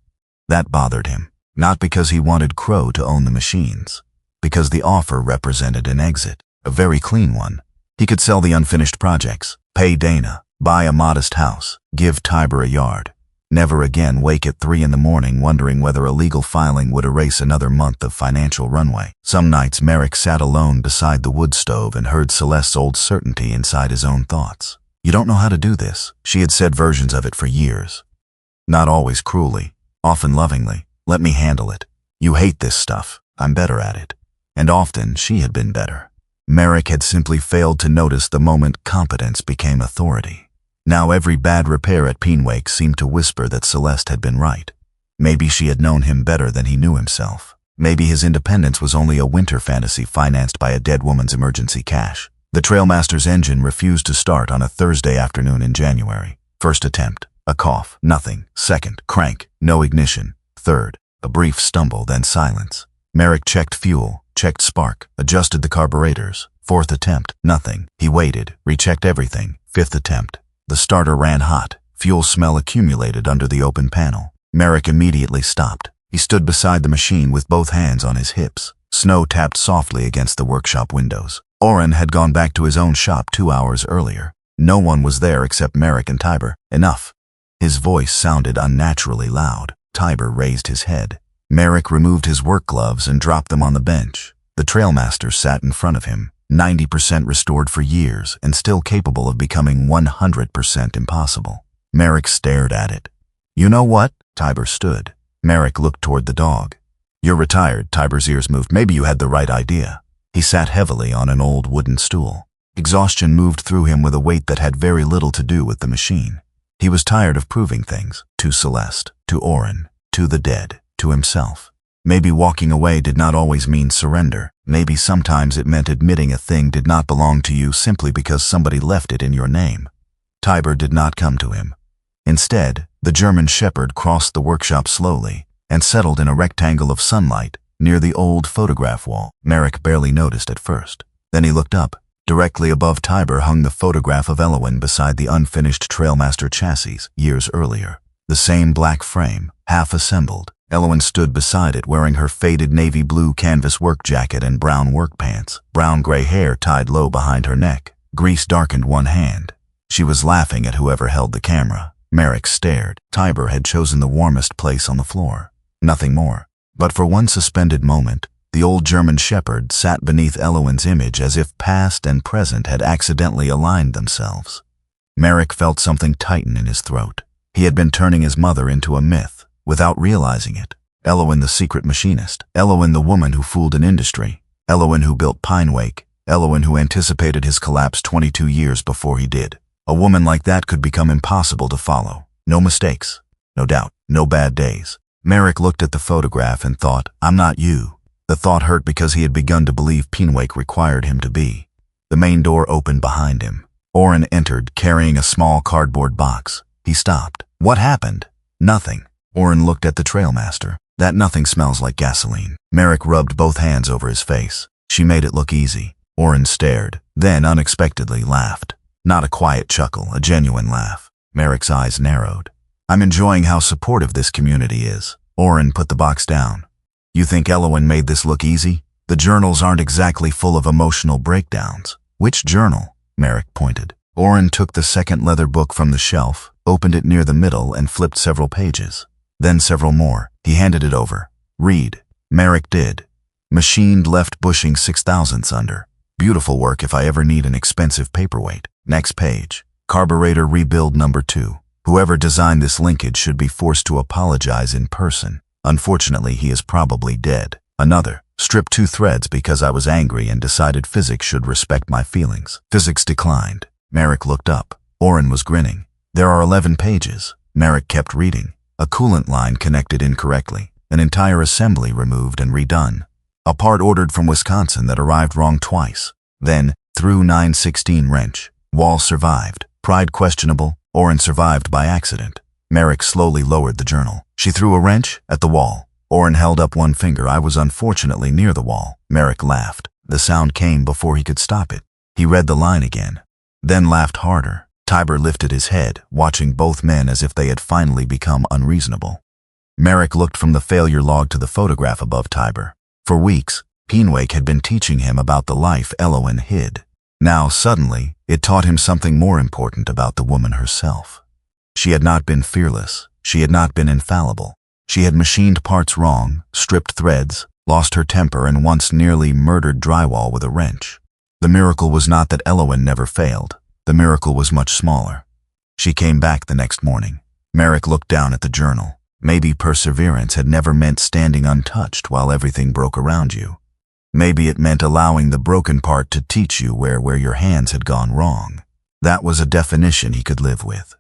That bothered him, not because he wanted Crowe to own the machines, because the offer represented an exit, a very clean one. He could sell the unfinished projects, pay Dana, buy a modest house, give Tiber a yard. Never again wake at 3 in the morning wondering whether a legal filing would erase another month of financial runway. Some nights Merrick sat alone beside the wood stove and heard Celeste's old certainty inside his own thoughts. You don't know how to do this. She had said versions of it for years. Not always cruelly, often lovingly. Let me handle it. You hate this stuff. I'm better at it. And often she had been better. Merrick had simply failed to notice the moment competence became authority. Now every bad repair at Pinewake seemed to whisper that Celeste had been right. Maybe she had known him better than he knew himself. Maybe his independence was only a winter fantasy financed by a dead woman's emergency cash. The Trailmaster's engine refused to start on a Thursday afternoon in January. First attempt, a cough, nothing. Second, crank, no ignition. Third, a brief stumble, then silence. Merrick checked fuel, checked spark, adjusted the carburetors. Fourth attempt, nothing. He waited, rechecked everything. Fifth attempt. The starter ran hot. Fuel smell accumulated under the open panel. Merrick immediately stopped. He stood beside the machine with both hands on his hips. Snow tapped softly against the workshop windows. Orrin had gone back to his own shop 2 hours earlier. No one was there except Merrick and Tiber. Enough. His voice sounded unnaturally loud. Tiber raised his head. Merrick removed his work gloves and dropped them on the bench. The Trailmaster sat in front of him. 90% restored for years and still capable of becoming 100% impossible. Merrick stared at it. You know what? Tiber stood. Merrick looked toward the dog. You're retired. Tiber's ears moved. Maybe you had the right idea. He sat heavily on an old wooden stool. Exhaustion moved through him with a weight that had very little to do with the machine. He was tired of proving things, to Celeste, to Orrin, to the dead, to himself. Maybe walking away did not always mean surrender. Maybe sometimes it meant admitting a thing did not belong to you simply because somebody left it in your name. Tiber did not come to him. Instead, the German shepherd crossed the workshop slowly and settled in a rectangle of sunlight near the old photograph wall. Merrick barely noticed at first. Then he looked up. Directly above Tiber hung the photograph of Elowin beside the unfinished Trailmaster chassis years earlier. The same black frame, half assembled. Elowin stood beside it wearing her faded navy blue canvas work jacket and brown work pants, brown-gray hair tied low behind her neck. Grease darkened one hand. She was laughing at whoever held the camera. Merrick stared. Tiber had chosen the warmest place on the floor. Nothing more. But for one suspended moment, the old German shepherd sat beneath Elowin's image as if past and present had accidentally aligned themselves. Merrick felt something tighten in his throat. He had been turning his mother into a myth, without realizing it. Elowin the secret machinist. Elowin the woman who fooled an industry. Elowin who built Pinewake. Elowen, who anticipated his collapse 22 years before he did. A woman like that could become impossible to follow. No mistakes. No doubt. No bad days. Merrick looked at the photograph and thought, I'm not you. The thought hurt because he had begun to believe Pinewake required him to be. The main door opened behind him. Oren entered, carrying a small cardboard box. He stopped. What happened? Nothing. Oren looked at the trailmaster. That nothing smells like gasoline. Merrick rubbed both hands over his face. She made it look easy. Oren stared, then unexpectedly laughed. Not a quiet chuckle, a genuine laugh. Merrick's eyes narrowed. I'm enjoying how supportive this community is. Oren put the box down. You think Elowen made this look easy? The journals aren't exactly full of emotional breakdowns. Which journal? Merrick pointed. Oren took the second leather book from the shelf, opened it near the middle and flipped several pages. Then several more. He handed it over. Read. Merrick did. Machined left bushing 6/1000 under. Beautiful work if I ever need an expensive paperweight. Next page. Carburetor rebuild number 2. Whoever designed this linkage should be forced to apologize in person. Unfortunately, he is probably dead. Another. Stripped 2 threads because I was angry and decided physics should respect my feelings. Physics declined. Merrick looked up. Oren was grinning. There are 11 pages. Merrick kept reading. A coolant line connected incorrectly. An entire assembly removed and redone. A part ordered from Wisconsin that arrived wrong twice. Then, through 9/16 wrench. Wall survived. Pride questionable. Oren survived by accident. Merrick slowly lowered the journal. She threw a wrench at the wall. Oren held up one finger. I was unfortunately near the wall. Merrick laughed. The sound came before he could stop it. He read the line again. Then laughed harder. Tiber lifted his head, watching both men as if they had finally become unreasonable. Merrick looked from the failure log to the photograph above Tiber. For weeks, Pinewake had been teaching him about the life Elowen hid. Now, suddenly, it taught him something more important about the woman herself. She had not been fearless. She had not been infallible. She had machined parts wrong, stripped threads, lost her temper, and once nearly murdered drywall with a wrench. The miracle was not that Elowen never failed. The miracle was much smaller. She came back the next morning. Merrick looked down at the journal. Maybe perseverance had never meant standing untouched while everything broke around you. Maybe it meant allowing the broken part to teach you where your hands had gone wrong. That was a definition he could live with.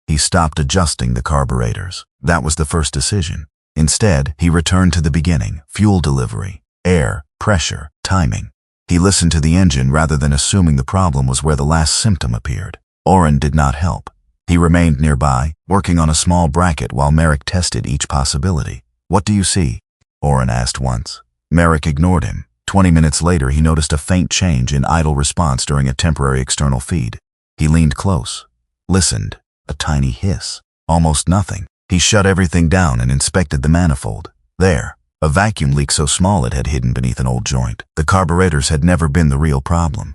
He stopped adjusting the carburetors. That was the first decision. Instead, he returned to the beginning: fuel delivery, air, pressure, timing. He listened to the engine rather than assuming the problem was where the last symptom appeared. Oren did not help. He remained nearby, working on a small bracket while Merrick tested each possibility. What do you see? Oren asked once. Merrick ignored him. 20 minutes later, he noticed a faint change in idle response during a temporary external feed. He leaned close, listened. A tiny hiss. Almost nothing. He shut everything down and inspected the manifold. There. A vacuum leak so small it had hidden beneath an old joint. The carburetors had never been the real problem.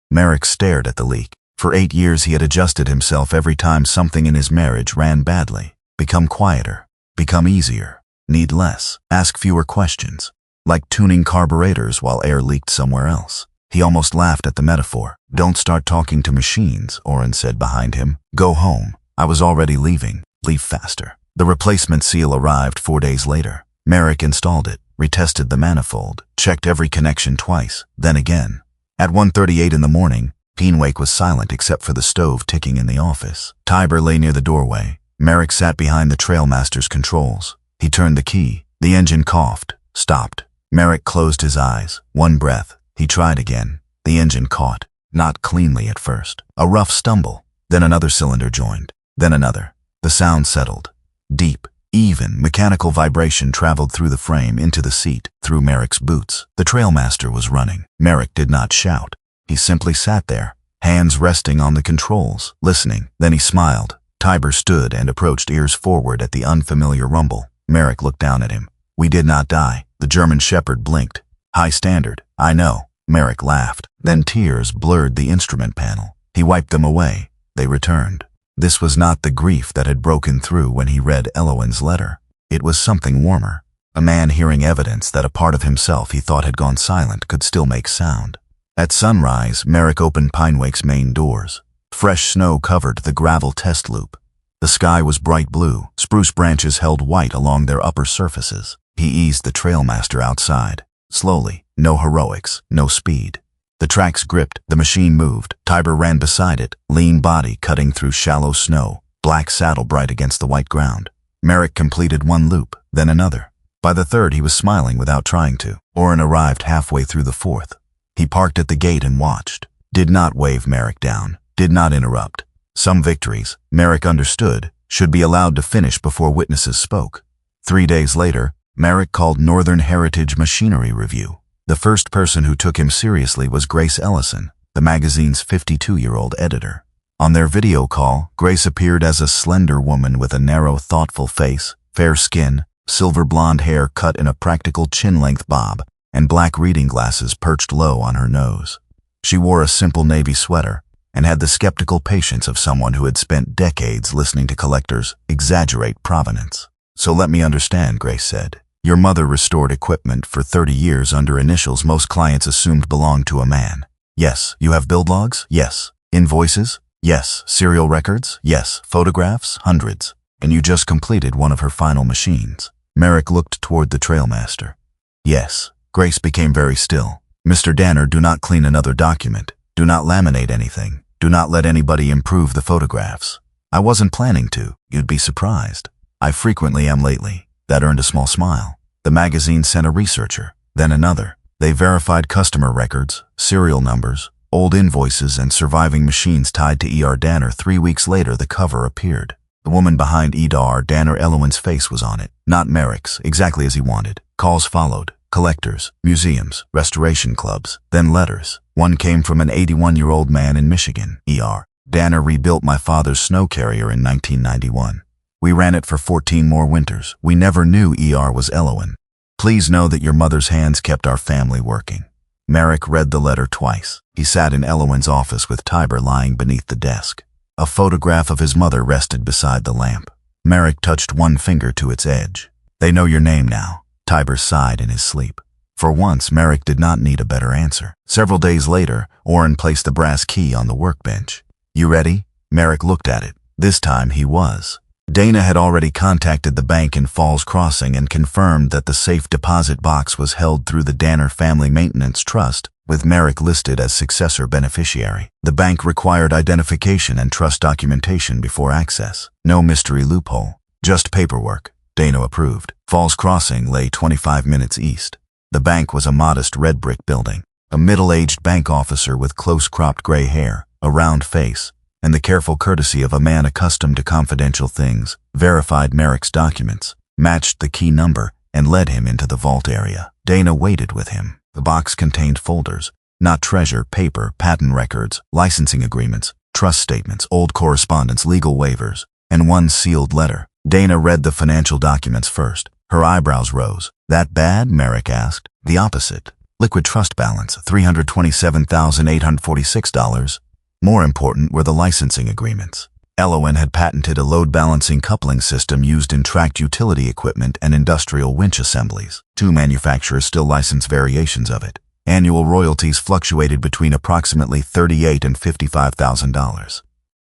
Merrick stared at the leak. For 8 years he had adjusted himself every time something in his marriage ran badly. Become quieter. Become easier. Need less. Ask fewer questions. Like tuning carburetors while air leaked somewhere else. He almost laughed at the metaphor. Don't start talking to machines, Oren said behind him. Go home. I was already leaving. Leave faster. The replacement seal arrived 4 days later. Merrick installed it, retested the manifold, checked every connection twice, then again. At 1:38 in the morning, Pinewake was silent except for the stove ticking in the office. Tiber lay near the doorway. Merrick sat behind the trailmaster's controls. He turned the key. The engine coughed, stopped. Merrick closed his eyes. One breath. He tried again. The engine caught. Not cleanly at first. A rough stumble. Then another cylinder joined. Then another. The sound settled. Deep, even, mechanical vibration traveled through the frame, into the seat, through Merrick's boots. The trailmaster was running. Merrick did not shout. He simply sat there, hands resting on the controls, listening. Then he smiled. Tiber stood and approached, ears forward at the unfamiliar rumble. Merrick looked down at him. We did not die. The German shepherd blinked. High standard. I know. Merrick laughed. Then tears blurred the instrument panel. He wiped them away. They returned. This was not the grief that had broken through when he read Elowen's letter. It was something warmer. A man hearing evidence that a part of himself he thought had gone silent could still make sound. At sunrise, Merrick opened Pinewake's main doors. Fresh snow covered the gravel test loop. The sky was bright blue. Spruce branches held white along their upper surfaces. He eased the trailmaster outside. Slowly. No heroics. No speed. The tracks gripped, the machine moved. Tiber ran beside it, lean body cutting through shallow snow, black saddle bright against the white ground. Merrick completed one loop, then another. By the third, he was smiling without trying to. Oren arrived halfway through the fourth. He parked at the gate and watched. Did not wave Merrick down. Did not interrupt. Some victories, Merrick understood, should be allowed to finish before witnesses spoke. 3 days later, Merrick called Northern Heritage Machinery Review. The first person who took him seriously was Grace Ellison, the magazine's 52-year-old editor. On their video call, Grace appeared as a slender woman with a narrow, thoughtful face, fair skin, silver blonde hair cut in a practical chin-length bob, and black reading glasses perched low on her nose. She wore a simple navy sweater and had the skeptical patience of someone who had spent decades listening to collectors exaggerate provenance. "So let me understand," Grace said. "Your mother restored equipment for 30 years under initials most clients assumed belonged to a man. Yes. You have build logs? Yes. Invoices? Yes. Serial records? Yes. Photographs? Hundreds. And you just completed one of her final machines." Merrick looked toward the trailmaster. "Yes." Grace became very still. "Mr. Danner, do not clean another document. Do not laminate anything. Do not let anybody improve the photographs. I wasn't planning to. You'd be surprised. I frequently am lately." That earned a small smile. The magazine sent a researcher, then another. They verified customer records, serial numbers, old invoices, and surviving machines tied to E.R. Danner. 3 weeks later, the cover appeared. The woman behind E.R. Danner Elowen's face was on it, not Merrick's, exactly as he wanted. Calls followed. Collectors, museums, restoration clubs, then letters. One came from an 81-year-old man in Michigan. E.R. Danner rebuilt my father's snow carrier in 1991. We ran it for 14 more winters. We never knew E.R. was Elowen. Please know that your mother's hands kept our family working. Merrick read the letter twice. He sat in Elowen's office with Tiber lying beneath the desk. A photograph of his mother rested beside the lamp. Merrick touched one finger to its edge. "They know your name now." Tiber sighed in his sleep. For once, Merrick did not need a better answer. Several days later, Oren placed the brass key on the workbench. "You ready?" Merrick looked at it. This time he was. Dana had already contacted the bank in Falls Crossing and confirmed that the safe deposit box was held through the Danner Family Maintenance Trust, with Merrick listed as successor beneficiary. The bank required identification and trust documentation before access. No mystery loophole, just paperwork. Dana approved. Falls Crossing lay 25 minutes east. The bank was a modest red brick building. A middle-aged bank officer with close-cropped gray hair, a round face, and the careful courtesy of a man accustomed to confidential things, verified Merrick's documents, matched the key number, and led him into the vault area. Dana waited with him. The box contained folders, not treasure, paper, patent records, licensing agreements, trust statements, old correspondence, legal waivers, and one sealed letter. Dana read the financial documents first. Her eyebrows rose. "That bad?" Merrick asked. "The opposite. Liquid trust balance, $327,846. More important were the licensing agreements. Elowen had patented a load-balancing coupling system used in tracked utility equipment and industrial winch assemblies. 2 manufacturers still license variations of it. Annual royalties fluctuated between approximately $38,000 and $55,000.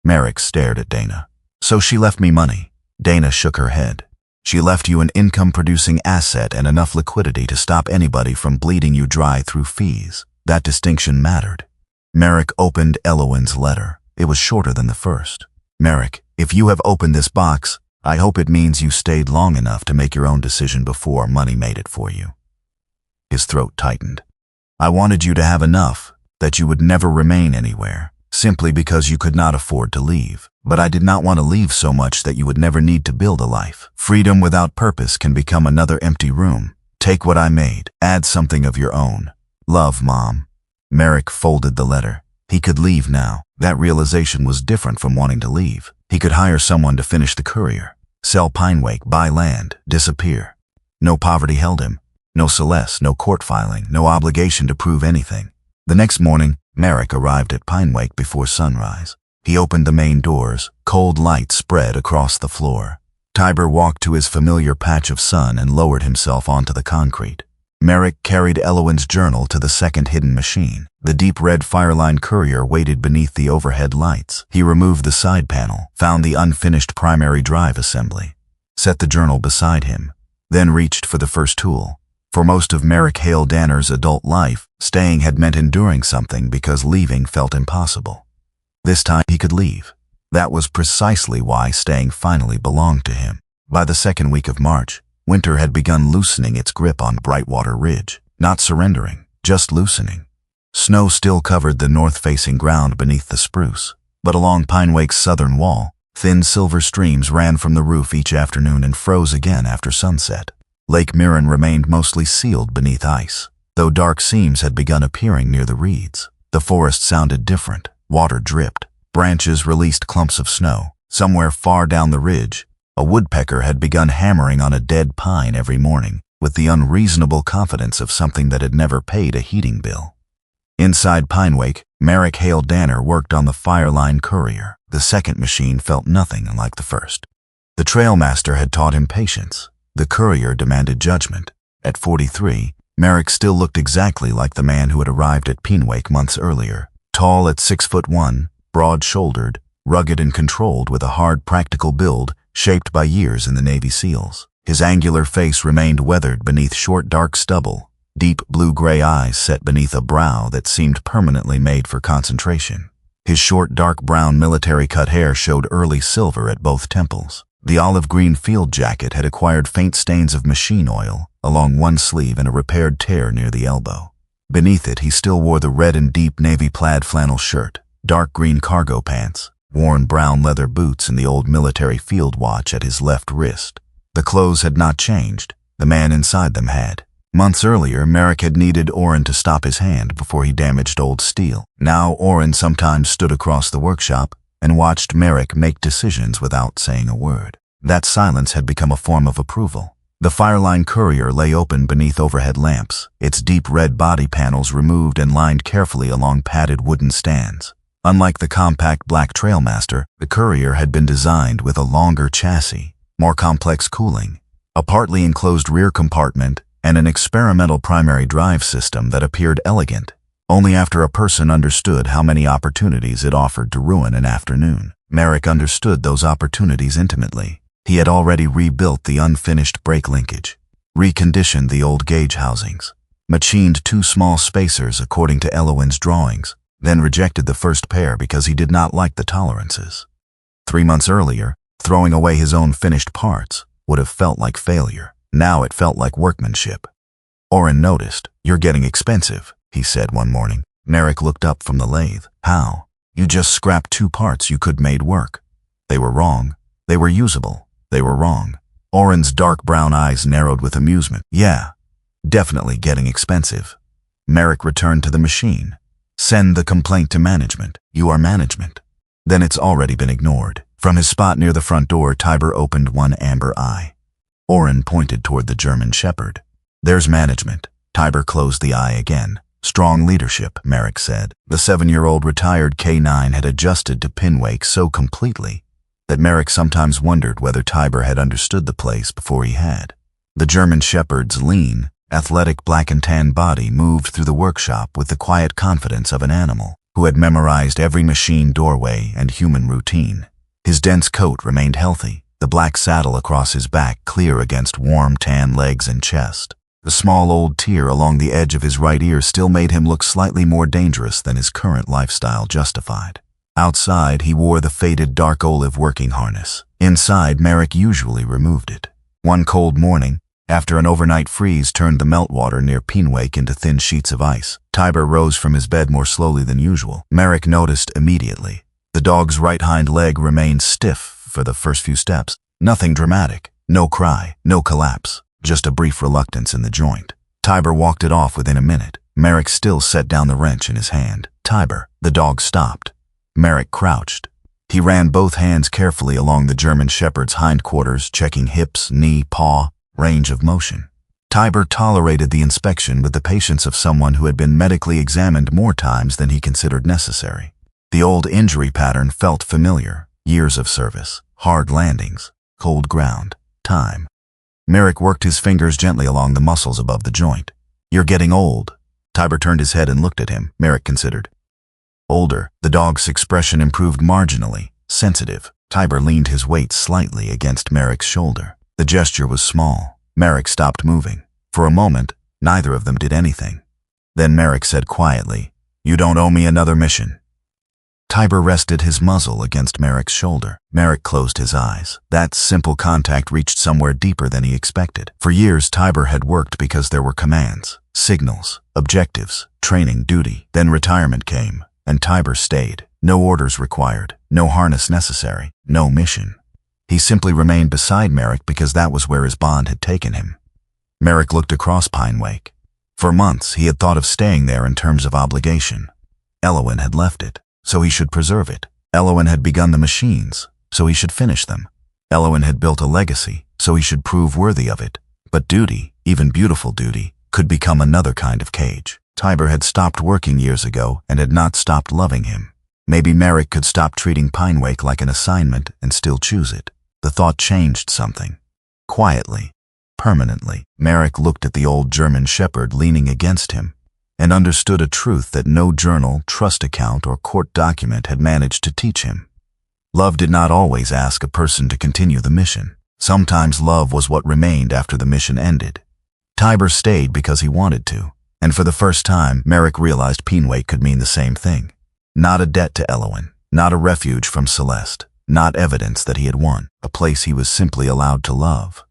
Merrick stared at Dana. "So she left me money." Dana shook her head. "She left you an income-producing asset and enough liquidity to stop anybody from bleeding you dry through fees. That distinction mattered." Merrick opened Elowen's letter. It was shorter than the first. "Merrick, if you have opened this box, I hope it means you stayed long enough to make your own decision before money made it for you." His throat tightened. "I wanted you to have enough that you would never remain anywhere, simply because you could not afford to leave. But I did not want to leave so much that you would never need to build a life. Freedom without purpose can become another empty room. Take what I made, add something of your own. Love, Mom." Merrick folded the letter. He could leave now. That realization was different from wanting to leave. He could hire someone to finish the courier, sell Pinewake, buy land, disappear. No poverty held him. No Celeste, no court filing, no obligation to prove anything. The next morning, Merrick arrived at Pinewake before sunrise. He opened the main doors. Cold light spread across the floor. Tiber walked to his familiar patch of sun and lowered himself onto the concrete. Merrick carried Elowen's journal to the second hidden machine. The deep red Fireline courier waited beneath the overhead lights. He removed the side panel, found the unfinished primary drive assembly, set the journal beside him, then reached for the first tool, For most of Merrick Hale Danner's adult life, staying had meant enduring something because leaving felt impossible. This time he could leave. That was precisely why staying finally belonged to him. By the second week of March, winter had begun loosening its grip on Brightwater Ridge. Not surrendering, just loosening. Snow still covered the north-facing ground beneath the spruce, but along Pinewake's southern wall, thin silver streams ran from the roof each afternoon and froze again after sunset. Lake Mirren remained mostly sealed beneath ice, though dark seams had begun appearing near the reeds. The forest sounded different. Water dripped. Branches released clumps of snow. Somewhere far down the ridge, a woodpecker had begun hammering on a dead pine every morning, with the unreasonable confidence of something that had never paid a heating bill. Inside Pinewake, Merrick Hale Danner worked on the Fireline Courier. The second machine felt nothing like the first. The trailmaster had taught him patience. The Courier demanded judgment. At 43, Merrick still looked exactly like the man who had arrived at Pinewake months earlier. Tall at 6'1", broad-shouldered, rugged and controlled with a hard, practical build shaped by years in the Navy SEALs. His angular face remained weathered beneath short, dark stubble, deep blue-gray eyes set beneath a brow that seemed permanently made for concentration. His short, dark brown military-cut hair showed early silver at both temples. The olive-green field jacket had acquired faint stains of machine oil along one sleeve and a repaired tear near the elbow. Beneath it, he still wore the red and deep navy plaid flannel shirt, dark green cargo pants, worn brown leather boots, and the old military field watch at his left wrist. The clothes had not changed. The man inside them had. Months earlier, Merrick had needed Orrin to stop his hand before he damaged old steel. Now Orrin sometimes stood across the workshop and watched Merrick make decisions without saying a word. That silence had become a form of approval. The Fireline Courier lay open beneath overhead lamps, its deep red body panels removed and lined carefully along padded wooden stands. Unlike the compact black Trailmaster, the Courier had been designed with a longer chassis, more complex cooling, a partly enclosed rear compartment, and an experimental primary drive system that appeared elegant, only after a person understood how many opportunities it offered to ruin an afternoon. Merrick understood those opportunities intimately. He had already rebuilt the unfinished brake linkage, reconditioned the old gauge housings, machined 2 small spacers according to Elowen's drawings, then rejected the first pair because he did not like the tolerances. 3 months earlier, throwing away his own finished parts would have felt like failure. Now it felt like workmanship. Orrin noticed. "You're getting expensive," he said one morning. Merrick looked up from the lathe. "How? You just scrapped 2 parts you could made work." "They were wrong. They were usable. They were wrong." Orrin's dark brown eyes narrowed with amusement. "Yeah, definitely getting expensive." Merrick returned to the machine. "Send the complaint to management. You are management." Then it's already been ignored. From his spot near the front door, Tiber opened one amber eye. Orrin pointed toward the German Shepherd. "There's management." Tiber closed the eye again. "Strong leadership," Merrick said. The 7-year-old retired K9 had adjusted to Pinewake so completely that Merrick sometimes wondered whether Tiber had understood the place before he had. The German Shepherd's lean, athletic black and tan body moved through the workshop with the quiet confidence of an animal who had memorized every machine doorway and human routine. His dense coat remained healthy, the black saddle across his back clear against warm tan legs and chest. The small old tear along the edge of his right ear still made him look slightly more dangerous than his current lifestyle justified. Outside, he wore the faded dark olive working harness. Inside, Merrick usually removed it. One cold morning, after an overnight freeze turned the meltwater near Pinewake into thin sheets of ice, Tiber rose from his bed more slowly than usual. Merrick noticed immediately. The dog's right hind leg remained stiff for the first few steps. Nothing dramatic. No cry, no collapse. Just a brief reluctance in the joint. Tiber walked it off within a minute. Merrick still set down the wrench in his hand. "Tiber." The dog stopped. Merrick crouched. He ran both hands carefully along the German Shepherd's hindquarters, checking hips, knee, paw, range of motion. Tiber tolerated the inspection with the patience of someone who had been medically examined more times than he considered necessary. The old injury pattern felt familiar. Years of service, hard landings, cold ground, time. Merrick worked his fingers gently along the muscles above the joint. "You're getting old." Tiber turned his head and looked at him. Merrick considered. "Older." The dog's expression improved marginally, sensitive. Tiber leaned his weight slightly against Merrick's shoulder. The gesture was small. Merrick stopped moving. For a moment, Neither of them did anything. Then Merrick said quietly, "You don't owe me another mission." Tiber rested his muzzle against Merrick's shoulder. Merrick closed his eyes. That simple contact reached somewhere deeper than he expected. For years, Tiber had worked because there were commands, signals, objectives, training, duty. Then retirement came, and Tiber stayed. No orders required, no harness necessary, no mission. He simply remained beside Merrick because that was where his bond had taken him. Merrick looked across Pinewake. For months, he had thought of staying there in terms of obligation. Elowin had left it, so he should preserve it. Elowin had begun the machines, so he should finish them. Elowin had built a legacy, so he should prove worthy of it. But duty, even beautiful duty, could become another kind of cage. Tiber had stopped working years ago and had not stopped loving him. Maybe Merrick could stop treating Pinewake like an assignment and still choose it. The thought changed something. Quietly, permanently, Merrick looked at the old German shepherd leaning against him and understood a truth that no journal, trust account, or court document had managed to teach him. Love did not always ask a person to continue the mission. Sometimes love was what remained after the mission ended. Tiber stayed because he wanted to, and for the first time, Merrick realized Pinewake could mean the same thing. Not a debt to Elowin, not a refuge from Celeste, not evidence that he had won, a place he was simply allowed to love.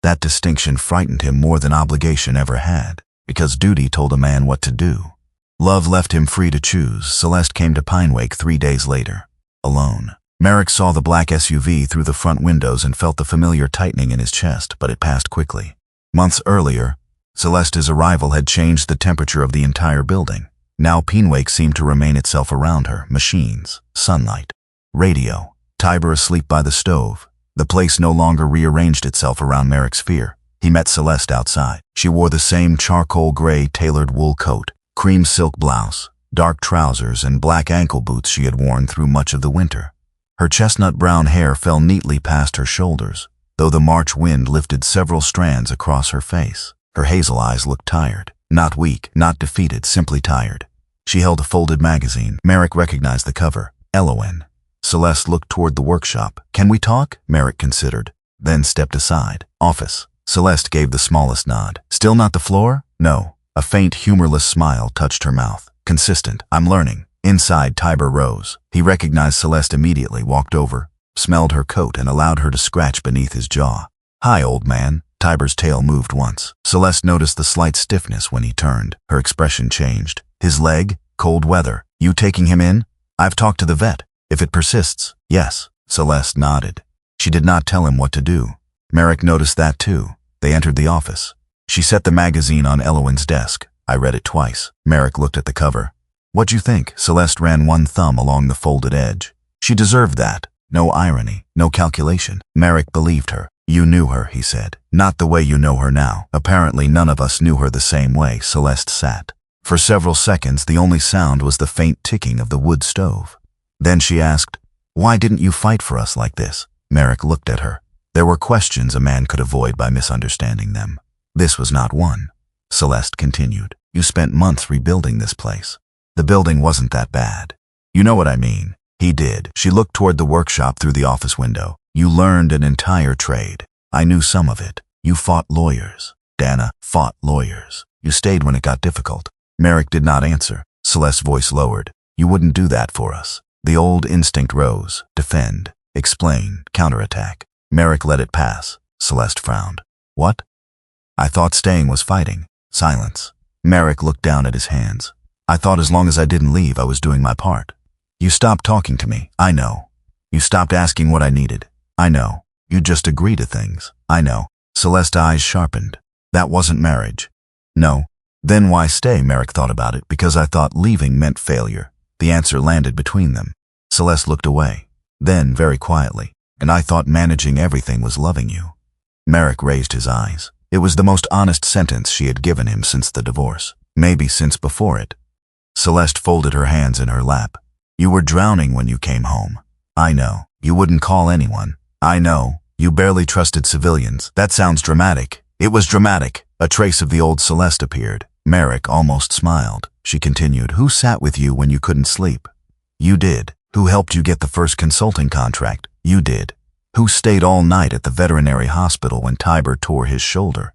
That distinction frightened him more than obligation ever had, because duty told a man what to do. Love left him free to choose. Celeste came to Pinewake 3 days later, alone. Merrick saw the black SUV through the front windows and felt the familiar tightening in his chest, but it passed quickly. Months earlier, Celeste's arrival had changed the temperature of the entire building. Now Pinewake seemed to remain itself around her, machines, sunlight, radio, Tiber asleep by the stove. The place no longer rearranged itself around Merrick's fear. He met Celeste outside. She wore the same charcoal gray tailored wool coat, cream silk blouse, dark trousers, and black ankle boots she had worn through much of the winter. Her chestnut brown hair fell neatly past her shoulders, though the March wind lifted several strands across her face. Her hazel eyes looked tired. Not weak, not defeated, simply tired. She held a folded magazine. Merrick recognized the cover. Elowin. Celeste looked toward the workshop. "Can we talk?" Merrick considered, then stepped aside. "Office." Celeste gave the smallest nod. "Still not the floor?" "No." A faint, humorless smile touched her mouth. "Consistent. I'm learning." Inside, Tiber rose. He recognized Celeste immediately, walked over, smelled her coat, and allowed her to scratch beneath his jaw. "Hi, old man." Tiber's tail moved once. Celeste noticed the slight stiffness when he turned. Her expression changed. "His leg? Cold weather. You taking him in?" "I've talked to the vet. If it persists, yes." Celeste nodded. She did not tell him what to do. Merrick noticed that too. They entered the office. She set the magazine on Elowin's desk. "I read it twice." Merrick looked at the cover. "What'd you think?" Celeste ran one thumb along the folded edge. "She deserved that. No irony, no calculation." Merrick believed her. "You knew her," he said. "Not the way you know her now." Apparently none of us knew her the same way. Celeste sat. For several seconds, the only sound was the faint ticking of the wood stove. Then she asked, "Why didn't you fight for us like this?" Merrick looked at her. There were questions a man could avoid by misunderstanding them. This was not one. Celeste continued, "You spent months rebuilding this place. The building wasn't that bad. You know what I mean." He did. She looked toward the workshop through the office window. "You learned an entire trade. I knew some of it. You fought lawyers. Dana fought lawyers. You stayed when it got difficult." Merrick did not answer. Celeste's voice lowered. "You wouldn't do that for us." The old instinct rose. Defend. Explain. Counterattack. Merrick let it pass. Celeste frowned. "What?" "I thought staying was fighting." Silence. Merrick looked down at his hands. "I thought as long as I didn't leave, I was doing my part." "You stopped talking to me." "I know." "You stopped asking what I needed." "I know." "You just agree to things." "I know." Celeste's eyes sharpened. "That wasn't marriage." "No." "Then why stay?" Merrick thought about it. "Because I thought leaving meant failure." The answer landed between them. Celeste looked away. Then, very quietly, "And I thought managing everything was loving you." Merrick raised his eyes. It was the most honest sentence she had given him since the divorce. Maybe since before it. Celeste folded her hands in her lap. "You were drowning when you came home." "I know. You wouldn't call anyone." "I know. You barely trusted civilians." "That sounds dramatic." "It was dramatic." A trace of the old Celeste appeared. Merrick almost smiled. She continued, "Who sat with you when you couldn't sleep?" "You did." "Who helped you get the first consulting contract?" "You did." "Who stayed all night at the veterinary hospital when Tiber tore his shoulder?"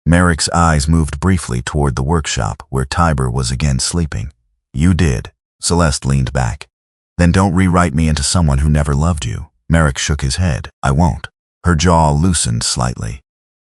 Merrick's eyes moved briefly toward the workshop where Tiber was again sleeping. You did. Celeste leaned back. Then don't rewrite me into someone who never loved you. Merrick shook his head. I won't. Her jaw loosened slightly.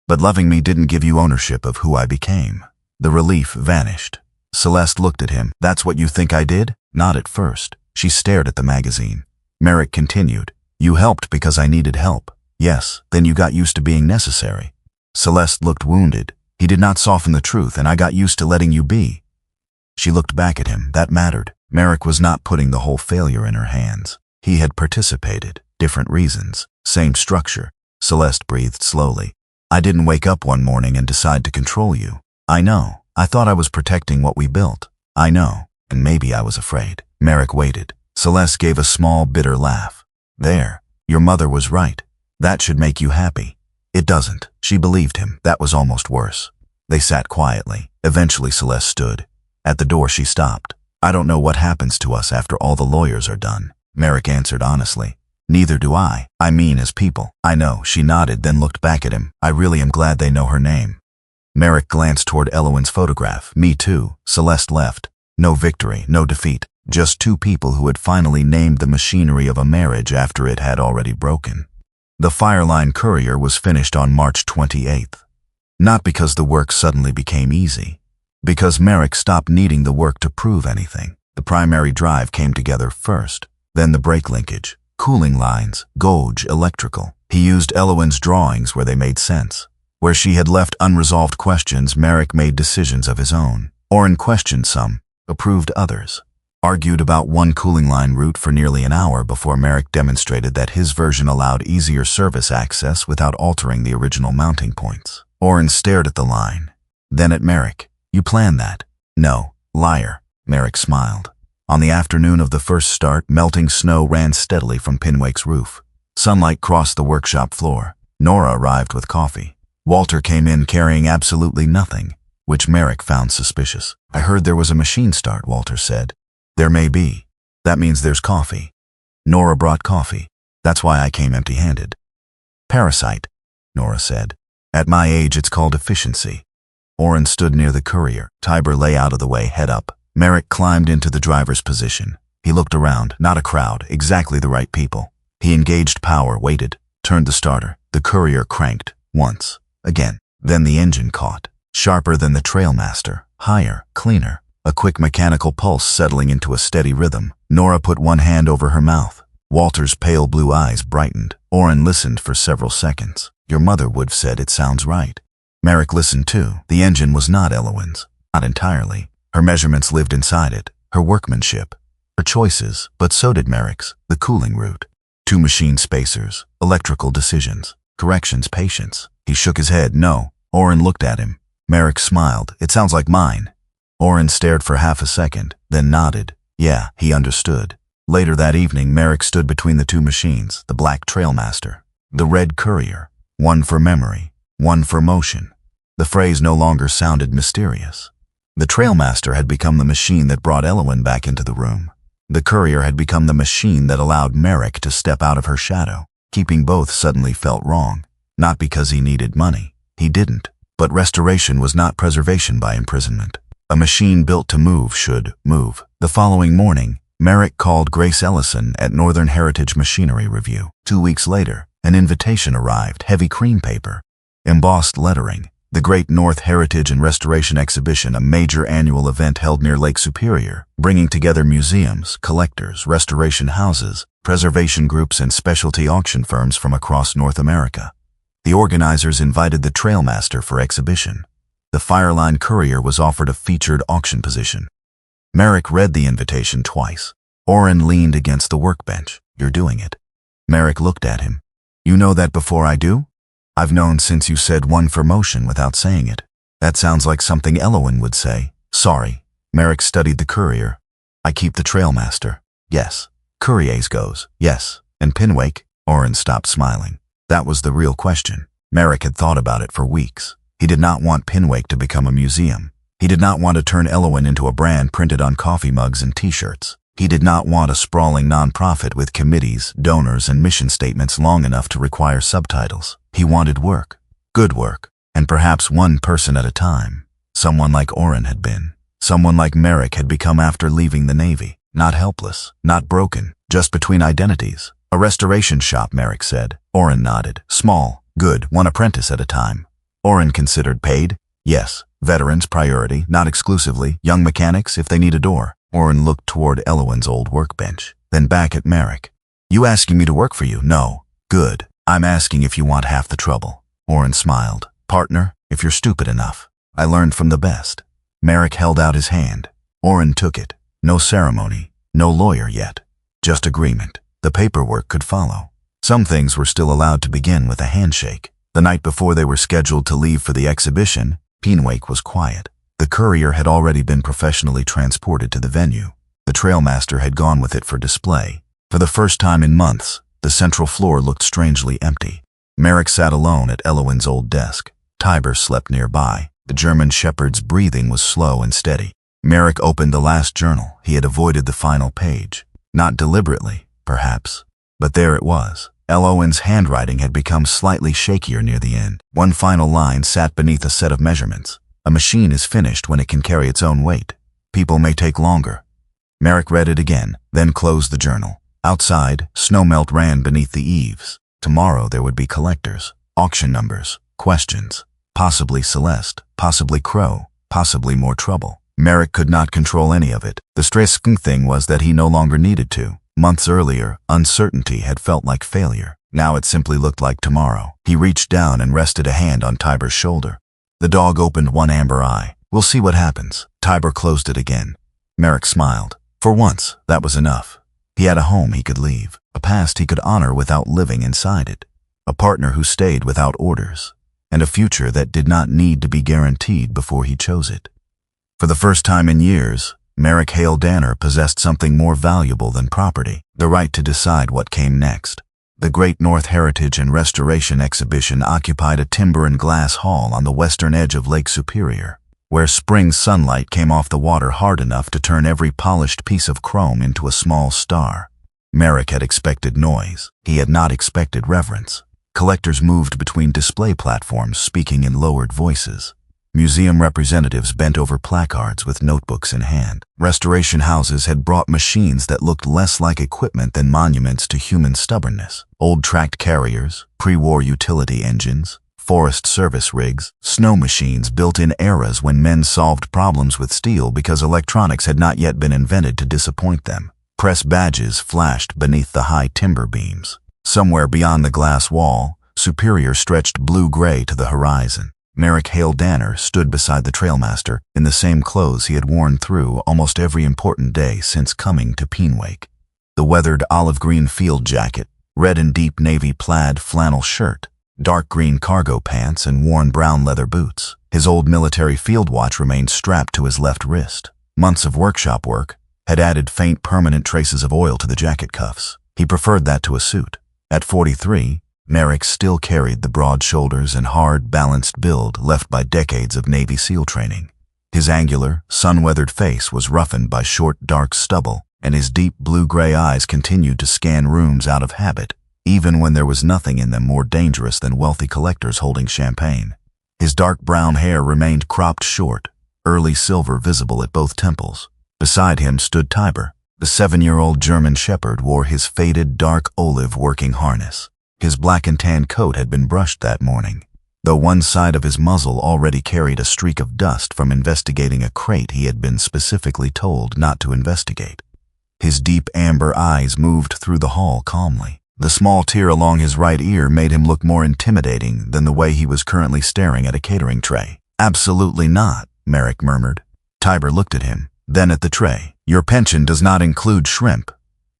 But loving me didn't give you ownership of who I became. The relief vanished. Celeste looked at him. That's what you think I did? Not at first. She stared at the magazine. Merrick continued. You helped because I needed help. Yes, then you got used to being necessary. Celeste looked wounded. He did not soften the truth, and I got used to letting you be. She looked back at him. That mattered. Merrick was not putting the whole failure in her hands. He had participated. Different reasons. Same structure. Celeste breathed slowly. I didn't wake up one morning and decide to control you. I know. I thought I was protecting what we built. I know. And maybe I was afraid. Merrick waited. Celeste gave a small, bitter laugh. There. Your mother was right. That should make you happy. It doesn't. She believed him. That was almost worse. They sat quietly. Eventually Celeste stood. At the door she stopped. I don't know what happens to us after all the lawyers are done. Merrick answered honestly. Neither do I. I mean as people. I know. She nodded, then looked back at him. I really am glad they know her name. Merrick glanced toward Elowen's photograph. Me too. Celeste left. No victory, no defeat. Just two people who had finally named the machinery of a marriage after it had already broken. The Fireline Courier was finished on March 28th. Not because the work suddenly became easy. Because Merrick stopped needing the work to prove anything. The primary drive came together first. Then the brake linkage, cooling lines, gauge, electrical. He used Elowen's drawings where they made sense. Where she had left unresolved questions, Merrick made decisions of his own. Oren questioned some, approved others. Argued about one cooling line route for nearly an hour before Merrick demonstrated that his version allowed easier service access without altering the original mounting points. Oren stared at the line, then at Merrick. You planned that? No. Liar. Merrick smiled. On the afternoon of the first start, melting snow ran steadily from Pinwake's roof. Sunlight crossed the workshop floor. Nora arrived with coffee. Walter came in carrying absolutely nothing, which Merrick found suspicious. I heard there was a machine start, Walter said. There may be. That means there's coffee. Nora brought coffee. That's why I came empty-handed. Parasite, Nora said. At my age, it's called efficiency. Oren stood near the courier. Tiber lay out of the way, head up. Merrick climbed into the driver's position. He looked around. Not a crowd, exactly the right people. He engaged power, waited, turned the starter. The courier cranked. Once. Again. Then the engine caught. Sharper than the Trailmaster. Higher. Cleaner. A quick mechanical pulse settling into a steady rhythm. Nora put one hand over her mouth. Walter's pale blue eyes brightened. Oren listened for several seconds. Your mother would have said it sounds right. Merrick listened too. The engine was not Elowen's. Not entirely. Her measurements lived inside it. Her workmanship. Her choices, but so did Merrick's. The cooling route. 2 machine spacers. Electrical decisions. Corrections, patience. He shook his head. No. Oren looked at him. Merrick smiled. It sounds like mine. Oren stared for half a second, then nodded. Yeah, he understood. Later that evening, Merrick stood between the 2 machines, the black Trailmaster, the red Courier, one for memory, one for motion. The phrase no longer sounded mysterious. The Trailmaster had become the machine that brought Elowen back into the room. The Courier had become the machine that allowed Merrick to step out of her shadow. Keeping both suddenly felt wrong. Not because he needed money. He didn't. But restoration was not preservation by imprisonment. A machine built to move should move. The following morning, Merrick called Grace Ellison at Northern Heritage Machinery Review. 2 weeks later, an invitation arrived, heavy cream paper, embossed lettering. The Great North Heritage and Restoration Exhibition, a major annual event held near Lake Superior, bringing together museums, collectors, restoration houses, preservation groups, and specialty auction firms from across North America. The organizers invited the Trailmaster for exhibition. The Fireline Courier was offered a featured auction position. Merrick read the invitation twice. Oren leaned against the workbench. You're doing it. Merrick looked at him. You know that before I do? I've known since you said one for motion without saying it. That sounds like something Elowen would say. Sorry. Merrick studied the Courier. I keep the Trailmaster. Yes. Courier's goes. Yes. And Pinewake? Oren stopped smiling. That was the real question. Merrick had thought about it for weeks. He did not want Pinewake to become a museum. He did not want to turn Elowen into a brand printed on coffee mugs and t-shirts. He did not want a sprawling nonprofit with committees, donors, and mission statements long enough to require subtitles. He wanted work. Good work. and perhaps one person at a time. Someone like Orrin had been. Someone like Merrick had become after leaving the Navy. Not helpless, not broken, just between identities. A restoration shop, Merrick said. Orrin nodded. Small, good, one apprentice at a time. Orrin considered. Paid? Yes. Veterans priority, not exclusively. Young mechanics if they need a door. Orrin looked toward Elowen's old workbench, then back at Merrick. You asking me to work for you? No. Good. I'm asking if you want half the trouble. Orrin smiled. Partner, if you're stupid enough. I learned from the best. Merrick held out his hand. Orrin took it. No ceremony, no lawyer yet. Just agreement. The paperwork could follow. Some things were still allowed to begin with a handshake. The night before they were scheduled to leave for the exhibition, Pinewake was quiet. The courier had already been professionally transported to the venue. The trailmaster had gone with it for display. For the first time in months, the central floor looked strangely empty. Merrick sat alone at Elowen's old desk. Tiber slept nearby. The German shepherd's breathing was slow and steady. Merrick opened the last journal. He had avoided the final page. Not deliberately, perhaps, but there it was. Elowen's handwriting had become slightly shakier near the end. One final line sat beneath a set of measurements. A machine is finished when it can carry its own weight. People may take longer. Merrick read it again, then closed the journal. Outside, snowmelt ran beneath the eaves. Tomorrow there would be collectors, auction numbers, questions. Possibly Celeste, possibly Crow, possibly more trouble. Merrick could not control any of it. The stressing thing was that he no longer needed to. Months earlier, uncertainty had felt like failure. Now it simply looked like tomorrow. He reached down and rested a hand on Tiber's shoulder. The dog opened one amber eye. We'll see what happens. Tiber closed it again. Merrick smiled. For once, that was enough. He had a home he could leave, a past he could honor without living inside it, a partner who stayed without orders, and a future that did not need to be guaranteed before he chose it. For the first time in years, Merrick Hale Danner possessed something more valuable than property, the right to decide what came next. The Great North Heritage and Restoration Exhibition occupied a timber and glass hall on the western edge of Lake Superior, where spring sunlight came off the water hard enough to turn every polished piece of chrome into a small star. Merrick had expected noise. He had not expected reverence. Collectors moved between display platforms, speaking in lowered voices. Museum representatives bent over placards with notebooks in hand. Restoration houses had brought machines that looked less like equipment than monuments to human stubbornness. Old tracked carriers, pre-war utility engines, Forest Service rigs, snow machines built in eras when men solved problems with steel because electronics had not yet been invented to disappoint them. Press badges flashed beneath the high timber beams. Somewhere beyond the glass wall, Superior stretched blue-gray to the horizon. Merrick Hale Danner stood beside the trailmaster in the same clothes he had worn through almost every important day since coming to Pinewake. The weathered olive-green field jacket, red and deep navy plaid flannel shirt, dark green cargo pants, and worn brown leather boots. His old military field watch remained strapped to his left wrist. Months of workshop work had added faint permanent traces of oil to the jacket cuffs. He preferred that to a suit. At 43, Merrick still carried the broad shoulders and hard, balanced build left by decades of Navy SEAL training. His angular, sun-weathered face was roughened by short, dark stubble, and his deep blue-gray eyes continued to scan rooms out of habit, even when there was nothing in them more dangerous than wealthy collectors holding champagne. His dark brown hair remained cropped short, early silver visible at both temples. Beside him stood Tiber. The 7-year-old German shepherd wore his faded dark olive working harness. His black and tan coat had been brushed that morning, though one side of his muzzle already carried a streak of dust from investigating a crate he had been specifically told not to investigate. His deep amber eyes moved through the hall calmly. The small tear along his right ear made him look more intimidating than the way he was currently staring at a catering tray. Absolutely not, Merrick murmured. Tiber looked at him, then at the tray. Your pension does not include shrimp.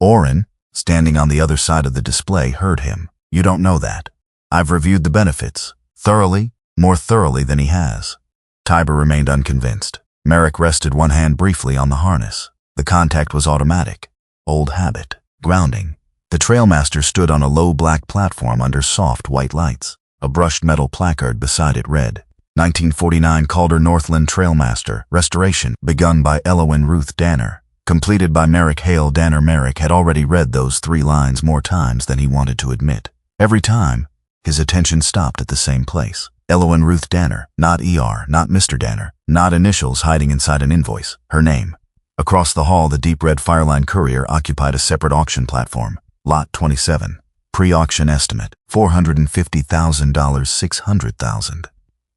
Orrin, standing on the other side of the display, heard him. You don't know that. I've reviewed the benefits. Thoroughly, more thoroughly than he has. Tiber remained unconvinced. Merrick rested one hand briefly on the harness. The contact was automatic. Old habit. Grounding. The trailmaster stood on a low black platform under soft white lights. A brushed metal placard beside it read, 1949 Calder Northland Trailmaster, Restoration, begun by Elowen Ruth Danner. Completed by Merrick Hale Danner. Merrick had already read those 3 lines more times than he wanted to admit. Every time, his attention stopped at the same place. Eloine Ruth Danner, not ER, not Mr. Danner, not initials hiding inside an invoice, her name. Across the hall, the deep red Fireline courier occupied a separate auction platform. Lot 27. Pre-auction estimate, $450,000, $600,000.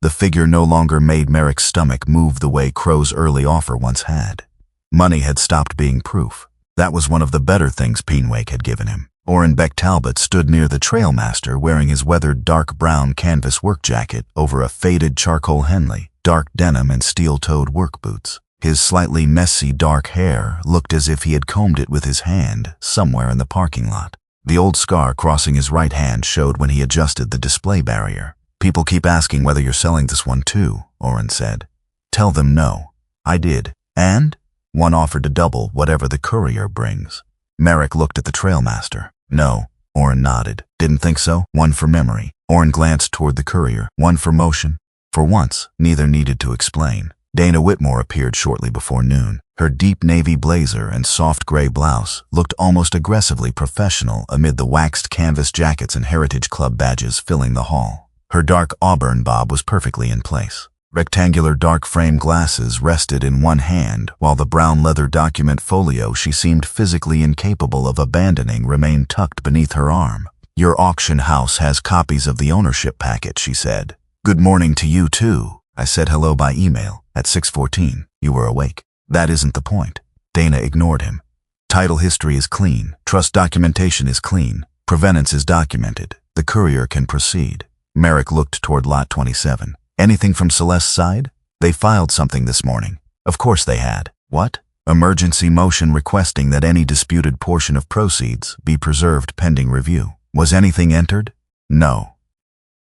The figure no longer made Merrick's stomach move the way Crow's early offer once had. Money had stopped being proof. That was one of the better things Pinewake had given him. Orrin Beck Talbot stood near the trailmaster wearing his weathered dark brown canvas work jacket over a faded charcoal Henley, dark denim and steel-toed work boots. His slightly messy dark hair looked as if he had combed it with his hand somewhere in the parking lot. The old scar crossing his right hand showed when he adjusted the display barrier. "People keep asking whether you're selling this one too," Orrin said. "Tell them no." "I did. And?" "One offered to double whatever the courier brings." Merrick looked at the trailmaster. "No." Orrin nodded. "Didn't think so?" "One for memory." Orrin glanced toward the courier. "One for motion." For once, neither needed to explain. Dana Whitmore appeared shortly before noon. Her deep navy blazer and soft gray blouse looked almost aggressively professional amid the waxed canvas jackets and Heritage Club badges filling the hall. Her dark auburn bob was perfectly in place. Rectangular dark frame glasses rested in one hand, while the brown leather document folio she seemed physically incapable of abandoning remained tucked beneath her arm. "Your auction house has copies of the ownership packet," she said. "Good morning to you too. I said hello by email at 6:14. You were awake." "That isn't the point." Dana ignored him. "Title history is clean. Trust documentation is clean. Provenance is documented. The courier can proceed." Merrick looked toward Lot 27. "Anything from Celeste's side?" "They filed something this morning." "Of course they had." "What?" "Emergency motion requesting that any disputed portion of proceeds be preserved pending review." "Was anything entered?" "No."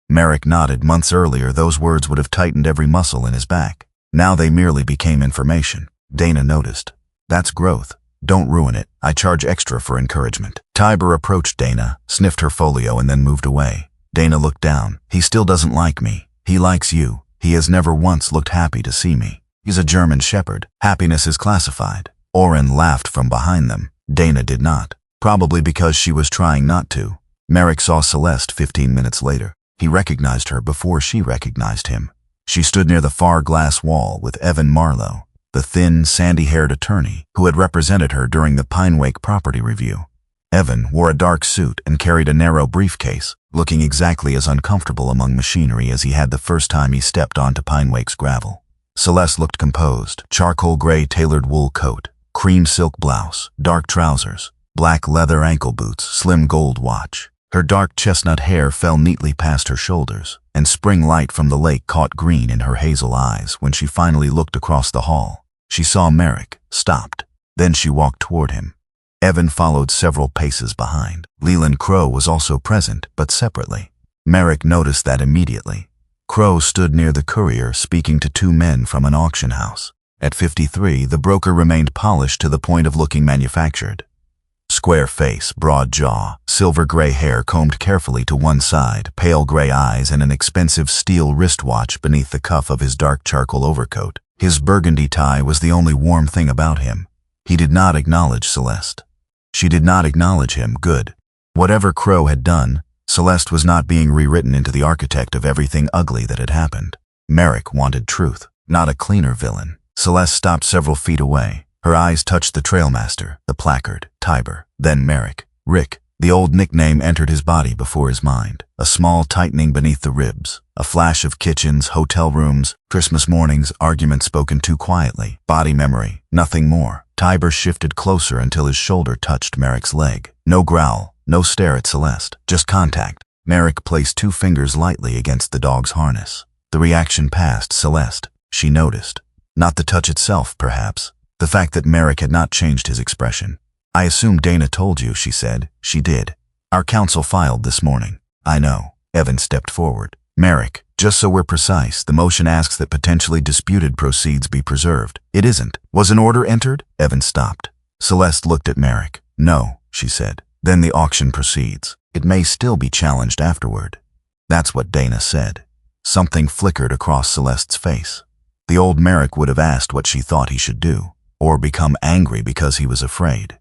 Merrick nodded. Months earlier, those words would have tightened every muscle in his back. Now they merely became information. Dana noticed. "That's growth. Don't ruin it. I charge extra for encouragement." Tiber approached Dana, sniffed her folio, and then moved away. Dana looked down. "He still doesn't like me. He likes you. He has never once looked happy to see me. He's a German shepherd. Happiness is classified." Orrin laughed from behind them. Dana did not. Probably because she was trying not to. Merrick saw Celeste 15 minutes later. He recognized her before she recognized him. She stood near the far glass wall with Evan Marlowe, the thin, sandy-haired attorney who had represented her during the Pinewake property review. Evan wore a dark suit and carried a narrow briefcase, looking exactly as uncomfortable among machinery as he had the first time he stepped onto Pinewake's gravel. Celeste looked composed. Charcoal gray tailored wool coat, cream silk blouse, dark trousers, black leather ankle boots, slim gold watch. Her dark chestnut hair fell neatly past her shoulders, and spring light from the lake caught green in her hazel eyes when she finally looked across the hall. She saw Merrick, stopped. Then she walked toward him. Evan followed several paces behind. Leland Crow was also present, but separately. Merrick noticed that immediately. Crow stood near the courier, speaking to two men from an auction house. At 53, the broker remained polished to the point of looking manufactured. Square face, broad jaw, silver gray hair combed carefully to one side, pale gray eyes, and an expensive steel wristwatch beneath the cuff of his dark charcoal overcoat. His burgundy tie was the only warm thing about him. He did not acknowledge Celeste. She did not acknowledge him. Good. Whatever Crow had done, Celeste was not being rewritten into the architect of everything ugly that had happened. Merrick wanted truth, not a cleaner villain. Celeste stopped several feet away. Her eyes touched the trailmaster, the placard, Tiber, then Merrick. Rick, the old nickname, entered his body before his mind. A small tightening beneath the ribs, a flash of kitchens, hotel rooms, Christmas mornings, arguments spoken too quietly, body memory, nothing more. Tiber shifted closer until his shoulder touched Merrick's leg. No growl, no stare at Celeste, just contact. Merrick placed two fingers lightly against the dog's harness. The reaction passed Celeste. She noticed. Not the touch itself, perhaps. The fact that Merrick had not changed his expression. "I assume Dana told you," she said. "She did. Our counsel filed this morning." "I know." Evan stepped forward. "Merrick, just so we're precise, the motion asks that potentially disputed proceeds be preserved. It isn't. Was an order entered?" Evan stopped. Celeste looked at Merrick. "No," she said. "Then the auction proceeds. It may still be challenged afterward." That's what Dana said. Something flickered across Celeste's face. The old Merrick would have asked what she thought he should do, or become angry because he was afraid.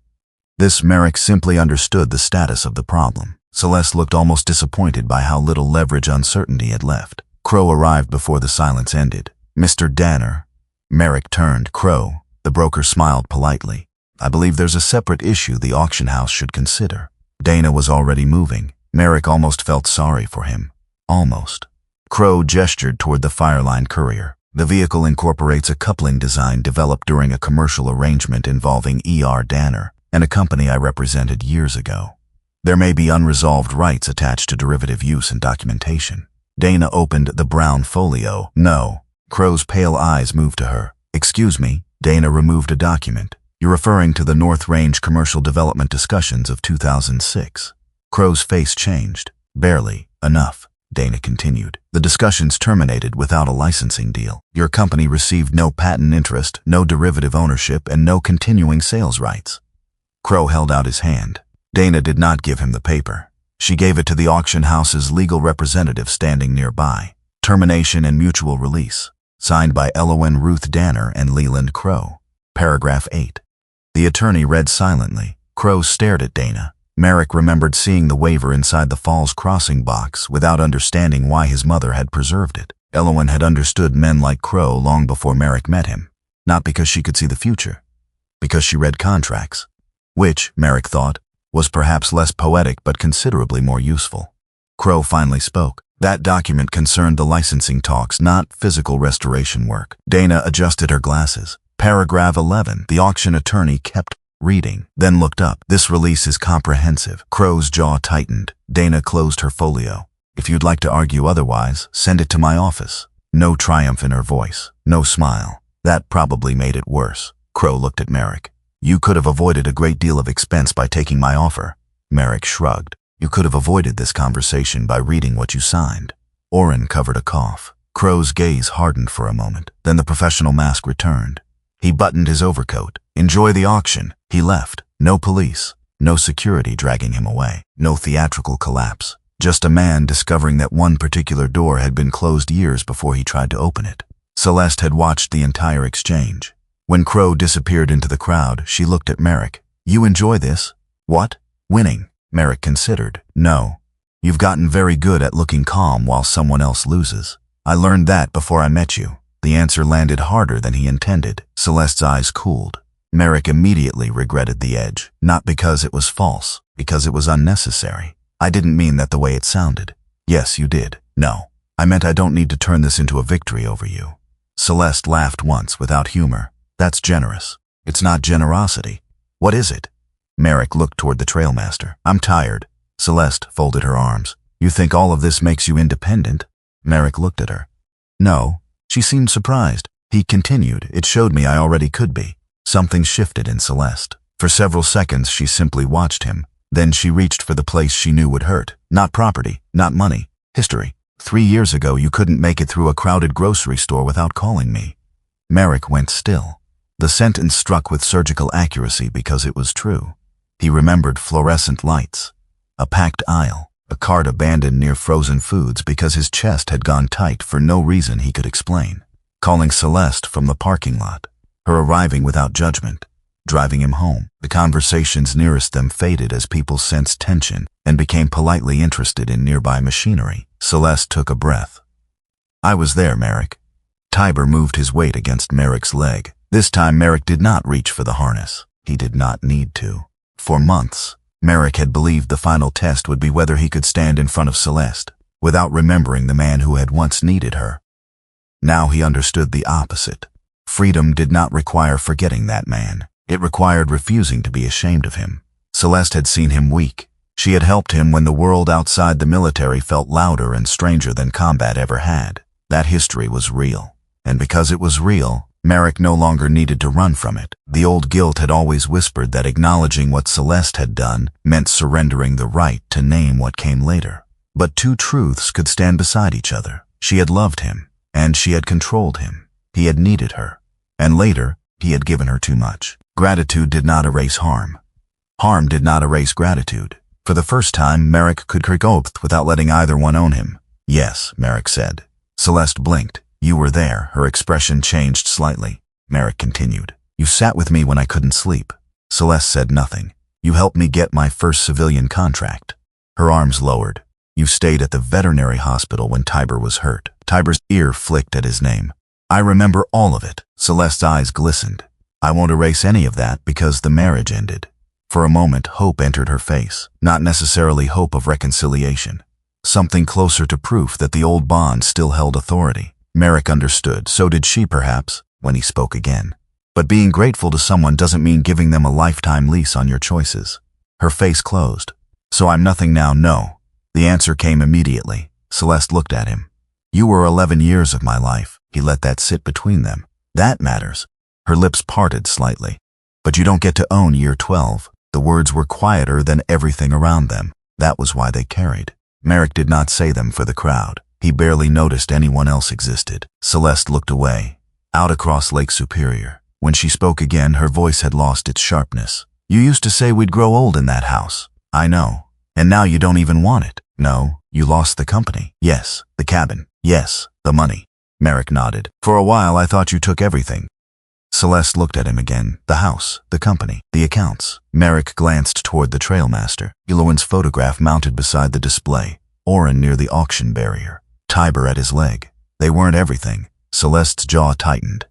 This Merrick simply understood the status of the problem. Celeste looked almost disappointed by how little leverage uncertainty had left. Crow arrived before the silence ended. Mr. Danner. Merrick turned. Crow. The broker smiled politely. I believe there's a separate issue the auction house should consider. Dana was already moving. Merrick almost felt sorry for him. Almost. Crow gestured toward the Fireline Courier. The vehicle incorporates a coupling design developed during a commercial arrangement involving E.R. Danner and a company I represented years ago. There may be unresolved rights attached to derivative use and documentation. Dana opened the brown folio. No. Crow's pale eyes moved to her. Excuse me. Dana removed a document. You're referring to the North Range Commercial Development Discussions of 2006. Crow's face changed. Barely. Enough. Dana continued. The discussions terminated without a licensing deal. Your company received no patent interest, no derivative ownership, and no continuing sales rights. Crow held out his hand. Dana did not give him the paper. She gave it to the auction house's legal representative standing nearby. Termination and mutual release. Signed by Elowyn Ruth Danner and Leland Crow. Paragraph 8. The attorney read silently. Crow stared at Dana. Merrick remembered seeing the waiver inside the Falls Crossing box without understanding why his mother had preserved it. Elowyn had understood men like Crow long before Merrick met him. Not because she could see the future. Because she read contracts. Which, Merrick thought, was perhaps less poetic but considerably more useful. Crow finally spoke. That document concerned the licensing talks, not physical restoration work. Dana adjusted her glasses. Paragraph 11. The auction attorney kept reading, then looked up. This release is comprehensive. Crow's jaw tightened. Dana closed her folio. If you'd like to argue otherwise, send it to my office. No triumph in her voice. No smile. That probably made it worse. Crow looked at Merrick. You could have avoided a great deal of expense by taking my offer. Merrick shrugged. You could have avoided this conversation by reading what you signed. Orrin covered a cough. Crow's gaze hardened for a moment. Then the professional mask returned. He buttoned his overcoat. Enjoy the auction. He left. No police. No security dragging him away. No theatrical collapse. Just a man discovering that one particular door had been closed years before he tried to open it. Celeste had watched the entire exchange. When Crow disappeared into the crowd, she looked at Merrick. You enjoy this? What? Winning. Merrick considered. No. You've gotten very good at looking calm while someone else loses. I learned that before I met you. The answer landed harder than he intended. Celeste's eyes cooled. Merrick immediately regretted the edge, not because it was false, because it was unnecessary. I didn't mean that the way it sounded. Yes, you did. No. I meant I don't need to turn this into a victory over you. Celeste laughed once without humor. That's generous. It's not generosity. What is it? Merrick looked toward the trailmaster. I'm tired. Celeste folded her arms. You think all of this makes you independent? Merrick looked at her. No. She seemed surprised. He continued. It showed me I already could be. Something shifted in Celeste. For several seconds she simply watched him. Then she reached for the place she knew would hurt. Not property, not money. History. 3 years ago you couldn't make it through a crowded grocery store without calling me. Merrick went still. The sentence struck with surgical accuracy because it was true. He remembered fluorescent lights, a packed aisle, a cart abandoned near frozen foods because his chest had gone tight for no reason he could explain. Calling Celeste from the parking lot, her arriving without judgment, driving him home. The conversations nearest them faded as people sensed tension and became politely interested in nearby machinery. Celeste took a breath. I was there, Merrick. Tiber moved his weight against Merrick's leg. This time Merrick did not reach for the harness. He did not need to. For months, Merrick had believed the final test would be whether he could stand in front of Celeste, without remembering the man who had once needed her. Now he understood the opposite. Freedom did not require forgetting that man. It required refusing to be ashamed of him. Celeste had seen him weak. She had helped him when the world outside the military felt louder and stranger than combat ever had. That history was real. And because it was real, Merrick no longer needed to run from it. The old guilt had always whispered that acknowledging what Celeste had done meant surrendering the right to name what came later. But two truths could stand beside each other. She had loved him, and she had controlled him. He had needed her, and later, he had given her too much. Gratitude did not erase harm. Harm did not erase gratitude. For the first time, Merrick could take oath without letting either one own him. Yes, Merrick said. Celeste blinked. You were there. Her expression changed slightly. Merrick continued. You sat with me when I couldn't sleep. Celeste said nothing. You helped me get my first civilian contract. Her arms lowered. You stayed at the veterinary hospital when Tiber was hurt. Tiber's ear flicked at his name. I remember all of it. Celeste's eyes glistened. I won't erase any of that because the marriage ended. For a moment, hope entered her face. Not necessarily hope of reconciliation. Something closer to proof that the old bond still held authority. Merrick understood, so did she perhaps, when he spoke again. But being grateful to someone doesn't mean giving them a lifetime lease on your choices. Her face closed. So I'm nothing now, no. The answer came immediately. Celeste looked at him. You were 11 years of my life. He let that sit between them. That matters. Her lips parted slightly. But you don't get to own year 12. The words were quieter than everything around them. That was why they carried. Merrick did not say them for the crowd. He barely noticed anyone else existed. Celeste looked away, out across Lake Superior. When she spoke again, her voice had lost its sharpness. You used to say we'd grow old in that house. I know. And now you don't even want it. No, you lost the company. Yes, the cabin. Yes, the money. Merrick nodded. For a while I thought you took everything. Celeste looked at him again. The house, the company, the accounts. Merrick glanced toward the trailmaster. Eloin's photograph mounted beside the display. Oren near the auction barrier. Tiber at his leg. They weren't everything. Celeste's jaw tightened.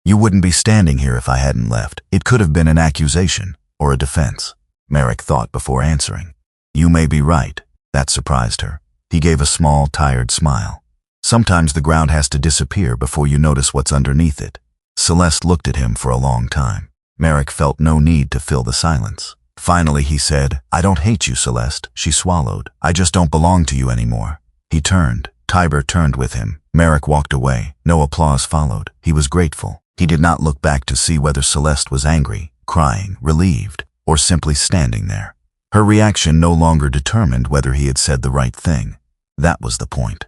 You wouldn't be standing here if I hadn't left. It could have been an accusation or a defense. Merrick thought before answering. You may be right. That surprised her. He gave a small, tired smile. Sometimes the ground has to disappear before you notice what's underneath it. Celeste looked at him for a long time. Merrick felt no need to fill the silence. Finally he said, I don't hate you, Celeste. She swallowed. I just don't belong to you anymore. He turned. Tiber turned with him. Merrick walked away. No applause followed. He was grateful. He did not look back to see whether Celeste was angry, crying, relieved, or simply standing there. Her reaction no longer determined whether he had said the right thing. That was the point.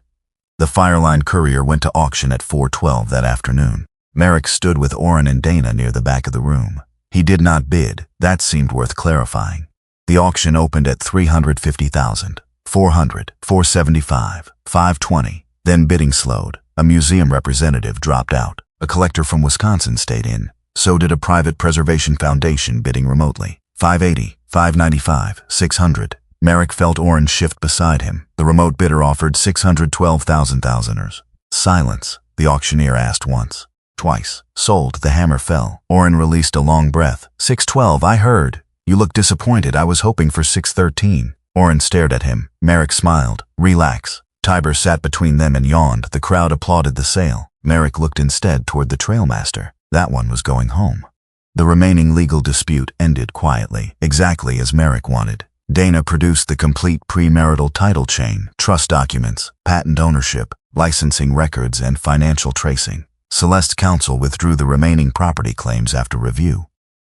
The Fireline Courier went to auction at 4:12 that afternoon. Merrick stood with Oren and Dana near the back of the room. He did not bid. That seemed worth clarifying. The auction opened at $350,000, $400, $475, $520. Then bidding slowed. A museum representative dropped out. A collector from Wisconsin stayed in. So did a private preservation foundation bidding remotely. $580, $595, $600. Merrick felt Oren shift beside him. The remote bidder offered $612,000. Silence, the auctioneer asked once. Twice. Sold, the hammer fell. Oren released a long breath. 612, I heard. You look disappointed. I was hoping for 613. Oren stared at him. Merrick smiled. Relax. Tiber sat between them and yawned. The crowd applauded the sale. Merrick looked instead toward the trailmaster. That one was going home. The remaining legal dispute ended quietly, exactly as Merrick wanted. Dana produced the complete premarital title chain, trust documents, patent ownership, licensing records, and financial tracing. Celeste's counsel withdrew the remaining property claims after review.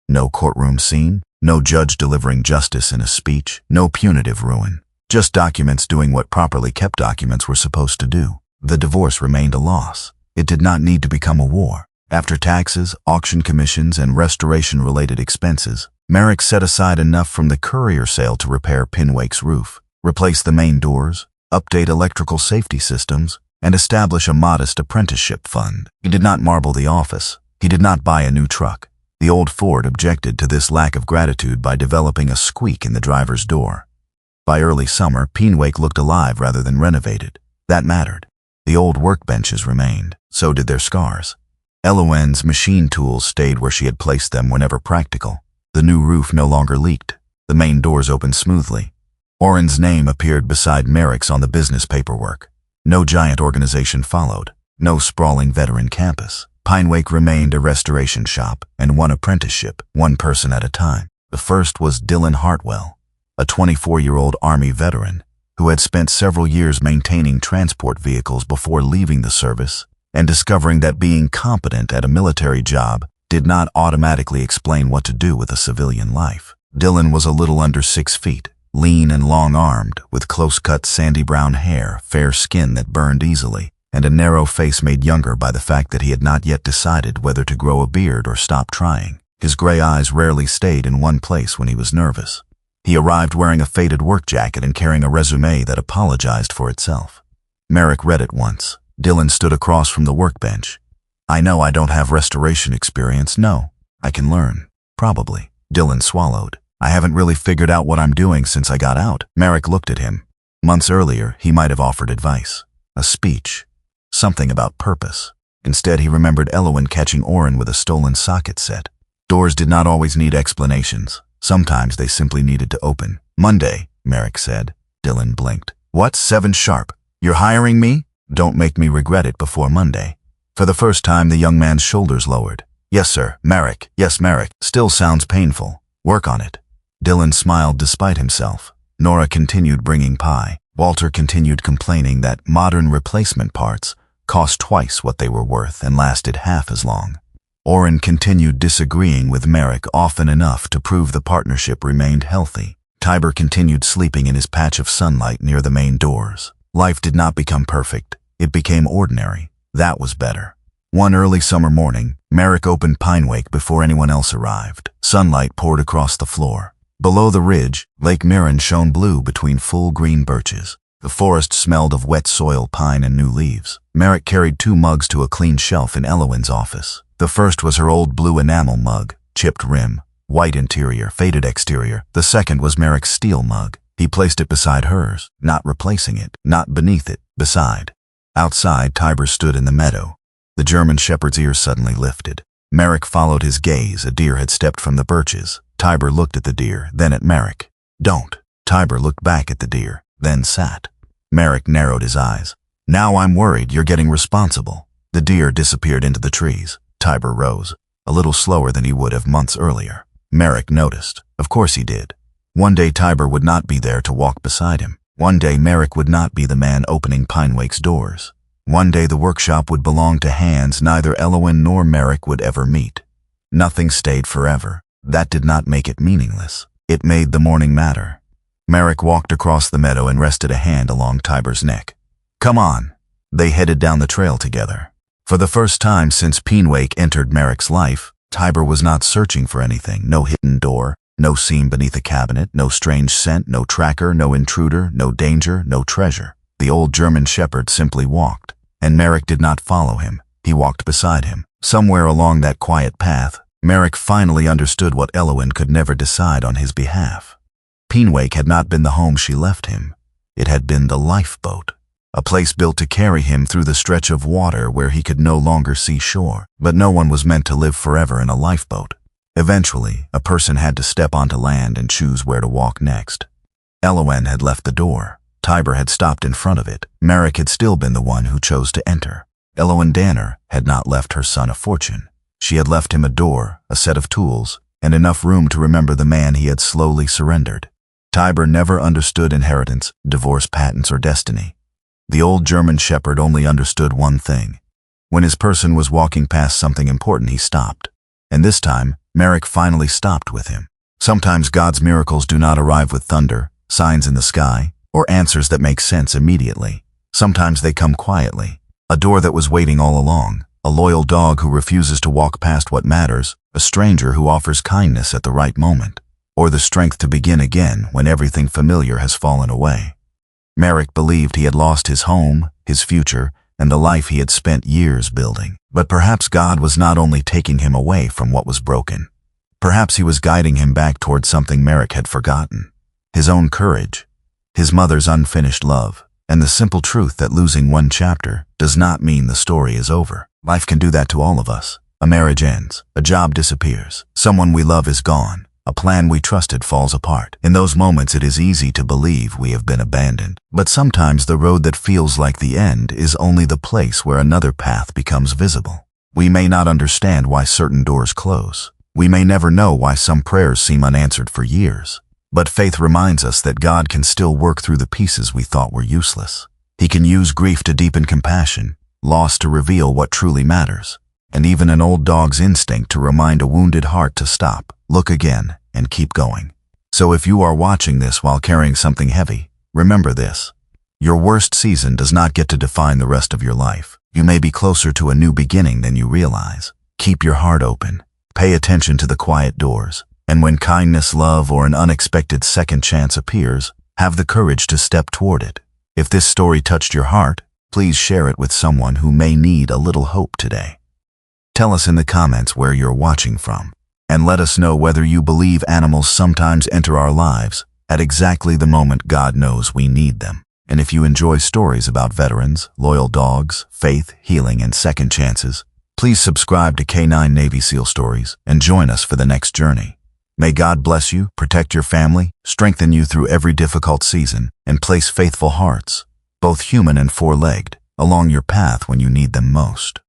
No courtroom scene, no judge delivering justice in a speech, no punitive ruin. Just documents doing what properly kept documents were supposed to do. The divorce remained a loss. It did not need to become a war. After taxes, auction commissions, and restoration-related expenses, Merrick set aside enough from the courier sale to repair Pinwake's roof, replace the main doors, update electrical safety systems, and establish a modest apprenticeship fund. He did not marble the office. He did not buy a new truck. The old Ford objected to this lack of gratitude by developing a squeak in the driver's door. By early summer, Pinewake looked alive rather than renovated. That mattered. The old workbenches remained. So did their scars. Eloin's machine tools stayed where she had placed them whenever practical. The new roof no longer leaked. The main doors opened smoothly. Oren's name appeared beside Merrick's on the business paperwork. No giant organization followed. No sprawling veteran campus. Pinewake remained a restoration shop and one apprenticeship, one person at a time. The first was Dylan Hartwell, a 24-year-old Army veteran who had spent several years maintaining transport vehicles before leaving the service and discovering that being competent at a military job did not automatically explain what to do with a civilian life. Dylan was a little under 6 feet, lean and long-armed, with close-cut sandy brown hair, fair skin that burned easily, and a narrow face made younger by the fact that he had not yet decided whether to grow a beard or stop trying. His gray eyes rarely stayed in one place when he was nervous. He arrived wearing a faded work jacket and carrying a resume that apologized for itself. Merrick read it once. Dylan stood across from the workbench. I know I don't have restoration experience. No, I can learn. Probably. Dylan swallowed. I haven't really figured out what I'm doing since I got out. Merrick looked at him. Months earlier, he might have offered advice, a speech, something about purpose. Instead, he remembered Elowen catching Oren with a stolen socket set. Doors did not always need explanations. Sometimes they simply needed to open. "Monday," Merrick said. Dylan blinked. "What, 7 sharp? You're hiring me? Don't make me regret it before Monday." For the first time, the young man's shoulders lowered. "Yes, sir. Merrick. Yes, Merrick. Still sounds painful. Work on it." Dylan smiled despite himself. Nora continued bringing pie. Walter continued complaining that modern replacement parts cost twice what they were worth and lasted half as long. Oren continued disagreeing with Merrick often enough to prove the partnership remained healthy. Tiber continued sleeping in his patch of sunlight near the main doors. Life did not become perfect. It became ordinary. That was better. One early summer morning, Merrick opened Pinewake before anyone else arrived. Sunlight poured across the floor. Below the ridge, Lake Mirren shone blue between full green birches. The forest smelled of wet soil, pine, and new leaves. Merrick carried 2 mugs to a clean shelf in Elowen's office. The first was her old blue enamel mug, chipped rim, white interior, faded exterior. The second was Merrick's steel mug. He placed it beside hers, not replacing it, not beneath it, beside. Outside, Tiber stood in the meadow. The German shepherd's ears suddenly lifted. Merrick followed his gaze. A deer had stepped from the birches. Tiber looked at the deer, then at Merrick. "Don't." Tiber looked back at the deer, then sat. Merrick narrowed his eyes. "Now I'm worried you're getting responsible." The deer disappeared into the trees. Tiber rose, a little slower than he would have months earlier. Merrick noticed. Of course he did. One day Tiber would not be there to walk beside him. One day Merrick would not be the man opening Pinewake's doors. One day the workshop would belong to hands neither Elowen nor Merrick would ever meet. Nothing stayed forever. That did not make it meaningless. It made the morning matter. Merrick walked across the meadow and rested a hand along Tiber's neck. "Come on." They headed down the trail together. For the first time since Pinewake entered Merrick's life, Tiber was not searching for anything. No hidden door, no seam beneath a cabinet, no strange scent, no tracker, no intruder, no danger, no treasure. The old German shepherd simply walked, and Merrick did not follow him. He walked beside him. Somewhere along that quiet path, Merrick finally understood what Elowen could never decide on his behalf. Pinewake had not been the home she left him. It had been the lifeboat, a place built to carry him through the stretch of water where he could no longer see shore. But no one was meant to live forever in a lifeboat. Eventually, a person had to step onto land and choose where to walk next. Elowen had left the door. Tiber had stopped in front of it. Merrick had still been the one who chose to enter. Elowen Danner had not left her son a fortune. She had left him a door, a set of tools, and enough room to remember the man he had slowly surrendered. Tiber never understood inheritance, divorce patents, or destiny. The old German shepherd only understood one thing. When his person was walking past something important, he stopped. And this time, Merrick finally stopped with him. Sometimes God's miracles do not arrive with thunder, signs in the sky, or answers that make sense immediately. Sometimes they come quietly. A door that was waiting all along, a loyal dog who refuses to walk past what matters, a stranger who offers kindness at the right moment, or the strength to begin again when everything familiar has fallen away. Merrick believed he had lost his home, his future, and the life he had spent years building. But perhaps God was not only taking him away from what was broken. Perhaps he was guiding him back toward something Merrick had forgotten. His own courage, his mother's unfinished love, and the simple truth that losing one chapter does not mean the story is over. Life can do that to all of us. A marriage ends, a job disappears, someone we love is gone, a plan we trusted falls apart. In those moments, it is easy to believe we have been abandoned. But sometimes the road that feels like the end is only the place where another path becomes visible. We may not understand why certain doors close. We may never know why some prayers seem unanswered for years. But faith reminds us that God can still work through the pieces we thought were useless. He can use grief to deepen compassion, loss to reveal what truly matters, and even an old dog's instinct to remind a wounded heart to stop, look again, and keep going. So if you are watching this while carrying something heavy, remember this. Your worst season does not get to define the rest of your life. You may be closer to a new beginning than you realize. Keep your heart open. Pay attention to the quiet doors. And when kindness, love, or an unexpected second chance appears, have the courage to step toward it. If this story touched your heart, please share it with someone who may need a little hope today. Tell us in the comments where you're watching from, and let us know whether you believe animals sometimes enter our lives at exactly the moment God knows we need them. And if you enjoy stories about veterans, loyal dogs, faith, healing, and second chances, please subscribe to K9 Navy SEAL Stories and join us for the next journey. May God bless you, protect your family, strengthen you through every difficult season, and place faithful hearts, both human and four-legged, along your path when you need them most.